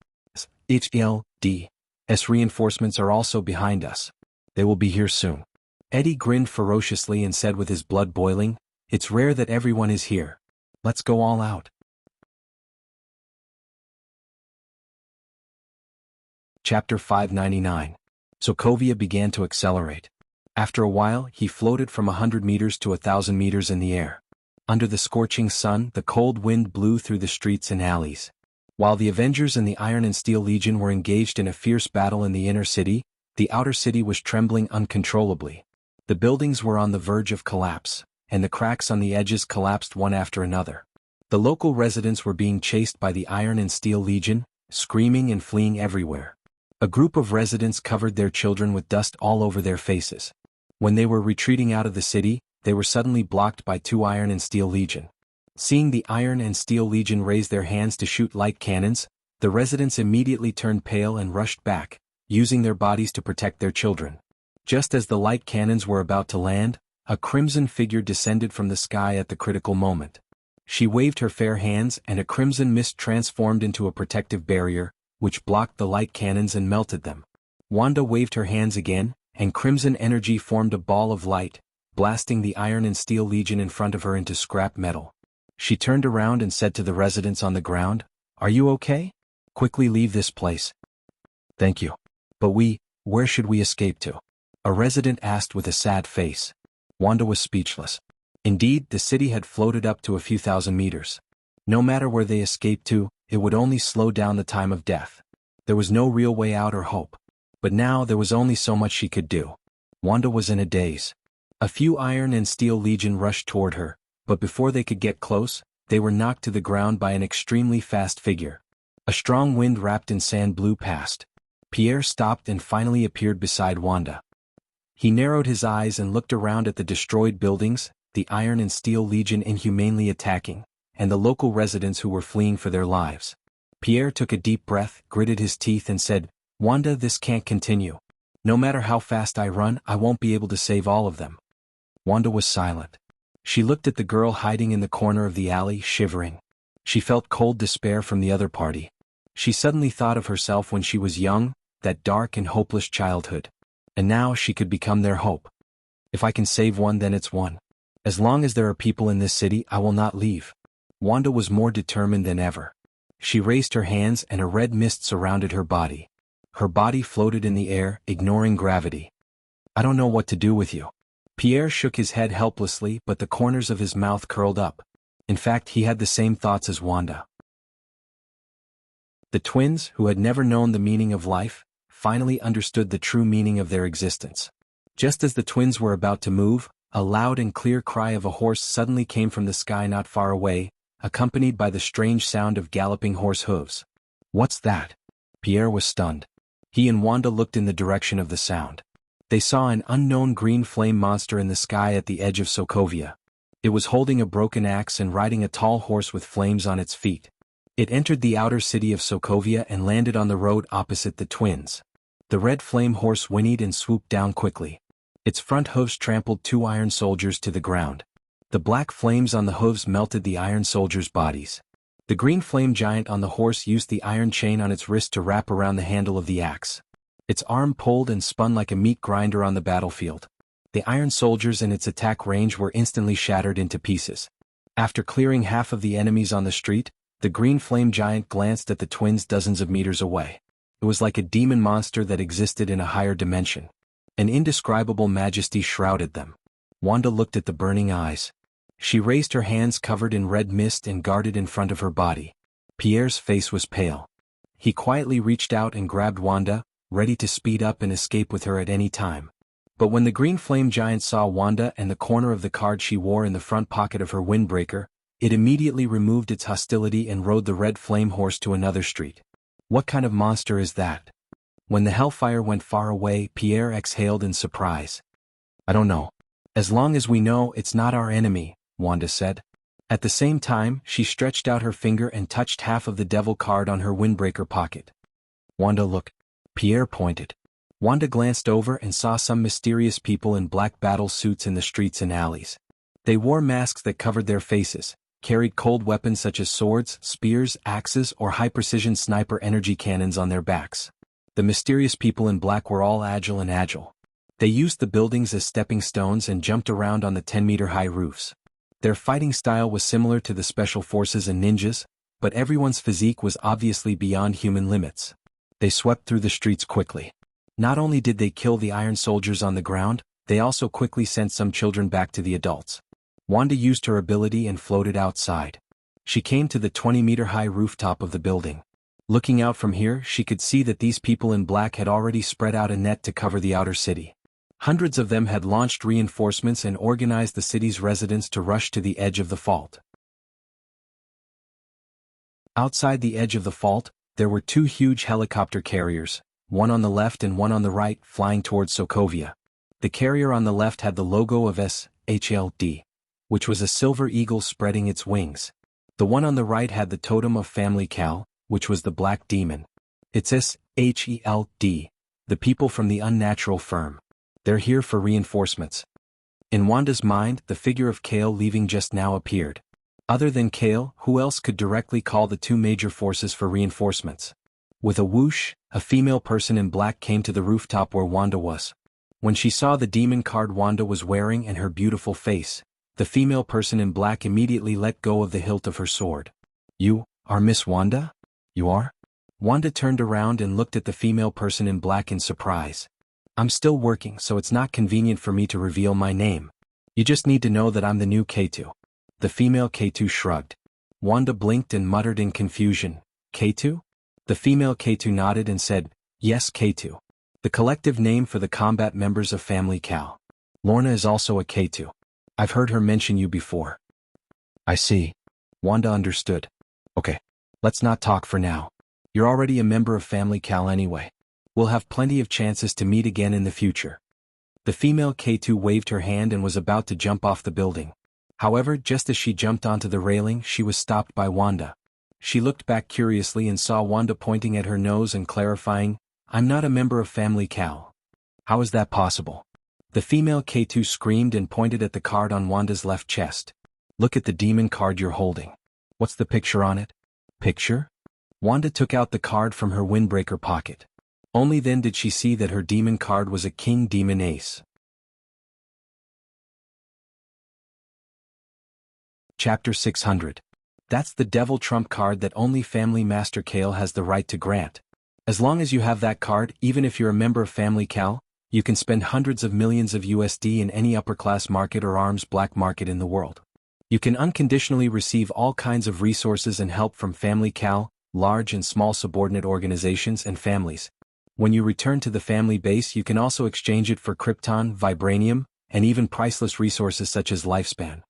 HLD's reinforcements are also behind us. They will be here soon." Eddie grinned ferociously and said with his blood boiling, "It's rare that everyone is here. Let's go all out." Chapter 599. Sokovia began to accelerate. After a while, he floated from 100 meters to 1,000 meters in the air. Under the scorching sun, the cold wind blew through the streets and alleys. While the Avengers and the Iron and Steel Legion were engaged in a fierce battle in the inner city, the outer city was trembling uncontrollably. The buildings were on the verge of collapse, and the cracks on the edges collapsed one after another. The local residents were being chased by the Iron and Steel Legion, screaming and fleeing everywhere. A group of residents covered their children with dust all over their faces. When they were retreating out of the city, they were suddenly blocked by 2 Iron and Steel Legion. Seeing the Iron and Steel Legion raise their hands to shoot light cannons, the residents immediately turned pale and rushed back, using their bodies to protect their children. Just as the light cannons were about to land, a crimson figure descended from the sky at the critical moment. She waved her fair hands and a crimson mist transformed into a protective barrier, which blocked the light cannons and melted them. Wanda waved her hands again, and crimson energy formed a ball of light, blasting the Iron and Steel Legion in front of her into scrap metal. She turned around and said to the residents on the ground, "Are you okay? Quickly leave this place." "Thank you. But where should we escape to?" a resident asked with a sad face. Wanda was speechless. Indeed, the city had floated up to a few thousand meters. No matter where they escaped to, it would only slow down the time of death. There was no real way out or hope. But now there was only so much she could do. Wanda was in a daze. A few Iron and Steel Legion rushed toward her, but before they could get close, they were knocked to the ground by an extremely fast figure. A strong wind wrapped in sand blew past. Pierre stopped and finally appeared beside Wanda. He narrowed his eyes and looked around at the destroyed buildings, the Iron and Steel Legion inhumanely attacking, and the local residents who were fleeing for their lives. Pierre took a deep breath, gritted his teeth and said, "Wanda, this can't continue. No matter how fast I run, I won't be able to save all of them." Wanda was silent. She looked at the girl hiding in the corner of the alley, shivering. She felt cold despair from the other party. She suddenly thought of herself when she was young, that dark and hopeless childhood. And now she could become their hope. If I can save one, then it's one. As long as there are people in this city, I will not leave. Wanda was more determined than ever. She raised her hands and a red mist surrounded her body. Her body floated in the air, ignoring gravity. "I don't know what to do with you." Pierre shook his head helplessly, but the corners of his mouth curled up. In fact, he had the same thoughts as Wanda. The twins, who had never known the meaning of life, finally understood the true meaning of their existence. Just as the twins were about to move, a loud and clear cry of a horse suddenly came from the sky not far away, accompanied by the strange sound of galloping horse hooves. "What's that?" Pierre was stunned. He and Wanda looked in the direction of the sound. They saw an unknown green flame monster in the sky at the edge of Sokovia. It was holding a broken axe and riding a tall horse with flames on its feet. It entered the outer city of Sokovia and landed on the road opposite the twins. The red flame horse whinnied and swooped down quickly. Its front hooves trampled two iron soldiers to the ground. The black flames on the hooves melted the iron soldiers' bodies. The green flame giant on the horse used the iron chain on its wrist to wrap around the handle of the axe. Its arm pulled and spun like a meat grinder on the battlefield. The iron soldiers in its attack range were instantly shattered into pieces. After clearing half of the enemies on the street, the green flame giant glanced at the twins dozens of meters away. It was like a demon monster that existed in a higher dimension. An indescribable majesty shrouded them. Wanda looked at the burning eyes. She raised her hands covered in red mist and guarded in front of her body. Pierre's face was pale. He quietly reached out and grabbed Wanda, ready to speed up and escape with her at any time. But when the green flame giant saw Wanda and the corner of the card she wore in the front pocket of her windbreaker, it immediately removed its hostility and rode the red flame horse to another street. "What kind of monster is that?" When the hellfire went far away, Pierre exhaled in surprise. "I don't know. As long as we know it's not our enemy," Wanda said. At the same time, she stretched out her finger and touched half of the devil card on her windbreaker pocket. "Wanda, look." Pierre pointed. Wanda glanced over and saw some mysterious people in black battle suits in the streets and alleys. They wore masks that covered their faces, carried cold weapons such as swords, spears, axes, or high-precision sniper energy cannons on their backs. The mysterious people in black were all agile. They used the buildings as stepping stones and jumped around on the 10-meter-high roofs. Their fighting style was similar to the special forces and ninjas, but everyone's physique was obviously beyond human limits. They swept through the streets quickly. Not only did they kill the iron soldiers on the ground, they also quickly sent some children back to the adults. Wanda used her ability and floated outside. She came to the 20-meter-high rooftop of the building. Looking out from here, she could see that these people in black had already spread out a net to cover the outer city. Hundreds of them had launched reinforcements and organized the city's residents to rush to the edge of the fault. Outside the edge of the fault, there were two huge helicopter carriers, one on the left and one on the right, flying towards Sokovia. The carrier on the left had the logo of SHLD, which was a silver eagle spreading its wings. The one on the right had the totem of Family Cal, which was the black demon. It's SHELD, the people from the unnatural firm. They're here for reinforcements. In Wanda's mind, the figure of Kale leaving just now appeared. Other than Kale, who else could directly call the two major forces for reinforcements? With a whoosh, a female person in black came to the rooftop where Wanda was. When she saw the demon card Wanda was wearing and her beautiful face, the female person in black immediately let go of the hilt of her sword. "You are Miss Wanda? You are?" Wanda turned around and looked at the female person in black in surprise. "I'm still working, so it's not convenient for me to reveal my name. You just need to know that I'm the new K2. The female K2 shrugged. Wanda blinked and muttered in confusion, "K2? The female K2 nodded and said, "Yes, K2. The collective name for the combat members of Family Cal. Lorna is also a K2. I've heard her mention you before." "I see." Wanda understood. "Okay. Let's not talk for now. You're already a member of Family Cal anyway. We'll have plenty of chances to meet again in the future." The female K2 waved her hand and was about to jump off the building. However, just as she jumped onto the railing, she was stopped by Wanda. She looked back curiously and saw Wanda pointing at her nose and clarifying, "I'm not a member of Family Cal." "How is that possible?" The female K2 screamed and pointed at the card on Wanda's left chest. "Look at the demon card you're holding. What's the picture on it?" "Picture?" Wanda took out the card from her windbreaker pocket. Only then did she see that her demon card was a king demon ace. Chapter 600. That's the devil trump card that only Family Master Kale has the right to grant. As long as you have that card, even if you're a member of Family Cal, you can spend hundreds of millions of USD in any upper-class market or arms black market in the world. You can unconditionally receive all kinds of resources and help from Family Cal, large and small subordinate organizations and families. When you return to the family base, you can also exchange it for Krypton, Vibranium, and even priceless resources such as Lifespan.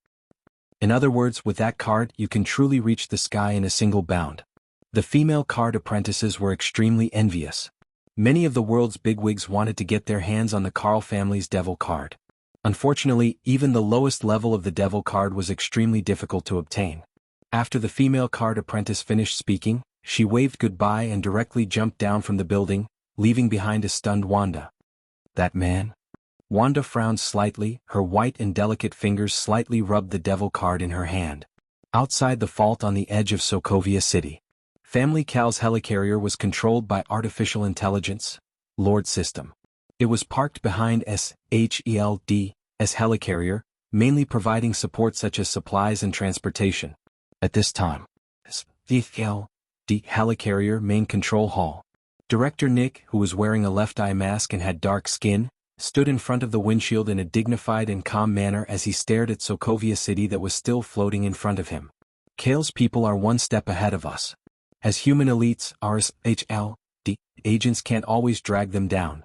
In other words, with that card, you can truly reach the sky in a single bound. The female card apprentices were extremely envious. Many of the world's bigwigs wanted to get their hands on the Carl family's devil card. Unfortunately, even the lowest level of the devil card was extremely difficult to obtain. After the female card apprentice finished speaking, she waved goodbye and directly jumped down from the building, leaving behind a stunned Wanda. "That man?" Wanda frowned slightly, her white and delicate fingers slightly rubbed the devil card in her hand. Outside the fault on the edge of Sokovia City, Family Cal's helicarrier was controlled by artificial intelligence, Lord System. It was parked behind SHELD's helicarrier, mainly providing support such as supplies and transportation. At this time, the helicarrier main control hall. Director Nick, who was wearing a left-eye mask and had dark skin, stood in front of the windshield in a dignified and calm manner as he stared at Sokovia City that was still floating in front of him. "Kale's people are one step ahead of us. As human elites, our SHLD agents can't always drag them down."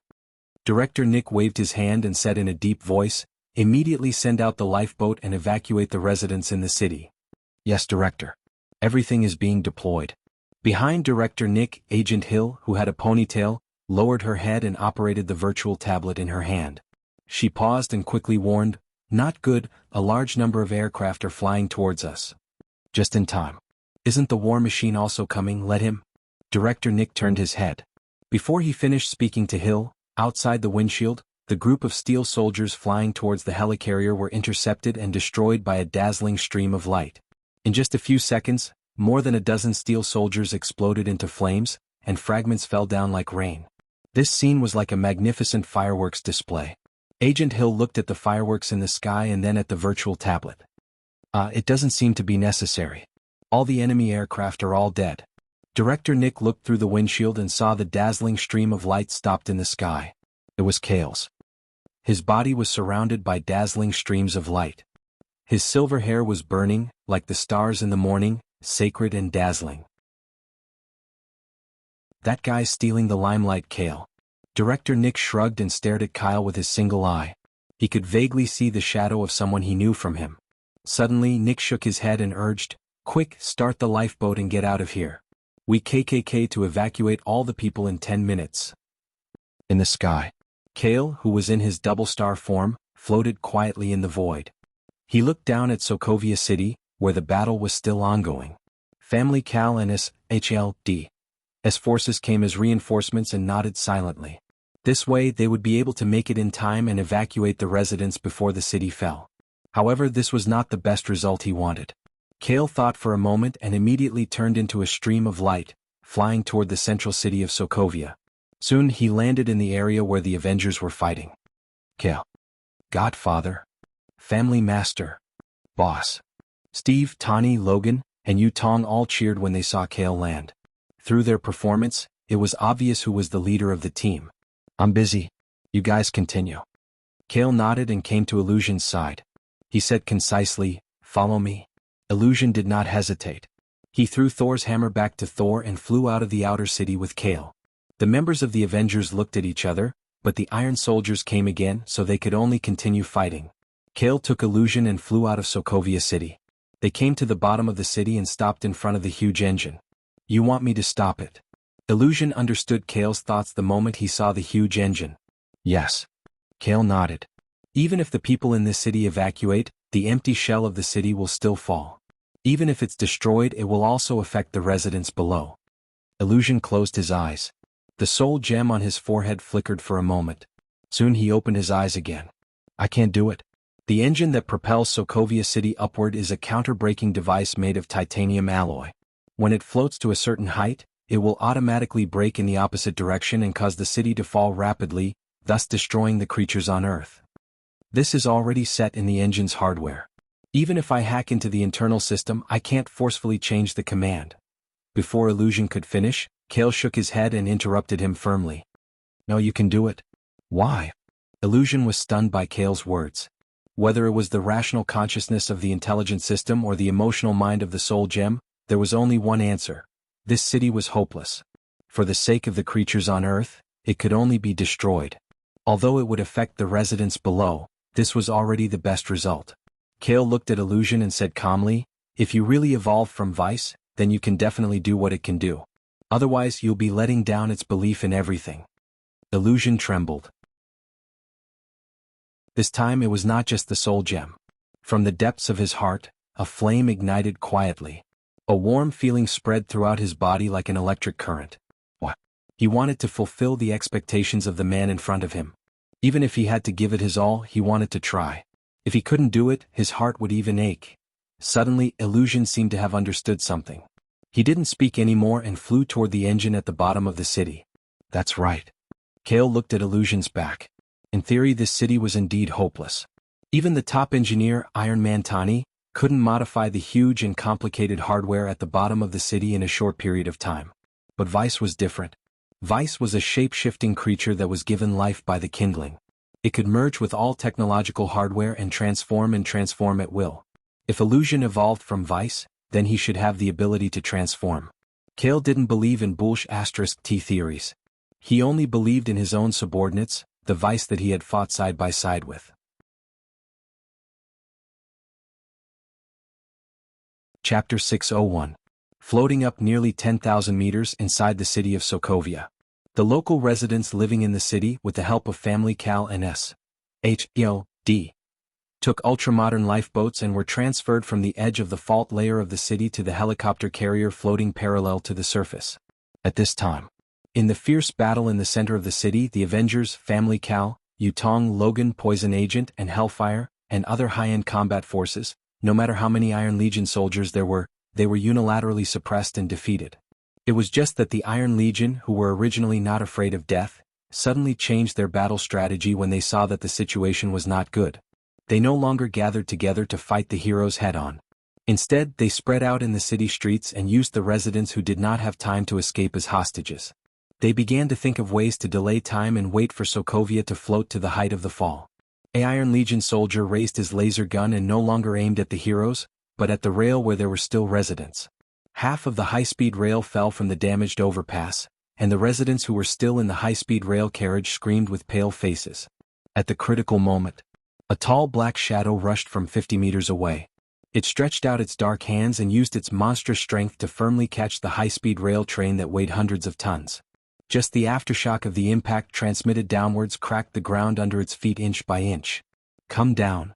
Director Nick waved his hand and said in a deep voice, "Immediately send out the lifeboat and evacuate the residents in the city." "Yes, Director. Everything is being deployed." Behind Director Nick, Agent Hill, who had a ponytail, lowered her head and operated the virtual tablet in her hand. She paused and quickly warned, "Not good, a large number of aircraft are flying towards us." "Just in time. Isn't the war machine also coming? Let him." Director Nick turned his head. Before he finished speaking to Hill, outside the windshield, the group of steel soldiers flying towards the helicarrier were intercepted and destroyed by a dazzling stream of light. In just a few seconds, more than a dozen steel soldiers exploded into flames, and fragments fell down like rain. This scene was like a magnificent fireworks display. Agent Hill looked at the fireworks in the sky and then at the virtual tablet. It doesn't seem to be necessary. All the enemy aircraft are all dead." Director Nick looked through the windshield and saw the dazzling stream of light stopped in the sky. It was Kale's. His body was surrounded by dazzling streams of light. His silver hair was burning, like the stars in the morning, sacred and dazzling. "That guy's stealing the limelight, Kale." Director Nick shrugged and stared at Kyle with his single eye. He could vaguely see the shadow of someone he knew from him. Suddenly, Nick shook his head and urged, "Quick, start the lifeboat and get out of here. We KKK to evacuate all the people in 10 minutes. In the sky, Kale, who was in his double-star form, floated quietly in the void. He looked down at Sokovia City, where the battle was still ongoing. Family Cal and SHLD's forces came as reinforcements and nodded silently. This way they would be able to make it in time and evacuate the residents before the city fell. However, this was not the best result he wanted. Kale thought for a moment and immediately turned into a stream of light, flying toward the central city of Sokovia. Soon he landed in the area where the Avengers were fighting. Kale. Godfather. Family Master. Boss. Steve, Tawny, Logan, and Yu Tong all cheered when they saw Kale land. Through their performance, it was obvious who was the leader of the team. "I'm busy. You guys continue." Kale nodded and came to Illusion's side. He said concisely, "Follow me." Illusion did not hesitate. He threw Thor's hammer back to Thor and flew out of the outer city with Kale. The members of the Avengers looked at each other, but the Iron Soldiers came again, so they could only continue fighting. Kale took Illusion and flew out of Sokovia City. They came to the bottom of the city and stopped in front of the huge engine. "You want me to stop it?" Illusion understood Kale's thoughts the moment he saw the huge engine. "Yes." Kale nodded. "Even if the people in this city evacuate, the empty shell of the city will still fall. Even if it's destroyed, it will also affect the residents below. Illusion closed his eyes. The soul gem on his forehead flickered for a moment. Soon he opened his eyes again. I can't do it. The engine that propels Sokovia City upward is a counter-braking device made of titanium alloy. When it floats to a certain height, it will automatically brake in the opposite direction and cause the city to fall rapidly, thus destroying the creatures on Earth. This is already set in the engine's hardware. Even if I hack into the internal system, I can't forcefully change the command. Before Illusion could finish, Kale shook his head and interrupted him firmly. No, you can do it. Why? Illusion was stunned by Kale's words. Whether it was the rational consciousness of the intelligent system or the emotional mind of the soul gem, there was only one answer. This city was hopeless. For the sake of the creatures on Earth, it could only be destroyed. Although it would affect the residents below, this was already the best result. Kale looked at Illusion and said calmly, if you really evolved from Vice, then you can definitely do what it can do. Otherwise you'll be letting down its belief in everything. Illusion trembled. This time it was not just the soul gem. From the depths of his heart, a flame ignited quietly. A warm feeling spread throughout his body like an electric current. What? He wanted to fulfill the expectations of the man in front of him. Even if he had to give it his all, he wanted to try. If he couldn't do it, his heart would even ache. Suddenly, Illusion seemed to have understood something. He didn't speak anymore and flew toward the engine at the bottom of the city. That's right. Kale looked at Illusion's back. In theory, this city was indeed hopeless. Even the top engineer, Iron Man Tani, couldn't modify the huge and complicated hardware at the bottom of the city in a short period of time. But Vice was different. Vice was a shape-shifting creature that was given life by the kindling. It could merge with all technological hardware and transform at will. If Illusion evolved from Vice, then he should have the ability to transform. Kale didn't believe in *T theories. He only believed in his own subordinates, the Vice that he had fought side by side with. Chapter 601. Floating up nearly 10,000 meters inside the city of Sokovia. The local residents living in the city, with the help of family Cal and S.H.D., took ultra-modern lifeboats and were transferred from the edge of the fault layer of the city to the helicopter carrier floating parallel to the surface. At this time, in the fierce battle in the center of the city, the Avengers, Family Cal, Yutong, Logan, Poison Agent, and Hellfire, and other high-end combat forces, no matter how many Iron Legion soldiers there were, they were unilaterally suppressed and defeated. It was just that the Iron Legion, who were originally not afraid of death, suddenly changed their battle strategy when they saw that the situation was not good. They no longer gathered together to fight the heroes head-on. Instead, they spread out in the city streets and used the residents who did not have time to escape as hostages. They began to think of ways to delay time and wait for Sokovia to float to the height of the fall. An Iron Legion soldier raised his laser gun and no longer aimed at the heroes, but at the rail where there were still residents. Half of the high-speed rail fell from the damaged overpass, and the residents who were still in the high-speed rail carriage screamed with pale faces. At the critical moment, a tall black shadow rushed from 50 meters away. It stretched out its dark hands and used its monstrous strength to firmly catch the high-speed rail train that weighed hundreds of tons. Just the aftershock of the impact transmitted downwards cracked the ground under its feet inch by inch. Come down.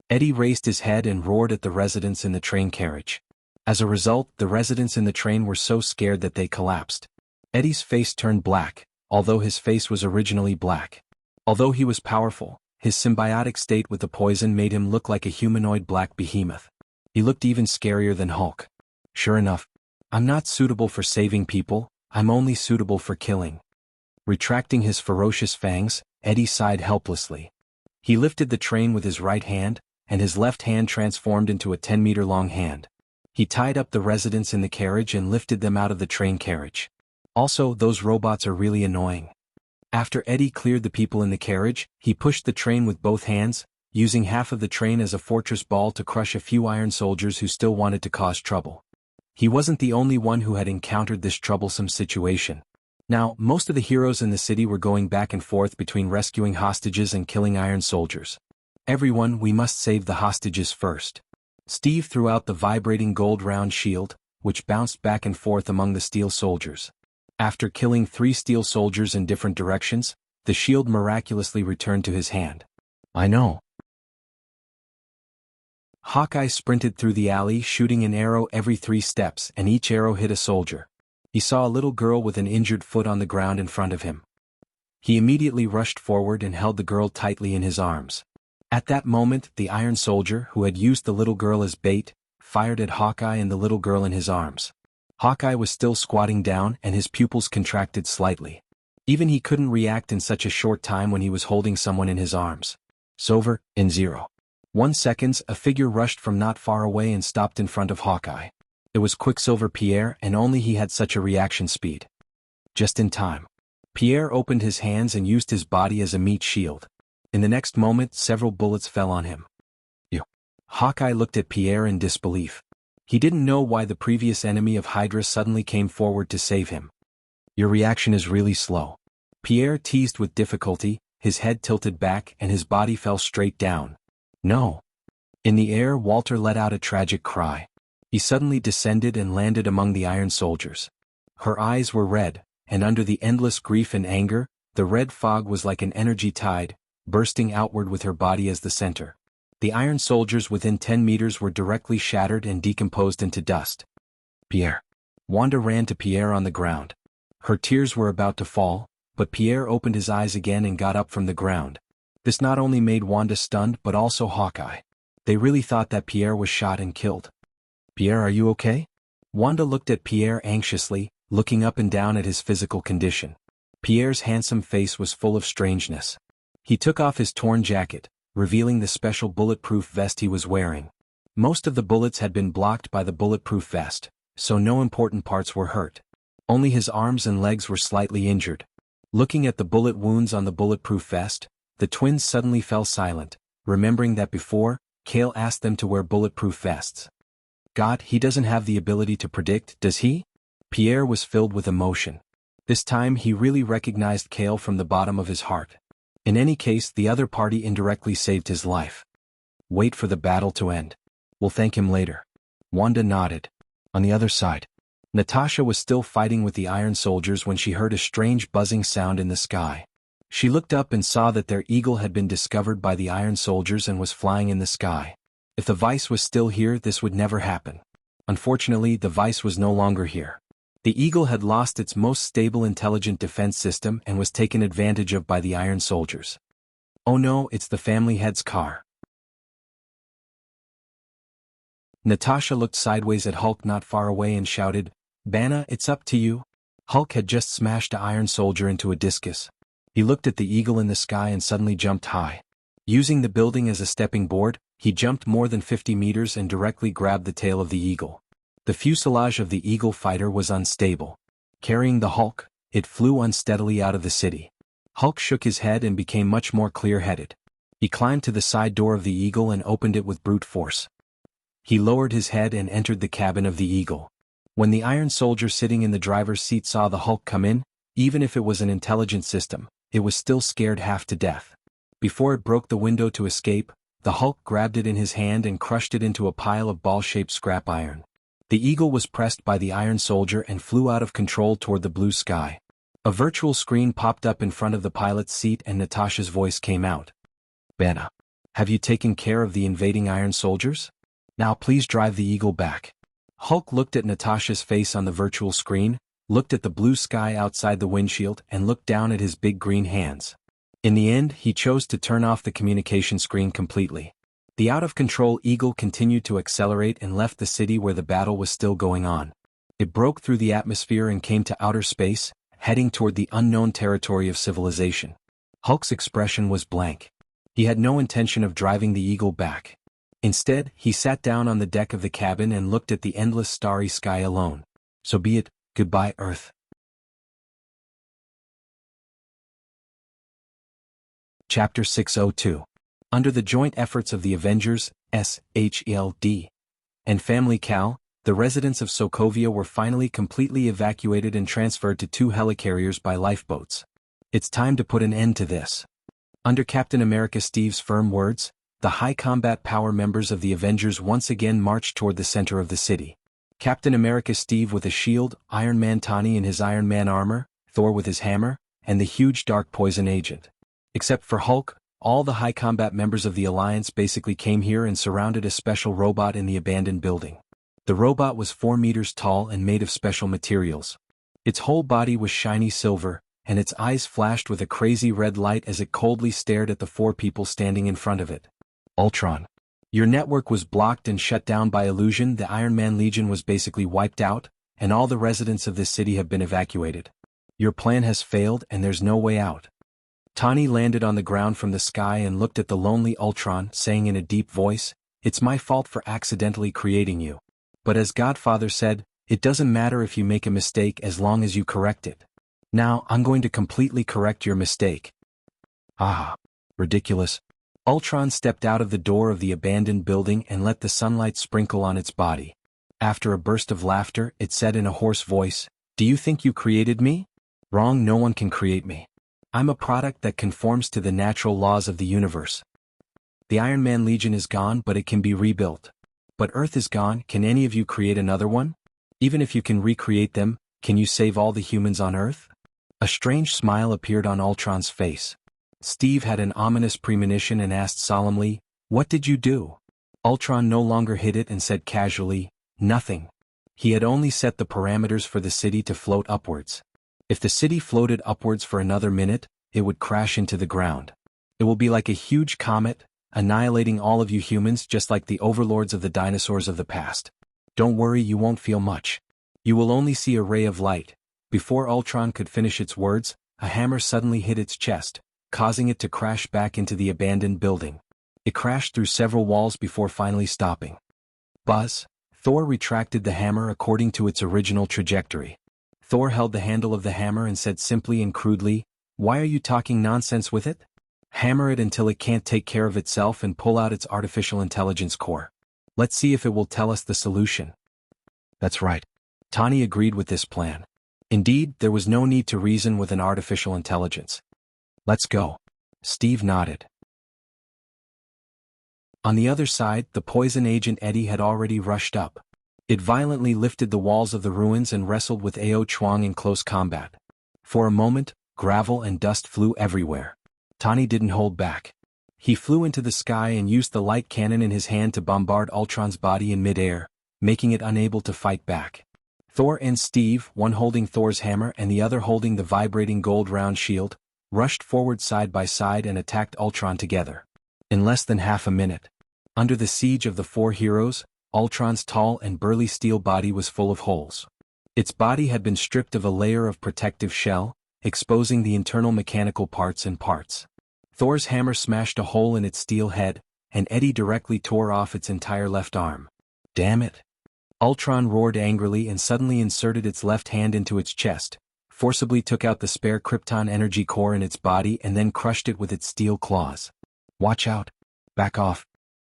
Eddie raised his head and roared at the residents in the train carriage. As a result, the residents in the train were so scared that they collapsed. Eddie's face turned black, although his face was originally black. Although he was powerful, his symbiotic state with the poison made him look like a humanoid black behemoth. He looked even scarier than Hulk. Sure enough, I'm not suitable for saving people, I'm only suitable for killing. Retracting his ferocious fangs, Eddie sighed helplessly. He lifted the train with his right hand, and his left hand transformed into a 10-meter-long hand. He tied up the residents in the carriage and lifted them out of the train carriage. Also, those robots are really annoying. After Eddie cleared the people in the carriage, he pushed the train with both hands, using half of the train as a fortress ball to crush a few iron soldiers who still wanted to cause trouble. He wasn't the only one who had encountered this troublesome situation. Now, most of the heroes in the city were going back and forth between rescuing hostages and killing iron soldiers. Everyone, we must save the hostages first. Steve threw out the vibrating gold round shield, which bounced back and forth among the steel soldiers. After killing 3 steel soldiers in different directions, the shield miraculously returned to his hand. I know. Hawkeye sprinted through the alley, shooting an arrow every 3 steps, and each arrow hit a soldier. He saw a little girl with an injured foot on the ground in front of him. He immediately rushed forward and held the girl tightly in his arms. At that moment, the Iron Soldier, who had used the little girl as bait, fired at Hawkeye and the little girl in his arms. Hawkeye was still squatting down and his pupils contracted slightly. Even he couldn't react in such a short time when he was holding someone in his arms. Sover, in 0.1 seconds, a figure rushed from not far away and stopped in front of Hawkeye. It was Quicksilver Pierre, and only he had such a reaction speed. Just in time. Pierre opened his hands and used his body as a meat shield. In the next moment, several bullets fell on him. Hawkeye looked at Pierre in disbelief. He didn't know why the previous enemy of Hydra suddenly came forward to save him. Your reaction is really slow. Pierre teased with difficulty, his head tilted back and his body fell straight down. No. In the air, Walter let out a tragic cry. He suddenly descended and landed among the Iron Soldiers. Her eyes were red, and under the endless grief and anger, the red fog was like an energy tide, bursting outward with her body as the center. The Iron Soldiers within 10 meters were directly shattered and decomposed into dust. Pierre. Wanda ran to Pierre on the ground. Her tears were about to fall, but Pierre opened his eyes again and got up from the ground. This not only made Wanda stunned but also Hawkeye. They really thought that Pierre was shot and killed. Pierre, are you okay? Wanda looked at Pierre anxiously, looking up and down at his physical condition. Pierre's handsome face was full of strangeness. He took off his torn jacket, revealing the special bulletproof vest he was wearing. Most of the bullets had been blocked by the bulletproof vest, so no important parts were hurt. Only his arms and legs were slightly injured. Looking at the bullet wounds on the bulletproof vest, the twins suddenly fell silent, remembering that before, Cale asked them to wear bulletproof vests. God, he doesn't have the ability to predict, does he? Pierre was filled with emotion. This time he really recognized Cale from the bottom of his heart. In any case, the other party indirectly saved his life. Wait for the battle to end. We'll thank him later. Wanda nodded. On the other side, Natasha was still fighting with the Iron Soldiers when she heard a strange buzzing sound in the sky. She looked up and saw that their eagle had been discovered by the Iron Soldiers and was flying in the sky. If the Vice was still here, this would never happen. Unfortunately, the Vice was no longer here. The Eagle had lost its most stable intelligent defense system and was taken advantage of by the Iron Soldiers. Oh no, it's the family head's car. Natasha looked sideways at Hulk not far away and shouted, Banner, it's up to you. Hulk had just smashed an Iron Soldier into a discus. He looked at the eagle in the sky and suddenly jumped high. Using the building as a stepping board, he jumped more than 50 meters and directly grabbed the tail of the eagle. The fuselage of the Eagle fighter was unstable. Carrying the Hulk, it flew unsteadily out of the city. Hulk shook his head and became much more clear-headed. He climbed to the side door of the Eagle and opened it with brute force. He lowered his head and entered the cabin of the Eagle. When the Iron Soldier sitting in the driver's seat saw the Hulk come in, even if it was an intelligent system, it was still scared half to death. Before it broke the window to escape, the Hulk grabbed it in his hand and crushed it into a pile of ball-shaped scrap iron. The Eagle was pressed by the Iron Soldier and flew out of control toward the blue sky. A virtual screen popped up in front of the pilot's seat and Natasha's voice came out. Banner, have you taken care of the invading Iron Soldiers? Now please drive the Eagle back. Hulk looked at Natasha's face on the virtual screen, looked at the blue sky outside the windshield and looked down at his big green hands. In the end, he chose to turn off the communication screen completely. The out-of-control Eagle continued to accelerate and left the city where the battle was still going on. It broke through the atmosphere and came to outer space, heading toward the unknown territory of civilization. Hulk's expression was blank. He had no intention of driving the Eagle back. Instead, he sat down on the deck of the cabin and looked at the endless starry sky alone. So be it, goodbye Earth. Chapter 602. Under the joint efforts of the Avengers, SHELD, and Family Cal, the residents of Sokovia were finally completely evacuated and transferred to 2 helicarriers by lifeboats. It's time to put an end to this. Under Captain America Steve's firm words, the high combat power members of the Avengers once again marched toward the center of the city. Captain America Steve with a shield, Iron Man Tony in his Iron Man armor, Thor with his hammer, and the huge dark poison agent. Except for Hulk, All the high combat members of the Alliance basically came here and surrounded a special robot in the abandoned building. The robot was 4 meters tall and made of special materials. Its whole body was shiny silver, and its eyes flashed with a crazy red light as it coldly stared at the 4 people standing in front of it. Ultron. Your network was blocked and shut down by illusion. The Iron Man Legion was basically wiped out, and all the residents of this city have been evacuated. Your plan has failed and there's no way out. Tani landed on the ground from the sky and looked at the lonely Ultron, saying in a deep voice, "It's my fault for accidentally creating you. But as Godfather said, it doesn't matter if you make a mistake as long as you correct it. Now, I'm going to completely correct your mistake." Ah, ridiculous. Ultron stepped out of the door of the abandoned building and let the sunlight sprinkle on its body. After a burst of laughter, it said in a hoarse voice, "Do you think you created me? Wrong, no one can create me. I'm a product that conforms to the natural laws of the universe. The Iron Man Legion is gone, but it can be rebuilt. But Earth is gone, can any of you create another one? Even if you can recreate them, can you save all the humans on Earth?" A strange smile appeared on Ultron's face. Steve had an ominous premonition and asked solemnly, "What did you do?" Ultron no longer hid it and said casually, "Nothing." He had only set the parameters for the city to float upwards. If the city floated upwards for another minute, it would crash into the ground. It will be like a huge comet, annihilating all of you humans just like the overlords of the dinosaurs of the past. Don't worry, you won't feel much. You will only see a ray of light. Before Ultron could finish its words, a hammer suddenly hit its chest, causing it to crash back into the abandoned building. It crashed through several walls before finally stopping. Buzz. Thor retracted the hammer according to its original trajectory. Thor held the handle of the hammer and said simply and crudely, "Why are you talking nonsense with it? Hammer it until it can't take care of itself and pull out its artificial intelligence core. Let's see if it will tell us the solution." That's right. Tani agreed with this plan. Indeed, there was no need to reason with an artificial intelligence. "Let's go." Steve nodded. On the other side, the poison agent Eddie had already rushed up. It violently lifted the walls of the ruins and wrestled with Ao Chuang in close combat. For a moment, gravel and dust flew everywhere. Tani didn't hold back. He flew into the sky and used the light cannon in his hand to bombard Ultron's body in mid-air, making it unable to fight back. Thor and Steve, one holding Thor's hammer and the other holding the vibrating gold round shield, rushed forward side by side and attacked Ultron together. In less than half a minute, under the siege of the 4 heroes, Ultron's tall and burly steel body was full of holes. Its body had been stripped of a layer of protective shell, exposing the internal mechanical parts and parts. Thor's hammer smashed a hole in its steel head, and Eddie directly tore off its entire left arm. "Damn it!" Ultron roared angrily and suddenly inserted its left hand into its chest, forcibly took out the spare Krypton energy core in its body and then crushed it with its steel claws. "Watch out! Back off!"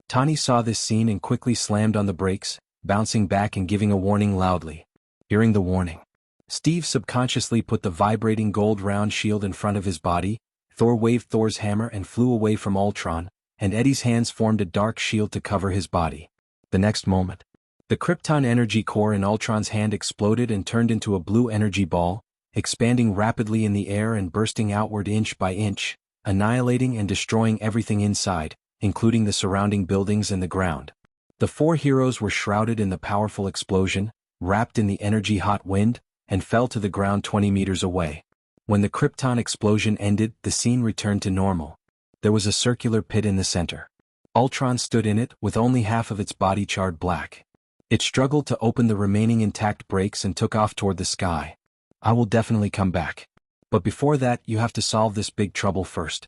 Tani saw this scene and quickly slammed on the brakes, bouncing back and giving a warning loudly. Hearing the warning, Steve subconsciously put the vibrating gold round shield in front of his body. Thor waved Thor's hammer and flew away from Ultron, and Eddie's hands formed a dark shield to cover his body. The next moment, the Krypton energy core in Ultron's hand exploded and turned into a blue energy ball, expanding rapidly in the air and bursting outward inch by inch, annihilating and destroying everything inside, including the surrounding buildings and the ground. The 4 heroes were shrouded in the powerful explosion, wrapped in the energy-hot wind, and fell to the ground 20 meters away. When the Krypton explosion ended, the scene returned to normal. There was a circular pit in the center. Ultron stood in it, with only half of its body charred black. It struggled to open the remaining intact brakes and took off toward the sky. "I will definitely come back. But before that, you have to solve this big trouble first."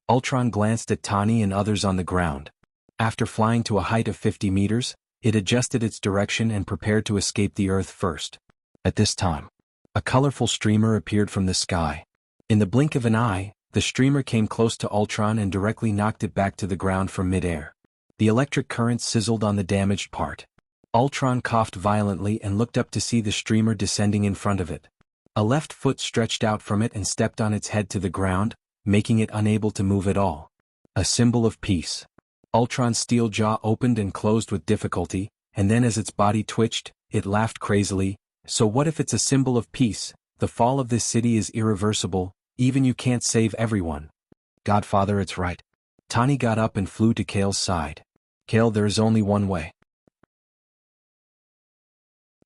Ultron glanced at Tani and others on the ground. After flying to a height of 50 meters, it adjusted its direction and prepared to escape the Earth first. At this time, a colorful streamer appeared from the sky. In the blink of an eye, the streamer came close to Ultron and directly knocked it back to the ground from mid-air. The electric current sizzled on the damaged part. Ultron coughed violently and looked up to see the streamer descending in front of it. A left foot stretched out from it and stepped on its head to the ground, making it unable to move at all. A symbol of peace. Ultron's steel jaw opened and closed with difficulty, and then as its body twitched, it laughed crazily. "So what if it's a symbol of peace? The fall of this city is irreversible, even you can't save everyone." "Godfather, it's right. Tani got up and flew to Kale's side. Kale, there is only one way.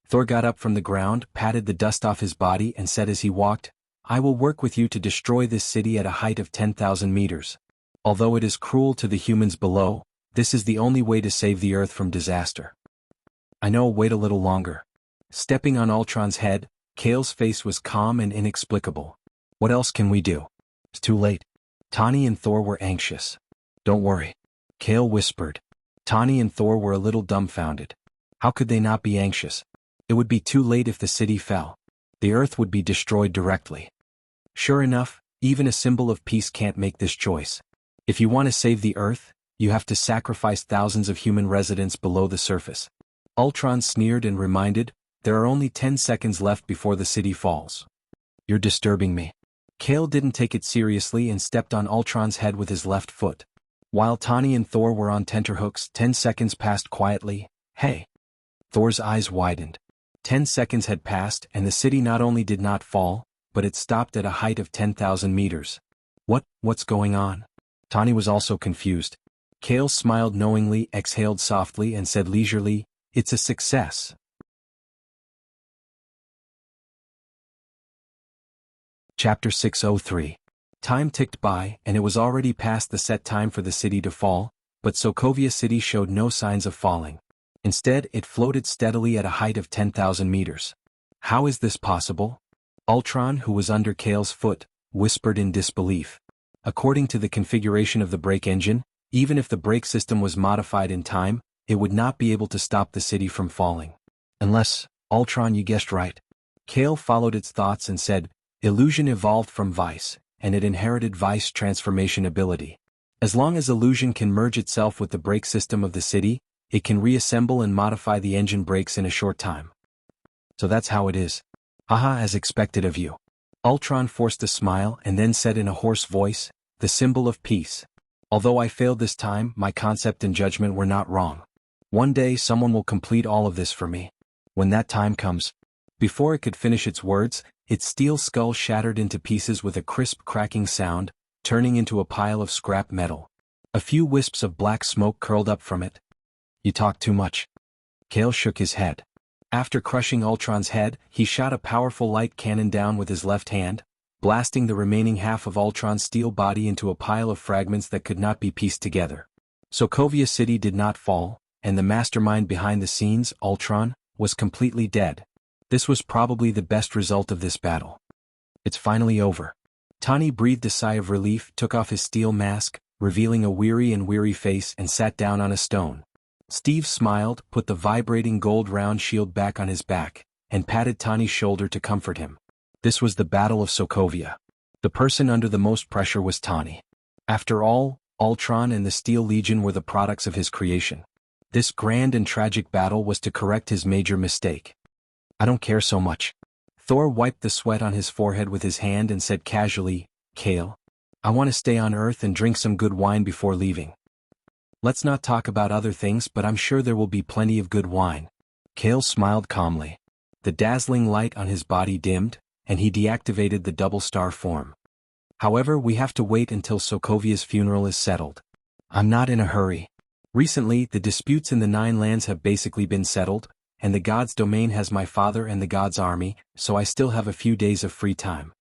Thor got up from the ground, patted the dust off his body and said as he walked, I will work with you to destroy this city at a height of 10,000 meters. Although it is cruel to the humans below, this is the only way to save the Earth from disaster. I know, wait a little longer. Stepping on Ultron's head, Kale's face was calm and inexplicable. What else can we do? It's too late. Tani and Thor were anxious. Don't worry. Kale whispered. Tani and Thor were a little dumbfounded. How could they not be anxious? It would be too late if the city fell. The Earth would be destroyed directly. Sure enough, even a symbol of peace can't make this choice. If you want to save the Earth, you have to sacrifice thousands of human residents below the surface. Ultron sneered and reminded, there are only 10 seconds left before the city falls. You're disturbing me. Kale didn't take it seriously and stepped on Ultron's head with his left foot. While Tani and Thor were on tenterhooks, 10 seconds passed quietly. Hey! Thor's eyes widened. 10 seconds had passed and the city not only did not fall, but it stopped at a height of 10,000 meters. What's going on? Tani was also confused. Kale smiled knowingly, exhaled softly and said leisurely, it's a success. Chapter 603. Time ticked by and it was already past the set time for the city to fall, but Sokovia City showed no signs of falling. Instead, it floated steadily at a height of 10,000 meters. How is this possible? Ultron, who was under Kale's foot, whispered in disbelief. According to the configuration of the brake engine, even if the brake system was modified in time, it would not be able to stop the city from falling. Unless, Ultron, you guessed right. Kale followed its thoughts and said, Illusion evolved from Vice, and it inherited Vice transformation ability. As long as Illusion can merge itself with the brake system of the city, it can reassemble and modify the engine brakes in a short time. So that's how it is. Haha, as expected of you. Ultron forced a smile and then said in a hoarse voice, the symbol of peace. Although I failed this time, my concept and judgment were not wrong. One day someone will complete all of this for me. When that time comes. Before it could finish its words, its steel skull shattered into pieces with a crisp cracking sound, turning into a pile of scrap metal. A few wisps of black smoke curled up from it. You talk too much. Kale shook his head. After crushing Ultron's head, he shot a powerful light cannon down with his left hand, blasting the remaining half of Ultron's steel body into a pile of fragments that could not be pieced together. Sokovia City did not fall, and the mastermind behind the scenes, Ultron, was completely dead. This was probably the best result of this battle. It's finally over. Tani breathed a sigh of relief, took off his steel mask, revealing a weary face and sat down on a stone. Steve smiled, put the vibrating gold round shield back on his back, and patted Tani's shoulder to comfort him. This was the Battle of Sokovia. The person under the most pressure was Tani. After all, Ultron and the Steel Legion were the products of his creation. This grand and tragic battle was to correct his major mistake. I don't care so much. Thor wiped the sweat on his forehead with his hand and said casually, Kale, I want to stay on Earth and drink some good wine before leaving. Let's not talk about other things, but I'm sure there will be plenty of good wine. Kale smiled calmly. The dazzling light on his body dimmed, and he deactivated the double star form. However, we have to wait until Sokovia's funeral is settled. I'm not in a hurry. Recently, the disputes in the Nine Lands have basically been settled, and the God's domain has my father and the God's army, so I still have a few days of free time.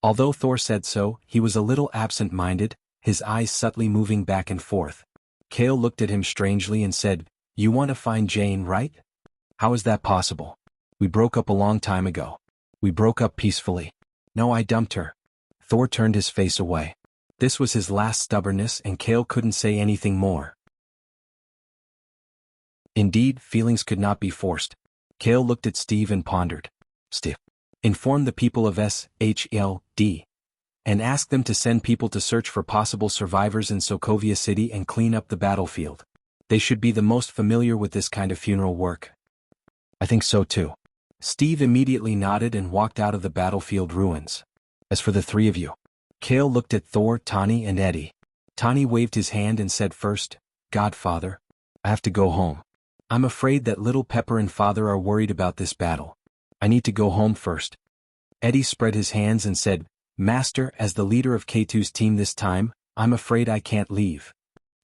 Although Thor said so, he was a little absent-minded, his eyes subtly moving back and forth. Kale looked at him strangely and said, You want to find Jane, right? How is that possible? We broke up a long time ago. We broke up peacefully. No, I dumped her. Thor turned his face away. This was his last stubbornness and Kale couldn't say anything more. Indeed, feelings could not be forced. Kale looked at Steve and pondered. Steve, inform the people of SHLD. And ask them to send people to search for possible survivors in Sokovia City and clean up the battlefield. They should be the most familiar with this kind of funeral work. I think so too. Steve immediately nodded and walked out of the battlefield ruins. As for the three of you. Kale looked at Thor, Tani and Eddie. Tani waved his hand and said first, Godfather, I have to go home. I'm afraid that little Pepper and Father are worried about this battle. I need to go home first. Eddie spread his hands and said, Master, as the leader of K2's team this time, I'm afraid I can't leave.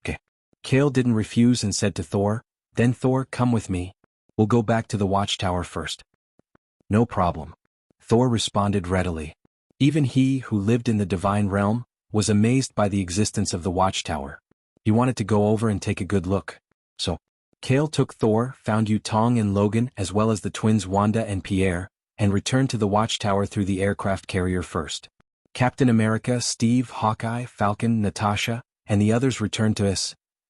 Okay. Kale didn't refuse and said to Thor, then Thor, come with me. We'll go back to the watchtower first. No problem. Thor responded readily. Even he, who lived in the divine realm, was amazed by the existence of the watchtower. He wanted to go over and take a good look. So, Kale took Thor, found Yutong and Logan as well as the twins Wanda and Pierre, and returned to the watchtower through the aircraft carrier first. Captain America, Steve, Hawkeye, Falcon, Natasha, and the others returned to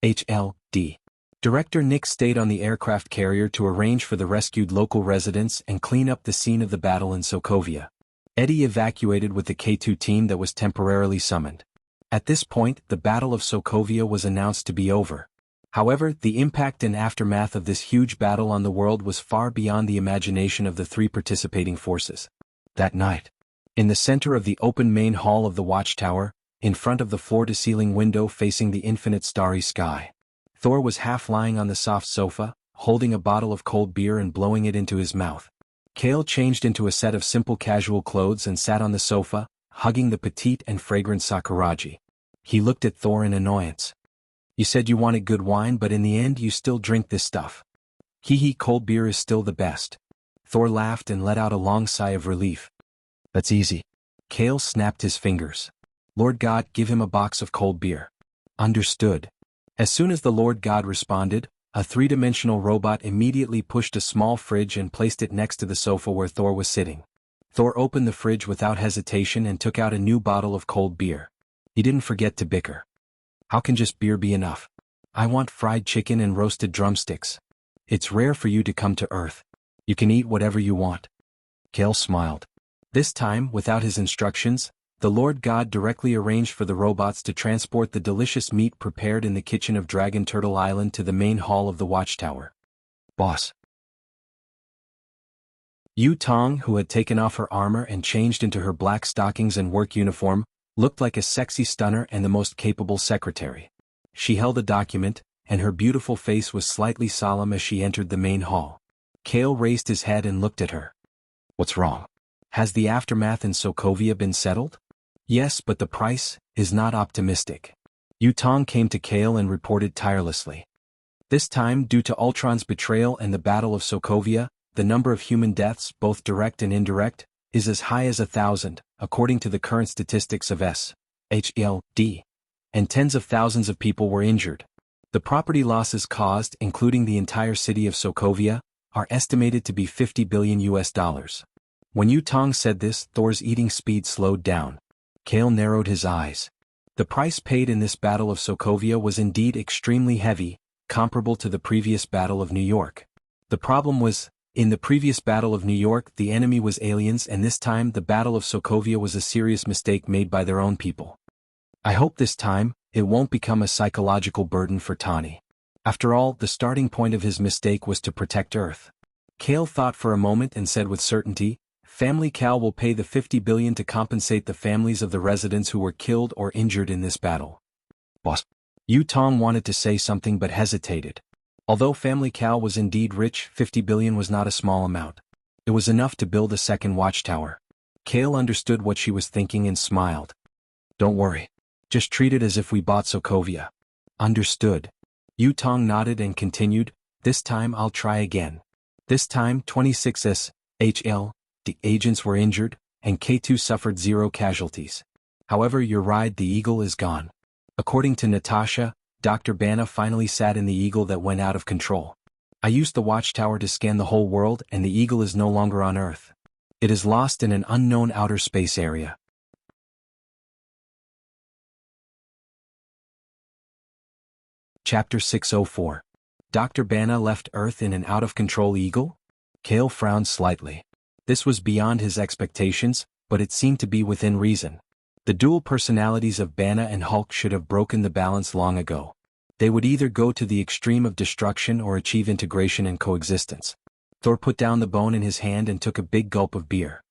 SHLD. Director Nick stayed on the aircraft carrier to arrange for the rescued local residents and clean up the scene of the battle in Sokovia. Eddie evacuated with the K2 team that was temporarily summoned. At this point, the Battle of Sokovia was announced to be over. However, the impact and aftermath of this huge battle on the world was far beyond the imagination of the three participating forces. That night, in the center of the open main hall of the watchtower, in front of the floor-to-ceiling window facing the infinite starry sky, Thor was half lying on the soft sofa, holding a bottle of cold beer and blowing it into his mouth. Kale changed into a set of simple casual clothes and sat on the sofa, hugging the petite and fragrant Sakuragi. He looked at Thor in annoyance. You said you wanted good wine, but in the end you still drink this stuff. Hee, cold beer is still the best. Thor laughed and let out a long sigh of relief. That's easy. Kale snapped his fingers. Lord God, give him a box of cold beer. Understood. As soon as the Lord God responded, a three-dimensional robot immediately pushed a small fridge and placed it next to the sofa where Thor was sitting. Thor opened the fridge without hesitation and took out a new bottle of cold beer. He didn't forget to bicker. How can just beer be enough? I want fried chicken and roasted drumsticks. It's rare for you to come to Earth. You can eat whatever you want. Kale smiled. This time, without his instructions, the Lord God directly arranged for the robots to transport the delicious meat prepared in the kitchen of Dragon Turtle Island to the main hall of the watchtower. Boss. Yutong, who had taken off her armor and changed into her black stockings and work uniform, looked like a sexy stunner and the most capable secretary. She held a document, and her beautiful face was slightly solemn as she entered the main hall. Kale raised his head and looked at her. What's wrong? Has the aftermath in Sokovia been settled? Yes, but the price is not optimistic. Yutong came to Kale and reported tirelessly. This time, due to Ultron's betrayal and the Battle of Sokovia, the number of human deaths, both direct and indirect, is as high as 1,000, according to the current statistics of SHLD, and tens of thousands of people were injured. The property losses caused, including the entire city of Sokovia, are estimated to be $50 billion. When Yutong said this, Thor's eating speed slowed down. Kale narrowed his eyes. The price paid in this Battle of Sokovia was indeed extremely heavy, comparable to the previous Battle of New York. The problem was, in the previous Battle of New York the enemy was aliens, and this time the Battle of Sokovia was a serious mistake made by their own people. I hope this time, it won't become a psychological burden for Tani. After all, the starting point of his mistake was to protect Earth. Kale thought for a moment and said with certainty, Family Cal will pay the $50 billion to compensate the families of the residents who were killed or injured in this battle. Boss. Yutong wanted to say something but hesitated. Although Family Cal was indeed rich, $50 billion was not a small amount. It was enough to build a second watchtower. Kale understood what she was thinking and smiled. Don't worry. Just treat it as if we bought Sokovia. Understood. Yutong nodded and continued, this time I'll try again. This time 26 SHL. The agents were injured, and K2 suffered 0 casualties. However, your ride the Eagle is gone. According to Natasha, Dr. Bana finally sat in the Eagle that went out of control. I used the watchtower to scan the whole world, and the Eagle is no longer on Earth. It is lost in an unknown outer space area. Chapter 604. Dr. Bana left Earth in an out-of-control Eagle? Kale frowned slightly. This was beyond his expectations, but it seemed to be within reason. The dual personalities of Bana and Hulk should have broken the balance long ago. They would either go to the extreme of destruction or achieve integration and coexistence. Thor put down the bone in his hand and took a big gulp of beer.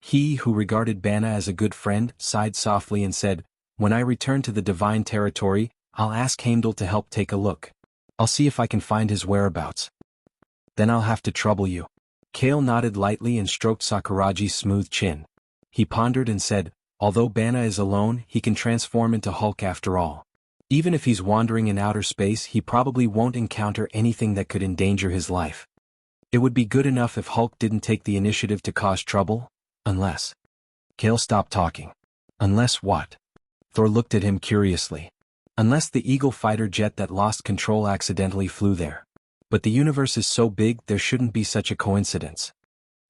He, who regarded Bana as a good friend, sighed softly and said, When I return to the divine territory, I'll ask Heimdall to help take a look. I'll see if I can find his whereabouts. Then I'll have to trouble you. Kale nodded lightly and stroked Sakuragi's smooth chin. He pondered and said, Although Banna is alone, he can transform into Hulk after all. Even if he's wandering in outer space, he probably won't encounter anything that could endanger his life. It would be good enough if Hulk didn't take the initiative to cause trouble, unless... Kale stopped talking. Unless what? Thor looked at him curiously. Unless the Eagle fighter jet that lost control accidentally flew there. But the universe is so big there shouldn't be such a coincidence.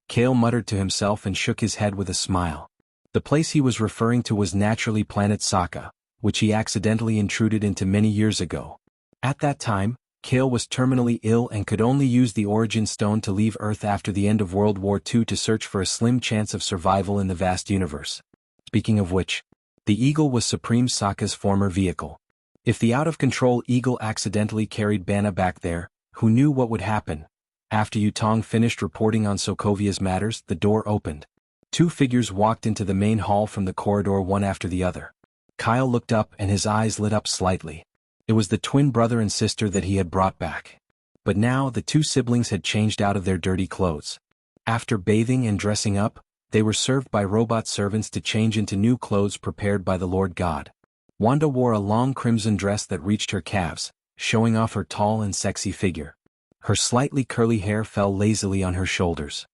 Kale muttered to himself and shook his head with a smile. The place he was referring to was naturally planet Sokka, which he accidentally intruded into many years ago. At that time, Kale was terminally ill and could only use the Origin Stone to leave Earth after the end of World War II to search for a slim chance of survival in the vast universe. Speaking of which, the Eagle was Supreme Sokka's former vehicle. If the out-of-control Eagle accidentally carried Banna back there, who knew what would happen? After Yutong finished reporting on Sokovia's matters, the door opened. Two figures walked into the main hall from the corridor one after the other. Kyle looked up and his eyes lit up slightly. It was the twin brother and sister that he had brought back. But now the two siblings had changed out of their dirty clothes. After bathing and dressing up, they were served by robot servants to change into new clothes prepared by the Lord God. Wanda wore a long crimson dress that reached her calves, showing off her tall and sexy figure. Her slightly curly hair fell lazily on her shoulders.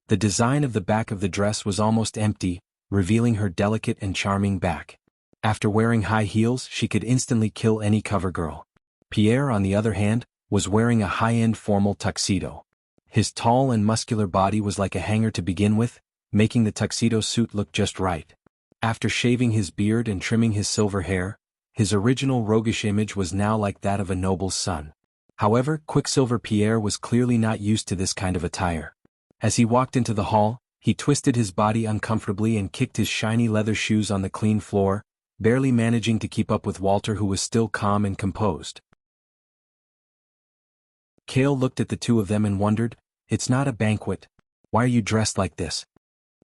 The design of the back of the dress was almost empty, revealing her delicate and charming back. After wearing high heels, she could instantly kill any cover girl. Pierre, on the other hand, was wearing a high-end formal tuxedo. His tall and muscular body was like a hanger to begin with, making the tuxedo suit look just right. After shaving his beard and trimming his silver hair, his original roguish image was now like that of a noble's son. However, Quicksilver Pierre was clearly not used to this kind of attire. As he walked into the hall, he twisted his body uncomfortably and kicked his shiny leather shoes on the clean floor, barely managing to keep up with Walter, who was still calm and composed. Kale looked at the two of them and wondered, "It's not a banquet. Why are you dressed like this?"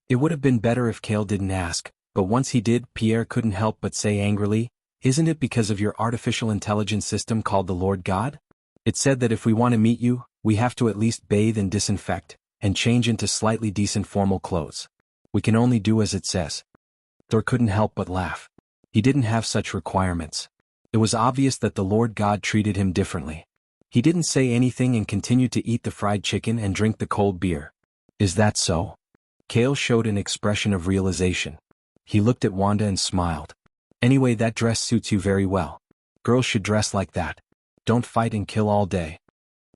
It would have been better if Kale didn't ask, but once he did, Pierre couldn't help but say angrily, "Isn't it because of your artificial intelligence system called the Lord God? It said that if we want to meet you, we have to at least bathe and disinfect, and change into slightly decent formal clothes. We can only do as it says." Thor couldn't help but laugh. He didn't have such requirements. It was obvious that the Lord God treated him differently. He didn't say anything and continued to eat the fried chicken and drink the cold beer. "Is that so?" Kale showed an expression of realization. He looked at Wanda and smiled. "Anyway, that dress suits you very well. Girls should dress like that. Don't fight and kill all day."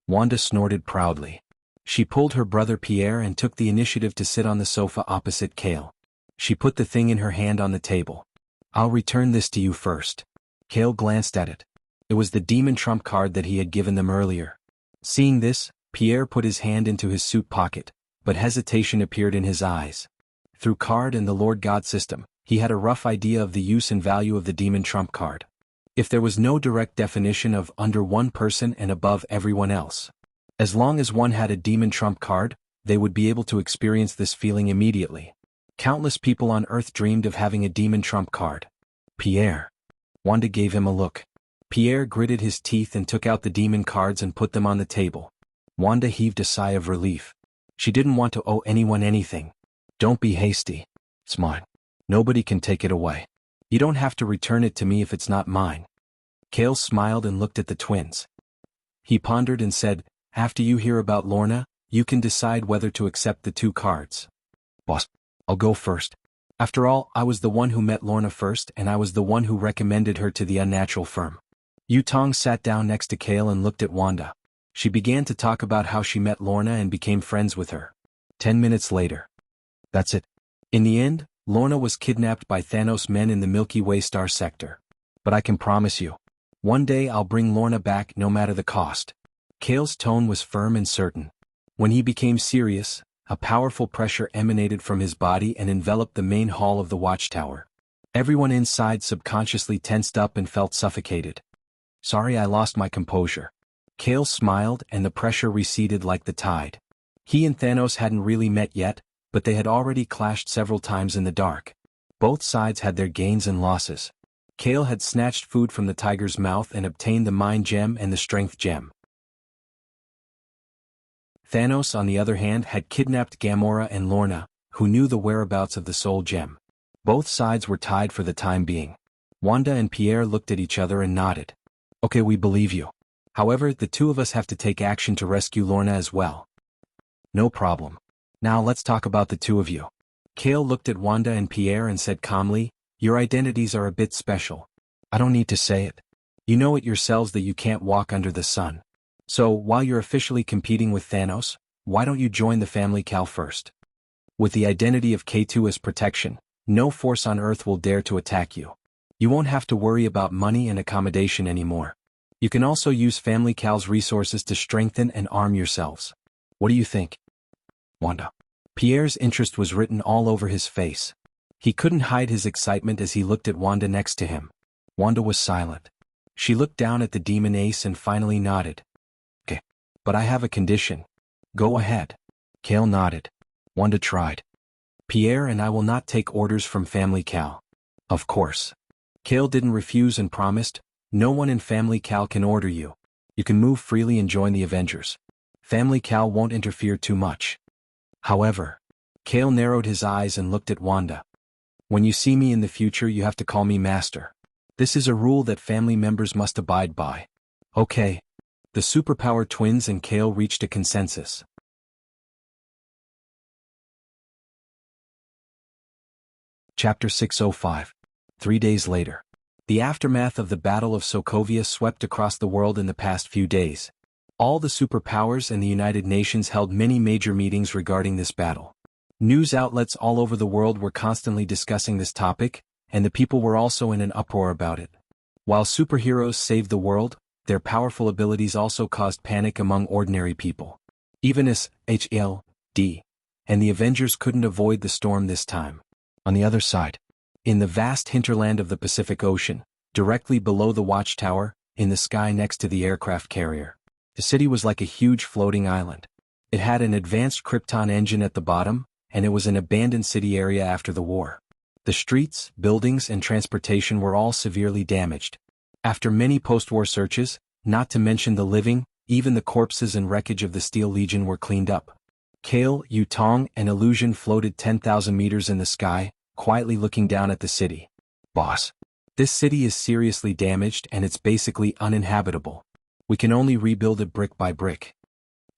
Wanda snorted proudly. She pulled her brother Pierre and took the initiative to sit on the sofa opposite Kale. She put the thing in her hand on the table. "I'll return this to you first." Kale glanced at it. It was the demon trump card that he had given them earlier. Seeing this, Pierre put his hand into his suit pocket, but hesitation appeared in his eyes. Through card and the Lord God system, he had a rough idea of the use and value of the demon trump card. If there was no direct definition of under one person and above everyone else, as long as one had a demon trump card, they would be able to experience this feeling immediately. Countless people on Earth dreamed of having a demon trump card. "Pierre." Wanda gave him a look. Pierre gritted his teeth and took out the demon cards and put them on the table. Wanda heaved a sigh of relief. She didn't want to owe anyone anything. "Don't be hasty. It's mine. Nobody can take it away. You don't have to return it to me if it's not mine." Kale smiled and looked at the twins. He pondered and said, "After you hear about Lorna, you can decide whether to accept the two cards." "Boss, I'll go first. After all, I was the one who met Lorna first and I was the one who recommended her to the unnatural firm." Yutong sat down next to Kale and looked at Wanda. She began to talk about how she met Lorna and became friends with her. 10 minutes later. "That's it. In the end, Lorna was kidnapped by Thanos' men in the Milky Way star sector. But I can promise you, one day I'll bring Lorna back no matter the cost." Kale's tone was firm and certain. When he became serious, a powerful pressure emanated from his body and enveloped the main hall of the watchtower. Everyone inside subconsciously tensed up and felt suffocated. "Sorry, I lost my composure." Kale smiled and the pressure receded like the tide. He and Thanos hadn't really met yet, but they had already clashed several times in the dark. Both sides had their gains and losses. Kale had snatched food from the tiger's mouth and obtained the mind gem and the strength gem. Thanos, on the other hand, had kidnapped Gamora and Lorna, who knew the whereabouts of the soul gem. Both sides were tied for the time being. Wanda and Pierre looked at each other and nodded. Okay, we believe you. However, the two of us have to take action to rescue Lorna as well. No problem. Now let's talk about the two of you. Kale looked at Wanda and Pierre and said calmly, your identities are a bit special. I don't need to say it. You know it yourselves that you can't walk under the sun. So, while you're officially competing with Thanos, why don't you join the family Cal first? With the identity of K2 as protection, no force on Earth will dare to attack you. You won't have to worry about money and accommodation anymore. You can also use Family Cal's resources to strengthen and arm yourselves. What do you think? Wanda. Pierre's interest was written all over his face. He couldn't hide his excitement as he looked at Wanda next to him. Wanda was silent. She looked down at the demon ace and finally nodded. Okay. But I have a condition. Go ahead. Kale nodded. Wanda tried. Pierre and I will not take orders from Family Cal. Of course. Kale didn't refuse and promised, no one in Family Cal can order you. You can move freely and join the Avengers. Family Cal won't interfere too much. However, Kale narrowed his eyes and looked at Wanda. When you see me in the future, you have to call me Master. This is a rule that family members must abide by. Okay. The superpower twins and Kale reached a consensus. Chapter 605. 3 days later. The aftermath of the Battle of Sokovia swept across the world in the past few days. All the superpowers and the United Nations held many major meetings regarding this battle. News outlets all over the world were constantly discussing this topic, and the people were also in an uproar about it. While superheroes saved the world, their powerful abilities also caused panic among ordinary people. Even SHLD and the Avengers couldn't avoid the storm this time. On the other side, in the vast hinterland of the Pacific Ocean, directly below the watchtower, in the sky next to the aircraft carrier, the city was like a huge floating island. It had an advanced Krypton engine at the bottom, and it was an abandoned city area after the war. The streets, buildings, and transportation were all severely damaged. After many post-war searches, not to mention the living, even the corpses and wreckage of the Steel Legion were cleaned up. Kale, Yutong, and Illusion floated 10,000 meters in the sky, quietly looking down at the city. Boss. This city is seriously damaged and it's basically uninhabitable. We can only rebuild it brick by brick.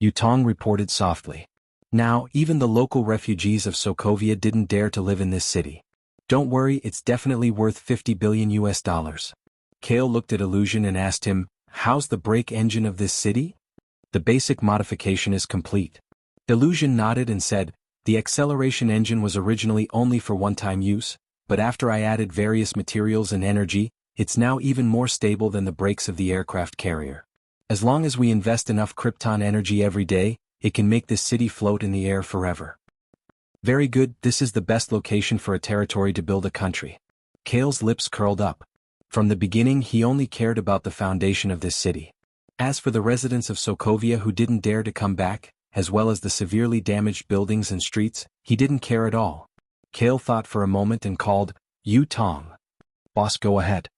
Yutong reported softly. Now, even the local refugees of Sokovia didn't dare to live in this city. Don't worry, it's definitely worth $50 billion. Kale looked at Illusion and asked him, how's the brake engine of this city? The basic modification is complete. Illusion nodded and said, the acceleration engine was originally only for one-time use, but after I added various materials and energy, it's now even more stable than the brakes of the aircraft carrier. As long as we invest enough Krypton energy every day, it can make this city float in the air forever. Very good, this is the best location for a territory to build a country. Kale's lips curled up. From the beginning he only cared about the foundation of this city. As for the residents of Sokovia who didn't dare to come back, as well as the severely damaged buildings and streets, he didn't care at all. Kale thought for a moment and called, Yutong. Boss, go ahead.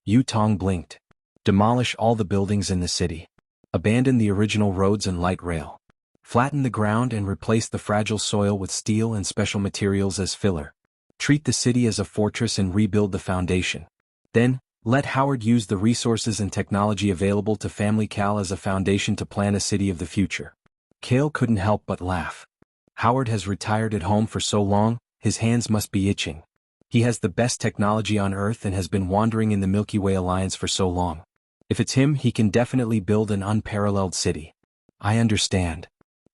Yutong blinked. Demolish all the buildings in the city. Abandon the original roads and light rail. Flatten the ground and replace the fragile soil with steel and special materials as filler. Treat the city as a fortress and rebuild the foundation. Then, let Howard use the resources and technology available to Family Cal as a foundation to plan a city of the future. Kale couldn't help but laugh. Howard has retired at home for so long, his hands must be itching. He has the best technology on Earth and has been wandering in the Milky Way Alliance for so long. If it's him, he can definitely build an unparalleled city. I understand.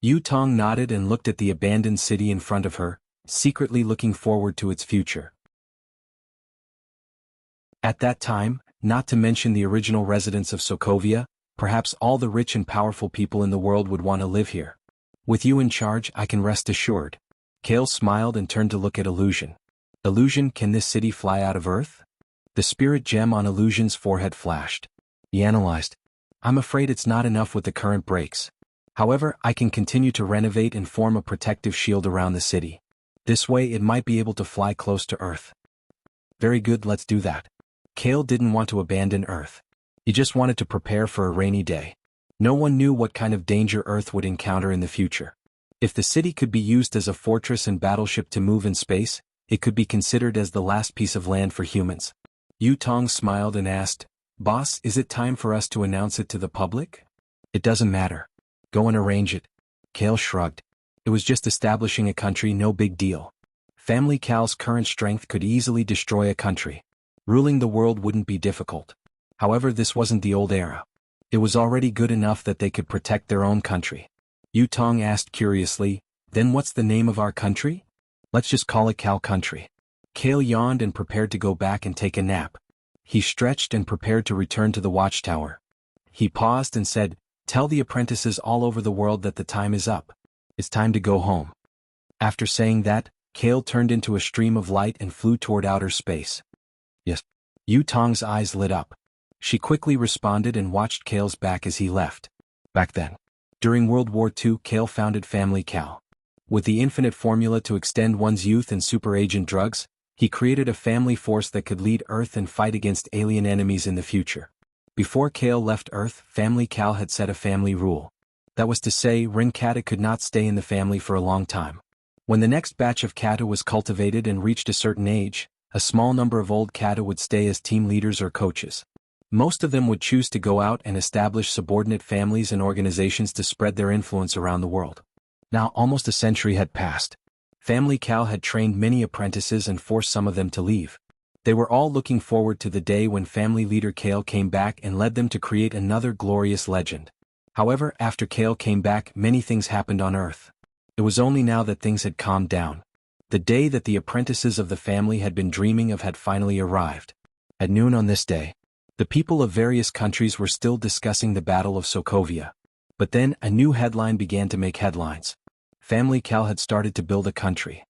Yutong nodded and looked at the abandoned city in front of her, secretly looking forward to its future. At that time, not to mention the original residents of Sokovia, perhaps all the rich and powerful people in the world would want to live here. With you in charge, I can rest assured. Kale smiled and turned to look at Illusion. Illusion, can this city fly out of Earth? The spirit gem on Illusion's forehead flashed. He analyzed. I'm afraid it's not enough with the current brakes. However, I can continue to renovate and form a protective shield around the city. This way it might be able to fly close to Earth. Very good, let's do that. Kale didn't want to abandon Earth. He just wanted to prepare for a rainy day. No one knew what kind of danger Earth would encounter in the future. If the city could be used as a fortress and battleship to move in space, it could be considered as the last piece of land for humans. Yu Tong smiled and asked, "Boss, is it time for us to announce it to the public?" "It doesn't matter. Go and arrange it." Kale shrugged. It was just establishing a country, no big deal. Family Cal's current strength could easily destroy a country. Ruling the world wouldn't be difficult. However, this wasn't the old era. It was already good enough that they could protect their own country. Yu Tong asked curiously, "Then what's the name of our country?" "Let's just call it Cal Country." Kale yawned and prepared to go back and take a nap. He stretched and prepared to return to the watchtower. He paused and said, "Tell the apprentices all over the world that the time is up. It's time to go home." After saying that, Kale turned into a stream of light and flew toward outer space. "Yes." Yu Tong's eyes lit up. She quickly responded and watched Kale's back as he left. Back then, during World War II, Kale founded Family Cal. With the infinite formula to extend one's youth and super-agent drugs, he created a family force that could lead Earth and fight against alien enemies in the future. Before Kale left Earth, Family Cal had set a family rule. That was to say, Rin Kata could not stay in the family for a long time. When the next batch of Kata was cultivated and reached a certain age, a small number of old Kata would stay as team leaders or coaches. Most of them would choose to go out and establish subordinate families and organizations to spread their influence around the world. Now almost a century had passed. Family Cal had trained many apprentices and forced some of them to leave. They were all looking forward to the day when family leader Kale came back and led them to create another glorious legend. However, after Kale came back, many things happened on Earth. It was only now that things had calmed down. The day that the apprentices of the family had been dreaming of had finally arrived. At noon on this day, the people of various countries were still discussing the Battle of Sokovia. But then, a new headline began to make headlines. Family Cal had started to build a country.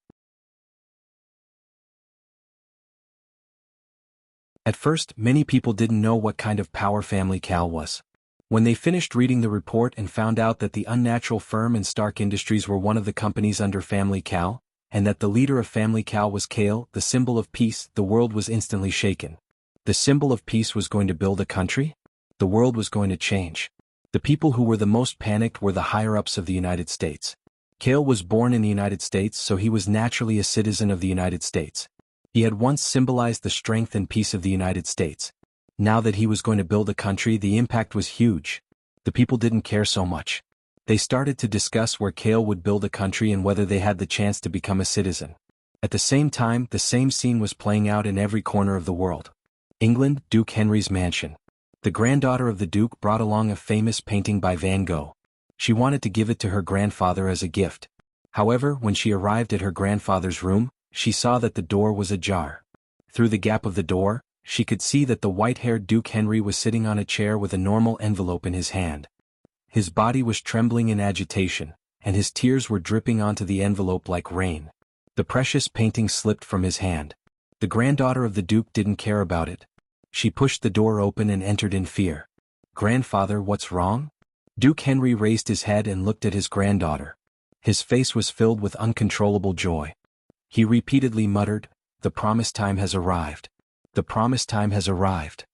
At first, many people didn't know what kind of power Family Cal was. When they finished reading the report and found out that the Unnatural Firm and Stark Industries were one of the companies under Family Cal, and that the leader of Family Cal was Kale, the symbol of peace, the world was instantly shaken. The symbol of peace was going to build a country? The world was going to change. The people who were the most panicked were the higher-ups of the United States. Kale was born in the United States, so he was naturally a citizen of the United States. He had once symbolized the strength and peace of the United States. Now that he was going to build a country, the impact was huge. The people didn't care so much. They started to discuss where Kale would build a country and whether they had the chance to become a citizen. At the same time, the same scene was playing out in every corner of the world. England, Duke Henry's mansion. The granddaughter of the Duke brought along a famous painting by Van Gogh. She wanted to give it to her grandfather as a gift. However, when she arrived at her grandfather's room, she saw that the door was ajar. Through the gap of the door, she could see that the white-haired Duke Henry was sitting on a chair with a normal envelope in his hand. His body was trembling in agitation, and his tears were dripping onto the envelope like rain. The precious painting slipped from his hand. The granddaughter of the Duke didn't care about it. She pushed the door open and entered in fear. "Grandfather, what's wrong?" Duke Henry raised his head and looked at his granddaughter. His face was filled with uncontrollable joy. He repeatedly muttered, "The promised time has arrived. The promised time has arrived."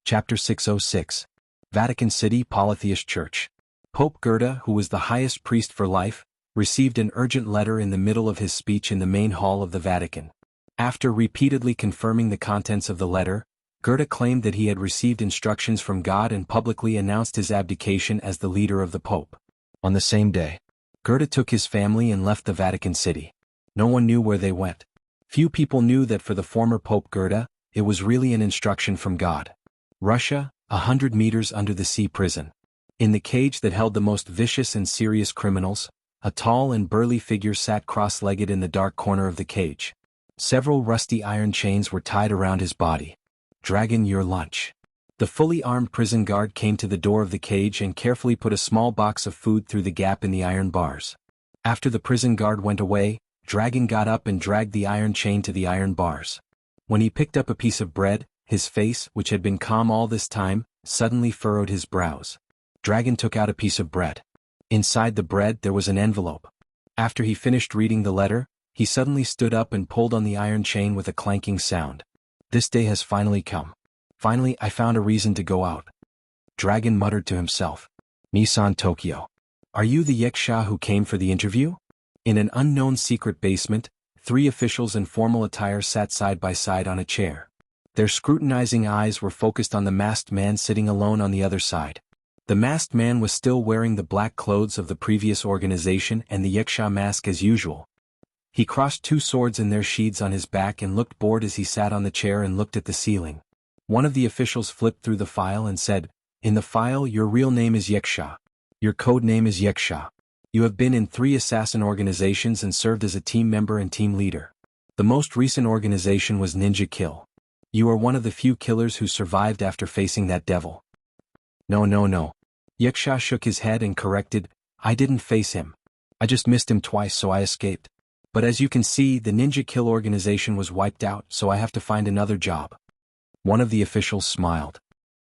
Chapter 606. Vatican City Polytheist Church. Pope Gerda, who was the highest priest for life, received an urgent letter in the middle of his speech in the main hall of the Vatican. After repeatedly confirming the contents of the letter, Gerda claimed that he had received instructions from God and publicly announced his abdication as the leader of the Pope. On the same day, Gerda took his family and left the Vatican City. No one knew where they went. Few people knew that for the former Pope Gerda, it was really an instruction from God. Russia, 100 meters under the sea prison. In the cage that held the most vicious and serious criminals, a tall and burly figure sat cross-legged in the dark corner of the cage. Several rusty iron chains were tied around his body. "Dragon, your lunch." The fully armed prison guard came to the door of the cage and carefully put a small box of food through the gap in the iron bars. After the prison guard went away, Dragon got up and dragged the iron chain to the iron bars. When he picked up a piece of bread, his face, which had been calm all this time, suddenly furrowed his brows. Dragon took out a piece of bread. Inside the bread there was an envelope. After he finished reading the letter, he suddenly stood up and pulled on the iron chain with a clanking sound. "This day has finally come. Finally, I found a reason to go out." Dragon muttered to himself. Nissan Tokyo. Are you the Yiksha who came for the interview? In an unknown secret basement, 3 officials in formal attire sat side by side on a chair. Their scrutinizing eyes were focused on the masked man sitting alone on the other side. The masked man was still wearing the black clothes of the previous organization and the Yiksha mask as usual. He crossed 2 swords in their sheaths on his back and looked bored as he sat on the chair and looked at the ceiling. One of the officials flipped through the file and said, "In the file, your real name is Yiksha. Your code name is Yiksha. You have been in 3 assassin organizations and served as a team member and team leader. The most recent organization was Ninja Kill. You are one of the few killers who survived after facing that devil." No. Yiksha shook his head and corrected, "I didn't face him. I just missed him twice, so I escaped. But as you can see, the Ninja Kill organization was wiped out, so I have to find another job." One of the officials smiled.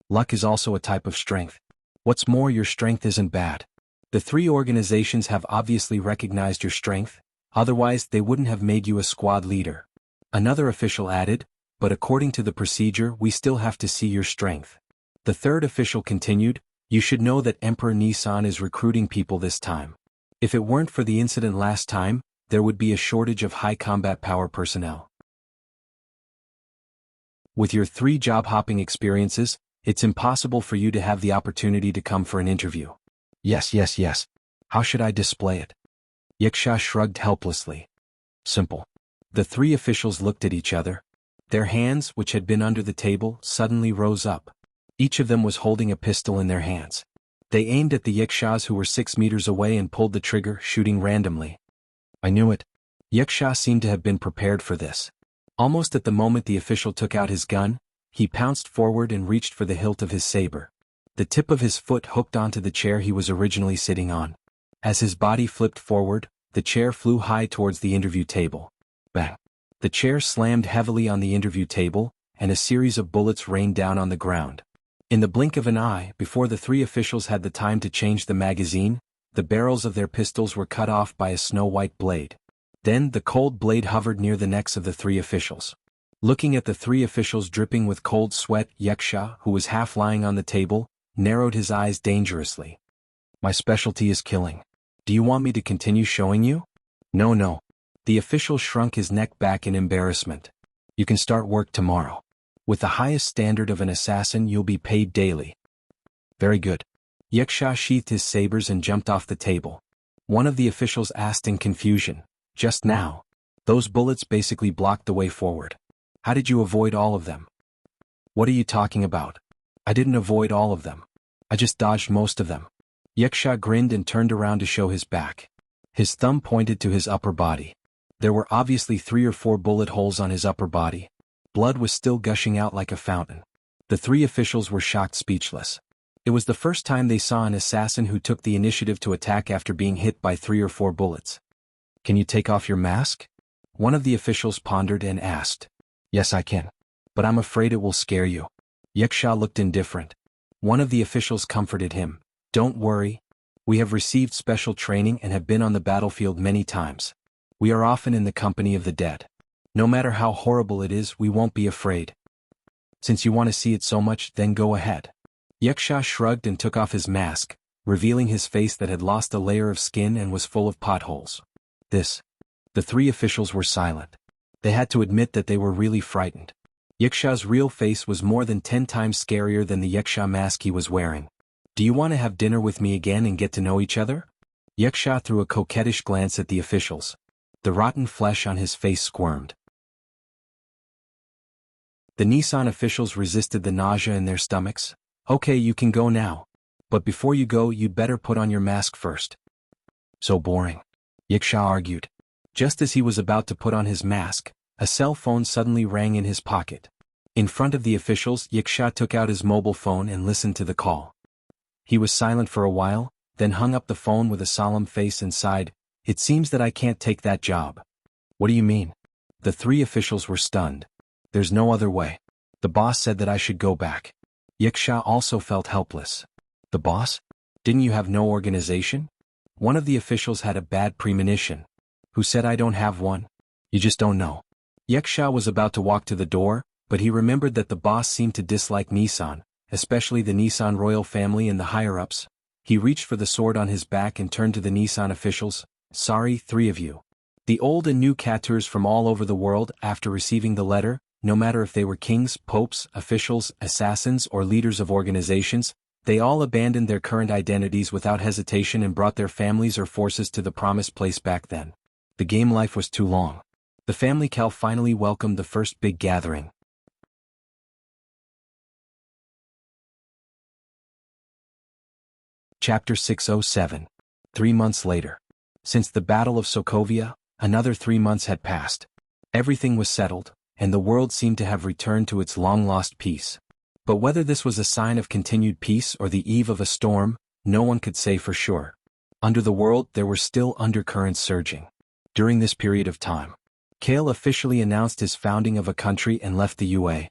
"Luck is also a type of strength. What's more, your strength isn't bad. The 3 organizations have obviously recognized your strength, otherwise they wouldn't have made you a squad leader." Another official added, "But according to the procedure, we still have to see your strength." The third official continued, "You should know that Emperor Nissan is recruiting people this time. If it weren't for the incident last time, there would be a shortage of high combat power personnel. With your 3 job-hopping experiences, it's impossible for you to have the opportunity to come for an interview." Yes. How should I display it?" Yiksha shrugged helplessly. "Simple." The 3 officials looked at each other. Their hands, which had been under the table, suddenly rose up. Each of them was holding a pistol in their hands. They aimed at the Yikshas who were 6 meters away and pulled the trigger, shooting randomly. I knew it. Yiksha seemed to have been prepared for this. Almost at the moment the official took out his gun, he pounced forward and reached for the hilt of his saber. The tip of his foot hooked onto the chair he was originally sitting on. As his body flipped forward, the chair flew high towards the interview table. Bang! The chair slammed heavily on the interview table, and a series of bullets rained down on the ground. In the blink of an eye, before the 3 officials had the time to change the magazine, the barrels of their pistols were cut off by a snow-white blade. Then the cold blade hovered near the necks of the 3 officials. Looking at the 3 officials dripping with cold sweat, Yiksha, who was half lying on the table, narrowed his eyes dangerously. "My specialty is killing. Do you want me to continue showing you?" No. The official shrunk his neck back in embarrassment. "You can start work tomorrow. With the highest standard of an assassin, you'll be paid daily." "Very good." Yiksha sheathed his sabers and jumped off the table. One of the officials asked in confusion, "Just now? Those bullets basically blocked the way forward. How did you avoid all of them?" "What are you talking about? I didn't avoid all of them. I just dodged most of them." Yiksha grinned and turned around to show his back. His thumb pointed to his upper body. There were obviously 3 or 4 bullet holes on his upper body. Blood was still gushing out like a fountain. The 3 officials were shocked speechless. It was the first time they saw an assassin who took the initiative to attack after being hit by 3 or 4 bullets. "Can you take off your mask?" One of the officials pondered and asked. "Yes, I can. But I'm afraid it will scare you." Yiksha looked indifferent. One of the officials comforted him. "Don't worry. We have received special training and have been on the battlefield many times. We are often in the company of the dead. No matter how horrible it is, we won't be afraid. Since you want to see it so much, then go ahead." Yiksha shrugged and took off his mask, revealing his face that had lost a layer of skin and was full of potholes. The 3 officials were silent. They had to admit that they were really frightened. Yiksha's real face was more than 10 times scarier than the Yiksha mask he was wearing. "Do you want to have dinner with me again and get to know each other?" Yiksha threw a coquettish glance at the officials. The rotten flesh on his face squirmed. The Nissan officials resisted the nausea in their stomachs. "Okay, you can go now. But before you go, you'd better put on your mask first." "So boring," Yiksha argued. Just as he was about to put on his mask, a cell phone suddenly rang in his pocket. In front of the officials, Yiksha took out his mobile phone and listened to the call. He was silent for a while, then hung up the phone with a solemn face and sighed, "It seems that I can't take that job." "What do you mean?" The 3 officials were stunned. "There's no other way. The boss said that I should go back." Yiksha also felt helpless. "The boss? Didn't you have no organization?" One of the officials had a bad premonition. "Who said I don't have one? You just don't know." Yiksha was about to walk to the door, but he remembered that the boss seemed to dislike Nissan, especially the Nissan royal family and the higher-ups. He reached for the sword on his back and turned to the Nissan officials. "Sorry, three of you." The old and new Katurs from all over the world, after receiving the letter, no matter if they were kings, popes, officials, assassins or leaders of organizations, they all abandoned their current identities without hesitation and brought their families or forces to the promised place back then. The game life was too long. The family Cal finally welcomed the first big gathering. Chapter 607. 3 months later. Since the Battle of Sokovia, another 3 months had passed. Everything was settled, and the world seemed to have returned to its long-lost peace. But whether this was a sign of continued peace or the eve of a storm, no one could say for sure. Under the world there were still undercurrents surging. During this period of time, Kale officially announced his founding of a country and left the UA.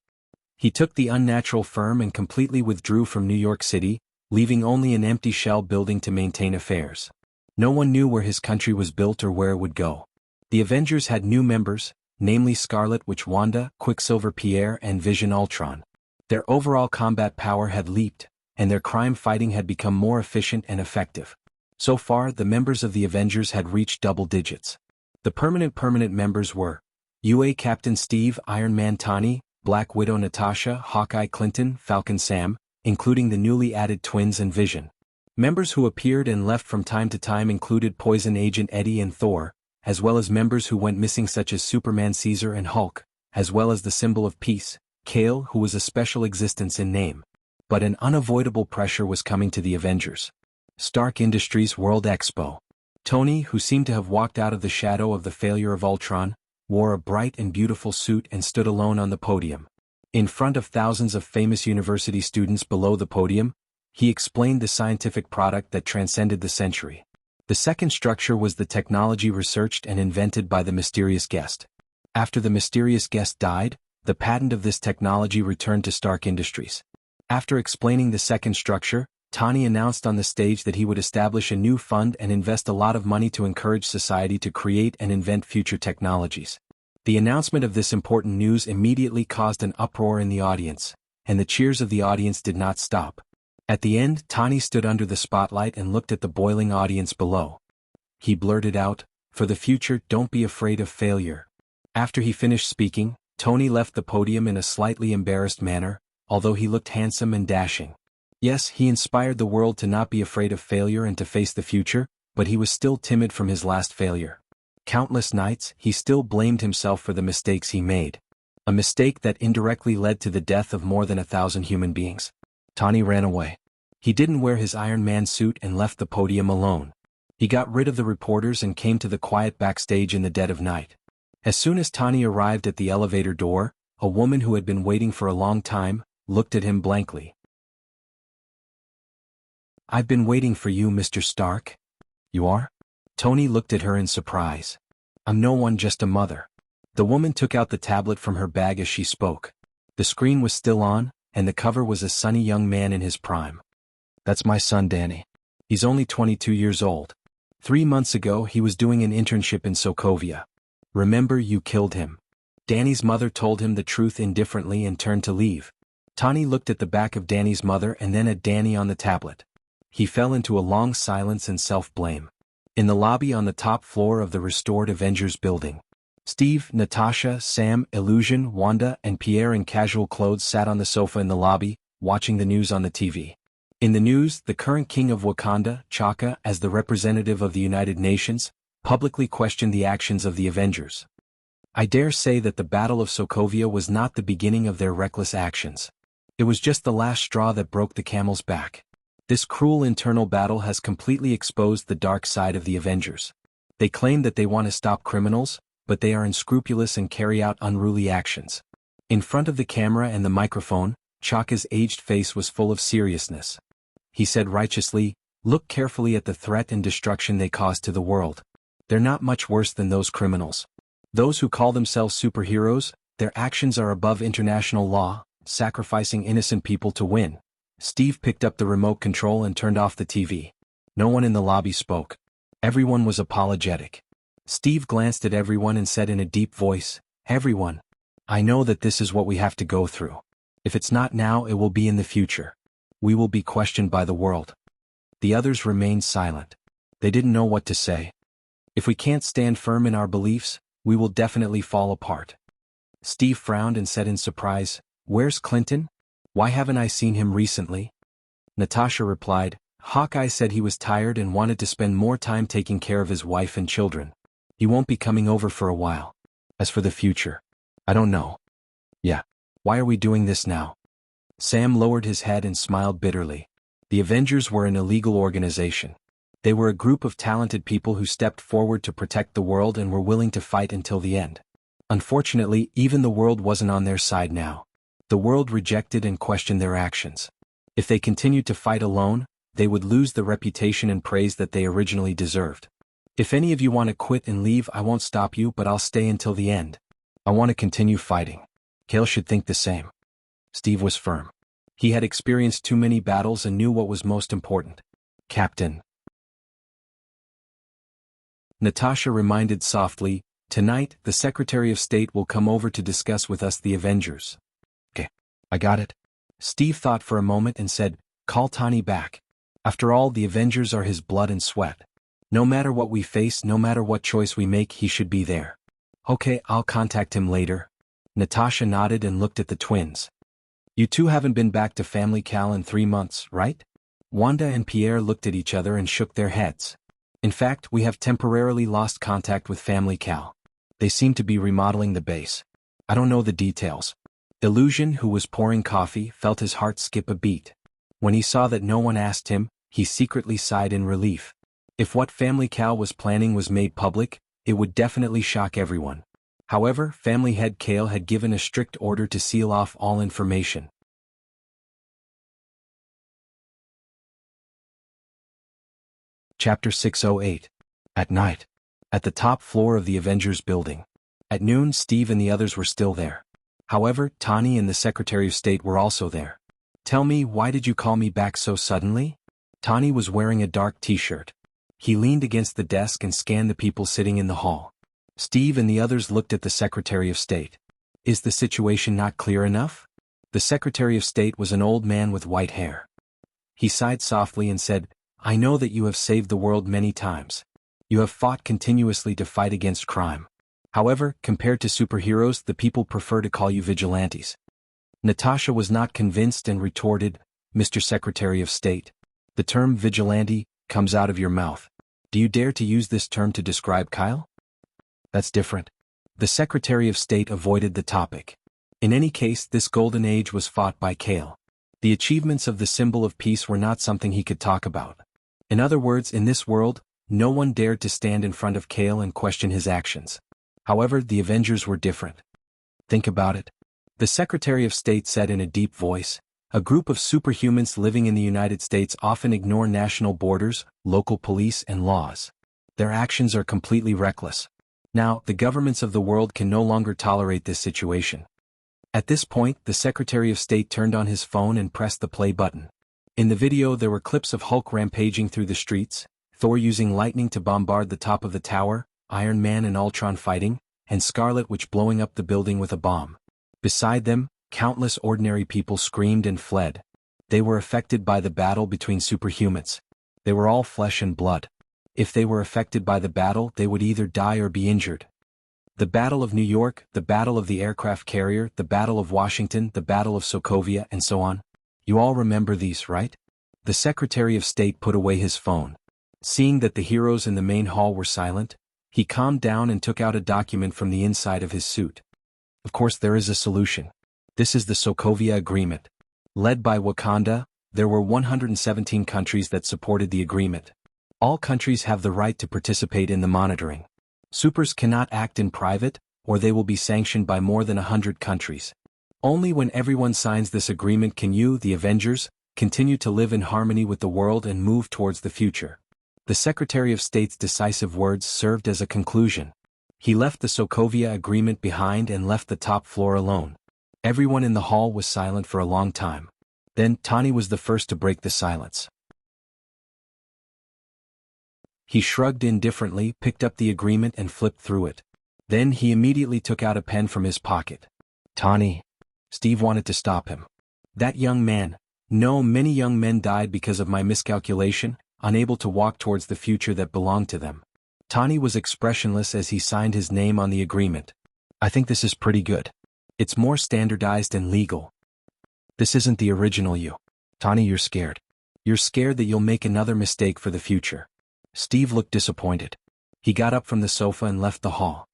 He took the unnatural firm and completely withdrew from New York City, leaving only an empty shell building to maintain affairs. No one knew where his country was built or where it would go. The Avengers had new members, namely Scarlet Witch Wanda, Quicksilver Pierre and Vision Ultron. Their overall combat power had leaped, and their crime fighting had become more efficient and effective. So far, the members of the Avengers had reached double digits. The permanent members were UA Captain Steve, Iron Man Tony, Black Widow Natasha, Hawkeye Clinton, Falcon Sam, including the newly added twins and Vision. Members who appeared and left from time to time included Poison Agent Eddie and Thor, as well as members who went missing such as Superman, Caesar and Hulk, as well as the symbol of peace, Kale, who was a special existence in name. But an unavoidable pressure was coming to the Avengers. Stark Industries World Expo. Tony, who seemed to have walked out of the shadow of the failure of Ultron, wore a bright and beautiful suit and stood alone on the podium. In front of thousands of famous university students below the podium, he explained the scientific product that transcended the century. The second structure was the technology researched and invented by the mysterious guest. After the mysterious guest died, the patent of this technology returned to Stark Industries. After explaining the second structure, Tony announced on the stage that he would establish a new fund and invest a lot of money to encourage society to create and invent future technologies. The announcement of this important news immediately caused an uproar in the audience, and the cheers of the audience did not stop. At the end, Tony stood under the spotlight and looked at the boiling audience below. He blurted out, "For the future, don't be afraid of failure." After he finished speaking, Tony left the podium in a slightly embarrassed manner, although he looked handsome and dashing. Yes, he inspired the world to not be afraid of failure and to face the future, but he was still timid from his last failure. Countless nights, he still blamed himself for the mistakes he made. A mistake that indirectly led to the death of more than 1,000 human beings. Tony ran away. He didn't wear his Iron Man suit and left the podium alone. He got rid of the reporters and came to the quiet backstage in the dead of night. As soon as Tony arrived at the elevator door, a woman who had been waiting for a long time, looked at him blankly. "I've been waiting for you, Mr. Stark." "You are?" Tony looked at her in surprise. "I'm no one, just a mother." The woman took out the tablet from her bag as she spoke. The screen was still on, and the cover was a sunny young man in his prime. "That's my son Danny. He's only 22 years old. 3 months ago he was doing an internship in Sokovia. Remember, you killed him." Danny's mother told him the truth indifferently and turned to leave. Tony looked at the back of Danny's mother and then at Danny on the tablet. He fell into a long silence and self-blame. In the lobby on the top floor of the restored Avengers building, Steve, Natasha, Sam, Illusion, Wanda, and Pierre in casual clothes sat on the sofa in the lobby, watching the news on the TV. In the news, the current king of Wakanda, T'Chaka, as the representative of the United Nations, publicly questioned the actions of the Avengers. "I dare say that the Battle of Sokovia was not the beginning of their reckless actions. It was just the last straw that broke the camel's back. This cruel internal battle has completely exposed the dark side of the Avengers. They claim that they want to stop criminals, but they are unscrupulous and carry out unruly actions." In front of the camera and the microphone, T'Chaka's aged face was full of seriousness. He said righteously, "Look carefully at the threat and destruction they cause to the world. They're not much worse than those criminals. Those who call themselves superheroes, their actions are above international law, sacrificing innocent people to win." Steve picked up the remote control and turned off the TV. No one in the lobby spoke. Everyone was apologetic. Steve glanced at everyone and said in a deep voice, "Everyone, I know that this is what we have to go through. If it's not now, it will be in the future. We will be questioned by the world. The others remained silent. They didn't know what to say. If we can't stand firm in our beliefs, we will definitely fall apart. Steve frowned and said in surprise, "Where's Clinton? Why haven't I seen him recently?" Natasha replied, "Hawkeye said he was tired and wanted to spend more time taking care of his wife and children. He won't be coming over for a while. As for the future, I don't know." "Yeah. Why are we doing this now?" Sam lowered his head and smiled bitterly. The Avengers were an illegal organization. They were a group of talented people who stepped forward to protect the world and were willing to fight until the end. Unfortunately, even the world wasn't on their side now. The world rejected and questioned their actions. If they continued to fight alone, they would lose the reputation and praise that they originally deserved. "If any of you want to quit and leave, I won't stop you, but I'll stay until the end. I want to continue fighting." Cale should think the same. Steve was firm. He had experienced too many battles and knew what was most important. "Captain." Natasha reminded softly, "Tonight, the Secretary of State will come over to discuss with us the Avengers." "Okay, I got it." Steve thought for a moment and said, "Call Tani back. After all, the Avengers are his blood and sweat. No matter what we face, no matter what choice we make, he should be there." "Okay, I'll contact him later." Natasha nodded and looked at the twins. "You two haven't been back to Family Cal in 3 months, right?" Wanda and Pierre looked at each other and shook their heads. "In fact, we have temporarily lost contact with Family Cal. They seem to be remodeling the base. I don't know the details." Illusion, who was pouring coffee, felt his heart skip a beat. When he saw that no one asked him, he secretly sighed in relief. If what Family Cal was planning was made public, it would definitely shock everyone. However, Family Head Cale had given a strict order to seal off all information. Chapter 608. At night. At the top floor of the Avengers building. At noon, Steve and the others were still there. However, Tani and the Secretary of State were also there. "Tell me, why did you call me back so suddenly?" Tani was wearing a dark t-shirt. He leaned against the desk and scanned the people sitting in the hall. Steve and the others looked at the Secretary of State. "Is the situation not clear enough?" The Secretary of State was an old man with white hair. He sighed softly and said, "I know that you have saved the world many times. You have fought continuously to fight against crime. However, compared to superheroes, the people prefer to call you vigilantes." Natasha was not convinced and retorted, "Mr. Secretary of State, the term vigilante comes out of your mouth. Do you dare to use this term to describe Kyle?" "That's different." The Secretary of State avoided the topic. In any case, this golden age was fought by Cale. The achievements of the symbol of peace were not something he could talk about. In other words, in this world, no one dared to stand in front of Cale and question his actions. However, the Avengers were different. "Think about it," the Secretary of State said in a deep voice. "A group of superhumans living in the United States often ignore national borders, local police, and laws. Their actions are completely reckless. Now, the governments of the world can no longer tolerate this situation." At this point, the Secretary of State turned on his phone and pressed the play button. In the video, there were clips of Hulk rampaging through the streets, Thor using lightning to bombard the top of the tower, Iron Man and Ultron fighting, and Scarlet Witch blowing up the building with a bomb. Beside them, countless ordinary people screamed and fled. They were affected by the battle between superhumans. They were all flesh and blood. If they were affected by the battle, they would either die or be injured. The Battle of New York, the Battle of the Aircraft Carrier, the Battle of Washington, the Battle of Sokovia, and so on. You all remember these, right? The Secretary of State put away his phone. Seeing that the heroes in the main hall were silent, he calmed down and took out a document from the inside of his suit. Of course, there is a solution. This is the Sokovia Agreement. Led by Wakanda, there were 117 countries that supported the agreement. All countries have the right to participate in the monitoring. Supers cannot act in private, or they will be sanctioned by more than 100 countries. Only when everyone signs this agreement can you, the Avengers, continue to live in harmony with the world and move towards the future. The Secretary of State's decisive words served as a conclusion. He left the Sokovia Agreement behind and left the top floor alone. Everyone in the hall was silent for a long time. Then, Tani was the first to break the silence. He shrugged indifferently, picked up the agreement and flipped through it. Then he immediately took out a pen from his pocket. "Tani." Steve wanted to stop him. "That young man. No, many young men died because of my miscalculation, unable to walk towards the future that belonged to them. Tani was expressionless as he signed his name on the agreement. I think this is pretty good. It's more standardized and legal. This isn't the original you. Tani, you're scared. You're scared that you'll make another mistake for the future. Steve looked disappointed. He got up from the sofa and left the hall.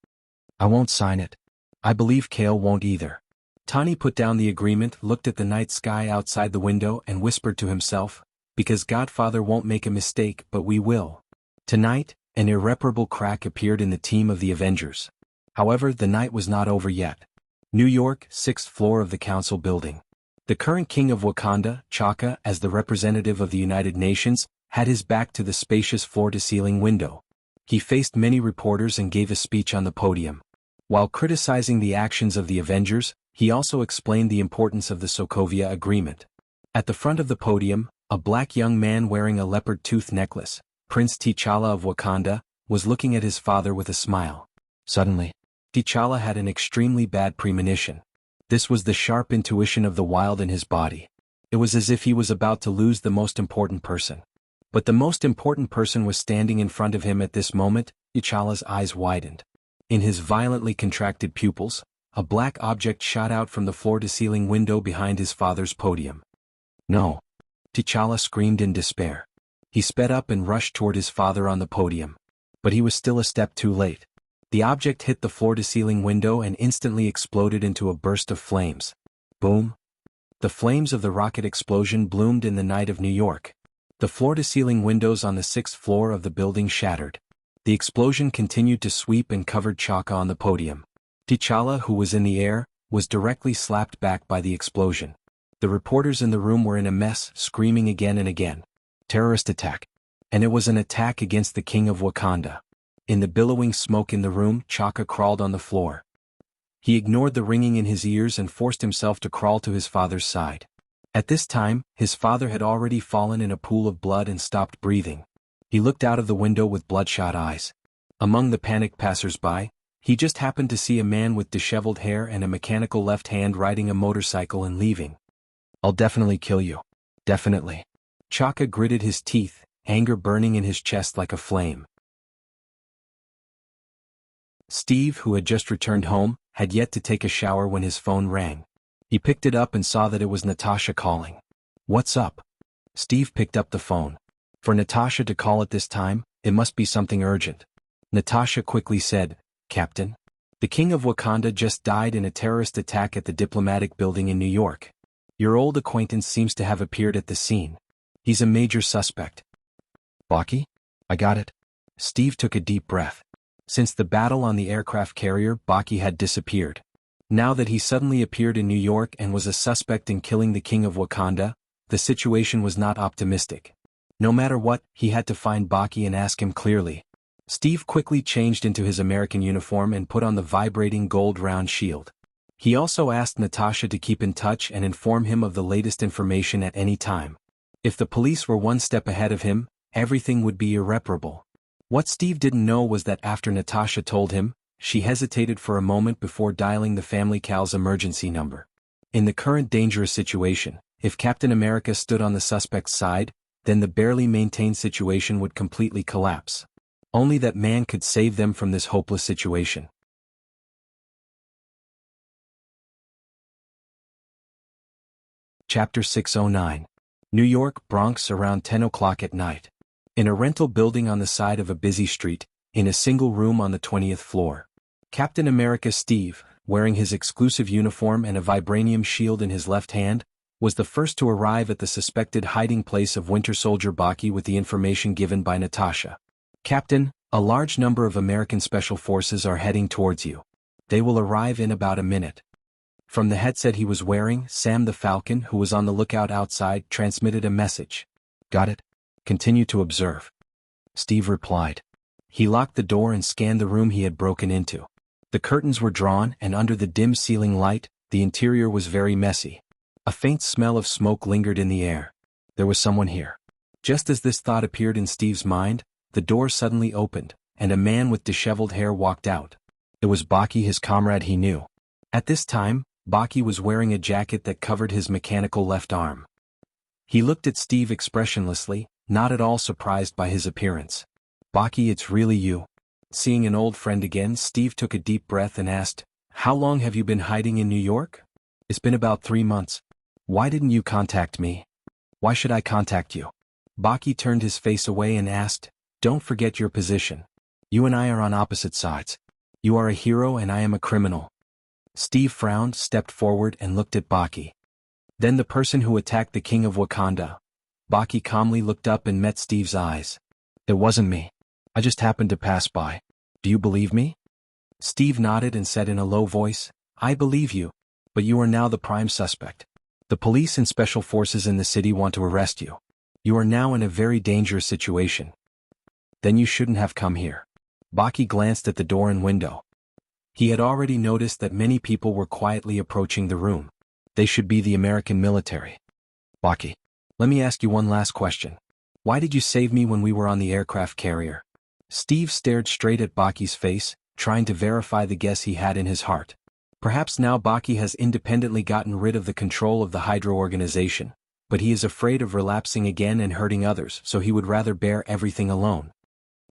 I won't sign it. I believe Kale won't either. Tani put down the agreement, looked at the night sky outside the window and whispered to himself, because Godfather won't make a mistake, but we will. Tonight, an irreparable crack appeared in the team of the Avengers. However, the night was not over yet. New York, 6th floor of the Council building. The current king of Wakanda, Chaka, as the representative of the United Nations, had his back to the spacious floor-to-ceiling window. He faced many reporters and gave a speech on the podium. While criticizing the actions of the Avengers, he also explained the importance of the Sokovia Agreement. At the front of the podium, a black young man wearing a leopard tooth necklace, Prince T'Challa of Wakanda, was looking at his father with a smile. Suddenly, T'Challa had an extremely bad premonition. This was the sharp intuition of the wild in his body. It was as if he was about to lose the most important person. But the most important person was standing in front of him at this moment. T'Challa's eyes widened. In his violently contracted pupils, a black object shot out from the floor-to-ceiling window behind his father's podium. No! T'Challa screamed in despair. He sped up and rushed toward his father on the podium. But he was still a step too late. The object hit the floor-to-ceiling window and instantly exploded into a burst of flames. Boom! The flames of the rocket explosion bloomed in the night of New York. The floor-to-ceiling windows on the 6th floor of the building shattered. The explosion continued to sweep and covered Chaka on the podium. T'Challa, who was in the air, was directly slapped back by the explosion. The reporters in the room were in a mess, screaming again and again. Terrorist attack. And it was an attack against the king of Wakanda. In the billowing smoke in the room, Chaka crawled on the floor. He ignored the ringing in his ears and forced himself to crawl to his father's side. At this time, his father had already fallen in a pool of blood and stopped breathing. He looked out of the window with bloodshot eyes. Among the panicked passers-by, he just happened to see a man with disheveled hair and a mechanical left hand riding a motorcycle and leaving. I'll definitely kill you. Definitely. Chaka gritted his teeth, anger burning in his chest like a flame. Steve, who had just returned home, had yet to take a shower when his phone rang. He picked it up and saw that it was Natasha calling. What's up? Steve picked up the phone. For Natasha to call at this time, it must be something urgent. Natasha quickly said, Captain, the king of Wakanda just died in a terrorist attack at the diplomatic building in New York. Your old acquaintance seems to have appeared at the scene. He's a major suspect. Baki? I got it. Steve took a deep breath. Since the battle on the aircraft carrier, Baki had disappeared. Now that he suddenly appeared in New York and was a suspect in killing the king of Wakanda, the situation was not optimistic. No matter what, he had to find Baki and ask him clearly. Steve quickly changed into his American uniform and put on the vibrating gold round shield. He also asked Natasha to keep in touch and inform him of the latest information at any time. If the police were one step ahead of him, everything would be irreparable. What Steve didn't know was that after Natasha told him, she hesitated for a moment before dialing the family Cal's emergency number. In the current dangerous situation, if Captain America stood on the suspect's side, then the barely maintained situation would completely collapse. Only that man could save them from this hopeless situation. Chapter 609. New York, Bronx, around 10 o'clock at night. In a rental building on the side of a busy street, in a single room on the 20th floor. Captain America Steve, wearing his exclusive uniform and a vibranium shield in his left hand, was the first to arrive at the suspected hiding place of Winter Soldier Baki with the information given by Natasha. Captain, a large number of American Special Forces are heading towards you. They will arrive in about a minute. From the headset he was wearing, Sam the Falcon, who was on the lookout outside, transmitted a message. Got it? Continue to observe. Steve replied. He locked the door and scanned the room he had broken into. The curtains were drawn and under the dim ceiling light, the interior was very messy. A faint smell of smoke lingered in the air. There was someone here. Just as this thought appeared in Steve's mind, the door suddenly opened, and a man with disheveled hair walked out. It was Baki, his comrade he knew. At this time, Baki was wearing a jacket that covered his mechanical left arm. He looked at Steve expressionlessly, not at all surprised by his appearance. "Baki, it's really you." Seeing an old friend again, Steve took a deep breath and asked, "How long have you been hiding in New York?" "It's been about 3 months. Why didn't you contact me?" "Why should I contact you?" Baki turned his face away and asked, "Don't forget your position. You and I are on opposite sides. You are a hero and I am a criminal." Steve frowned, stepped forward and looked at Baki. "Then the person who attacked the king of Wakanda." Baki calmly looked up and met Steve's eyes. "It wasn't me. I just happened to pass by. Do you believe me?" Steve nodded and said in a low voice, "I believe you. But you are now the prime suspect. The police and special forces in the city want to arrest you. You are now in a very dangerous situation. Then you shouldn't have come here." Baki glanced at the door and window. He had already noticed that many people were quietly approaching the room. They should be the American military. "Baki, let me ask you one last question. Why did you save me when we were on the aircraft carrier?" Steve stared straight at Baki's face, trying to verify the guess he had in his heart. Perhaps now Baki has independently gotten rid of the control of the Hydra organization, but he is afraid of relapsing again and hurting others, so he would rather bear everything alone.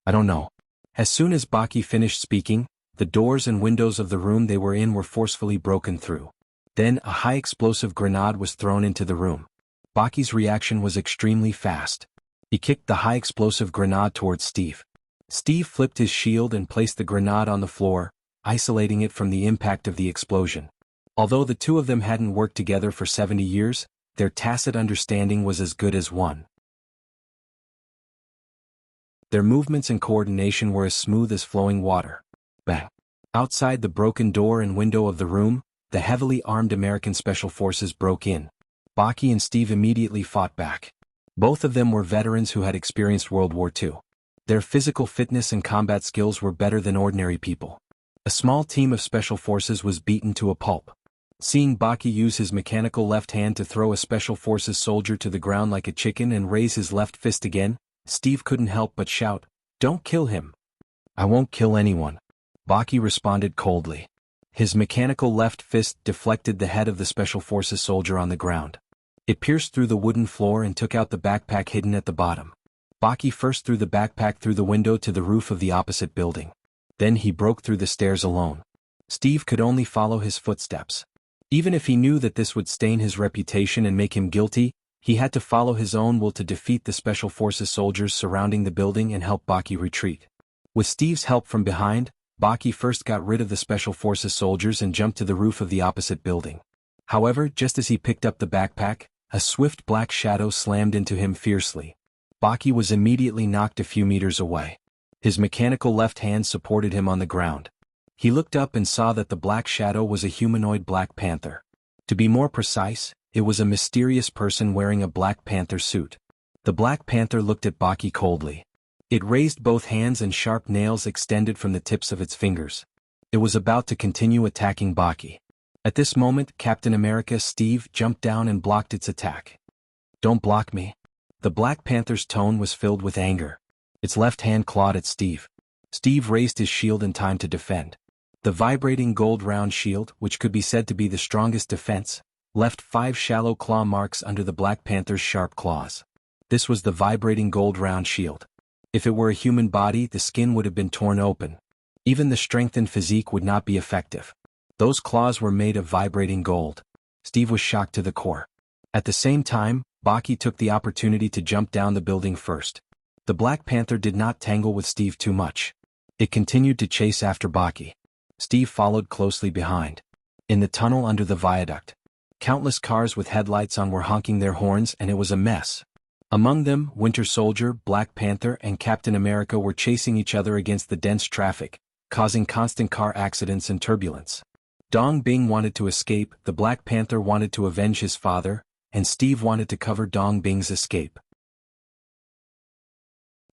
"I don't know." As soon as Baki finished speaking, the doors and windows of the room they were in were forcefully broken through. Then a high-explosive grenade was thrown into the room. Baki's reaction was extremely fast. He kicked the high-explosive grenade towards Steve. Steve flipped his shield and placed the grenade on the floor, isolating it from the impact of the explosion. Although the two of them hadn't worked together for 70 years, their tacit understanding was as good as one. Their movements and coordination were as smooth as flowing water. Bang! Outside the broken door and window of the room, the heavily armed American Special Forces broke in. Baki and Steve immediately fought back. Both of them were veterans who had experienced World War II. Their physical fitness and combat skills were better than ordinary people. A small team of Special Forces was beaten to a pulp. Seeing Baki use his mechanical left hand to throw a Special Forces soldier to the ground like a chicken and raise his left fist again, Steve couldn't help but shout, "Don't kill him." "I won't kill anyone," Baki responded coldly. His mechanical left fist deflected the head of the Special Forces soldier on the ground. It pierced through the wooden floor and took out the backpack hidden at the bottom. Baki first threw the backpack through the window to the roof of the opposite building. Then he broke through the stairs alone. Steve could only follow his footsteps. Even if he knew that this would stain his reputation and make him guilty, he had to follow his own will to defeat the Special Forces soldiers surrounding the building and help Baki retreat. With Steve's help from behind, Baki first got rid of the Special Forces soldiers and jumped to the roof of the opposite building. However, just as he picked up the backpack, a swift black shadow slammed into him fiercely. Baki was immediately knocked a few meters away. His mechanical left hand supported him on the ground. He looked up and saw that the black shadow was a humanoid Black Panther. To be more precise, it was a mysterious person wearing a Black Panther suit. The Black Panther looked at Baki coldly. It raised both hands and sharp nails extended from the tips of its fingers. It was about to continue attacking Baki. At this moment, Captain America Steve jumped down and blocked its attack. "Don't block me." The Black Panther's tone was filled with anger. Its left hand clawed at Steve. Steve raised his shield in time to defend. The vibrating gold round shield, which could be said to be the strongest defense, left 5 shallow claw marks under the Black Panther's sharp claws. This was the vibrating gold round shield. If it were a human body, the skin would have been torn open. Even the strengthened physique would not be effective. Those claws were made of vibrating gold. Steve was shocked to the core. At the same time, Baki took the opportunity to jump down the building first. The Black Panther did not tangle with Steve too much. It continued to chase after Baki. Steve followed closely behind. In the tunnel under the viaduct, countless cars with headlights on were honking their horns and it was a mess. Among them, Winter Soldier, Black Panther, and Captain America were chasing each other against the dense traffic, causing constant car accidents and turbulence. Dong Bing wanted to escape, the Black Panther wanted to avenge his father, and Steve wanted to cover Dong Bing's escape.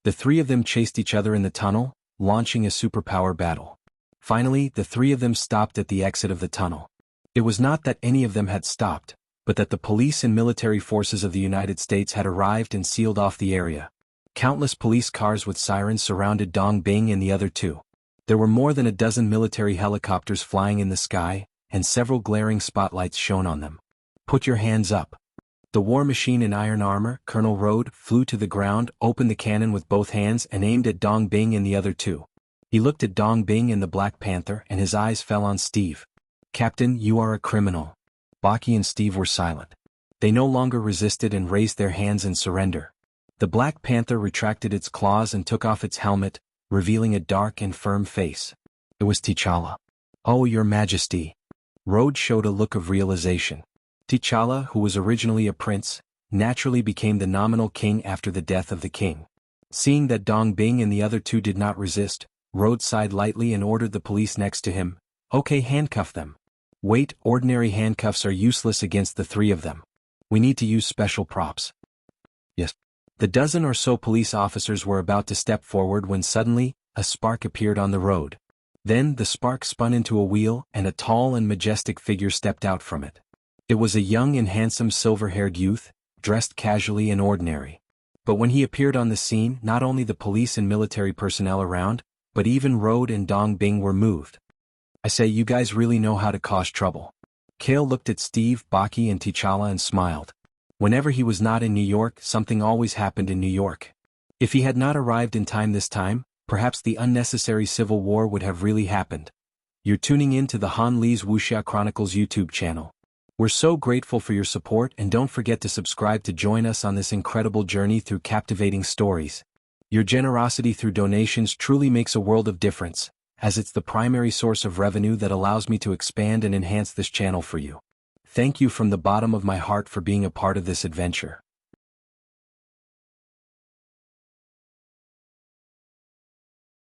The three of them chased each other in the tunnel, launching a superpower battle. Finally, the three of them stopped at the exit of the tunnel. It was not that any of them had stopped, but that the police and military forces of the United States had arrived and sealed off the area. Countless police cars with sirens surrounded Dong Bing and the other two. There were more than a dozen military helicopters flying in the sky, and several glaring spotlights shone on them. "Put your hands up." The war machine in iron armor, Colonel Road, flew to the ground, opened the cannon with both hands and aimed at Dong Bing and the other two. He looked at Dong Bing and the Black Panther and his eyes fell on Steve. "Captain, you are a criminal." Baki and Steve were silent. They no longer resisted and raised their hands in surrender. The Black Panther retracted its claws and took off its helmet, revealing a dark and firm face. It was T'Challa. "Oh, Your Majesty." Rhodes showed a look of realization. T'Challa, who was originally a prince, naturally became the nominal king after the death of the king. Seeing that Dong Bing and the other two did not resist, Rhodes sighed lightly and ordered the police next to him, "Okay, handcuff them." "Wait, ordinary handcuffs are useless against the three of them. We need to use special props." "Yes." The dozen or so police officers were about to step forward when suddenly, a spark appeared on the road. Then the spark spun into a wheel and a tall and majestic figure stepped out from it. It was a young and handsome silver-haired youth, dressed casually and ordinary. But when he appeared on the scene, not only the police and military personnel around, but even Road and Dong Bing were moved. "I say, you guys really know how to cause trouble." Kale looked at Steve, Baki and T'Challa and smiled. Whenever he was not in New York, something always happened in New York. If he had not arrived in time this time, perhaps the unnecessary civil war would have really happened. You're tuning in to the Han Lee's Wuxia Chronicles YouTube channel. We're so grateful for your support and don't forget to subscribe to join us on this incredible journey through captivating stories. Your generosity through donations truly makes a world of difference, as it's the primary source of revenue that allows me to expand and enhance this channel for you. Thank you from the bottom of my heart for being a part of this adventure.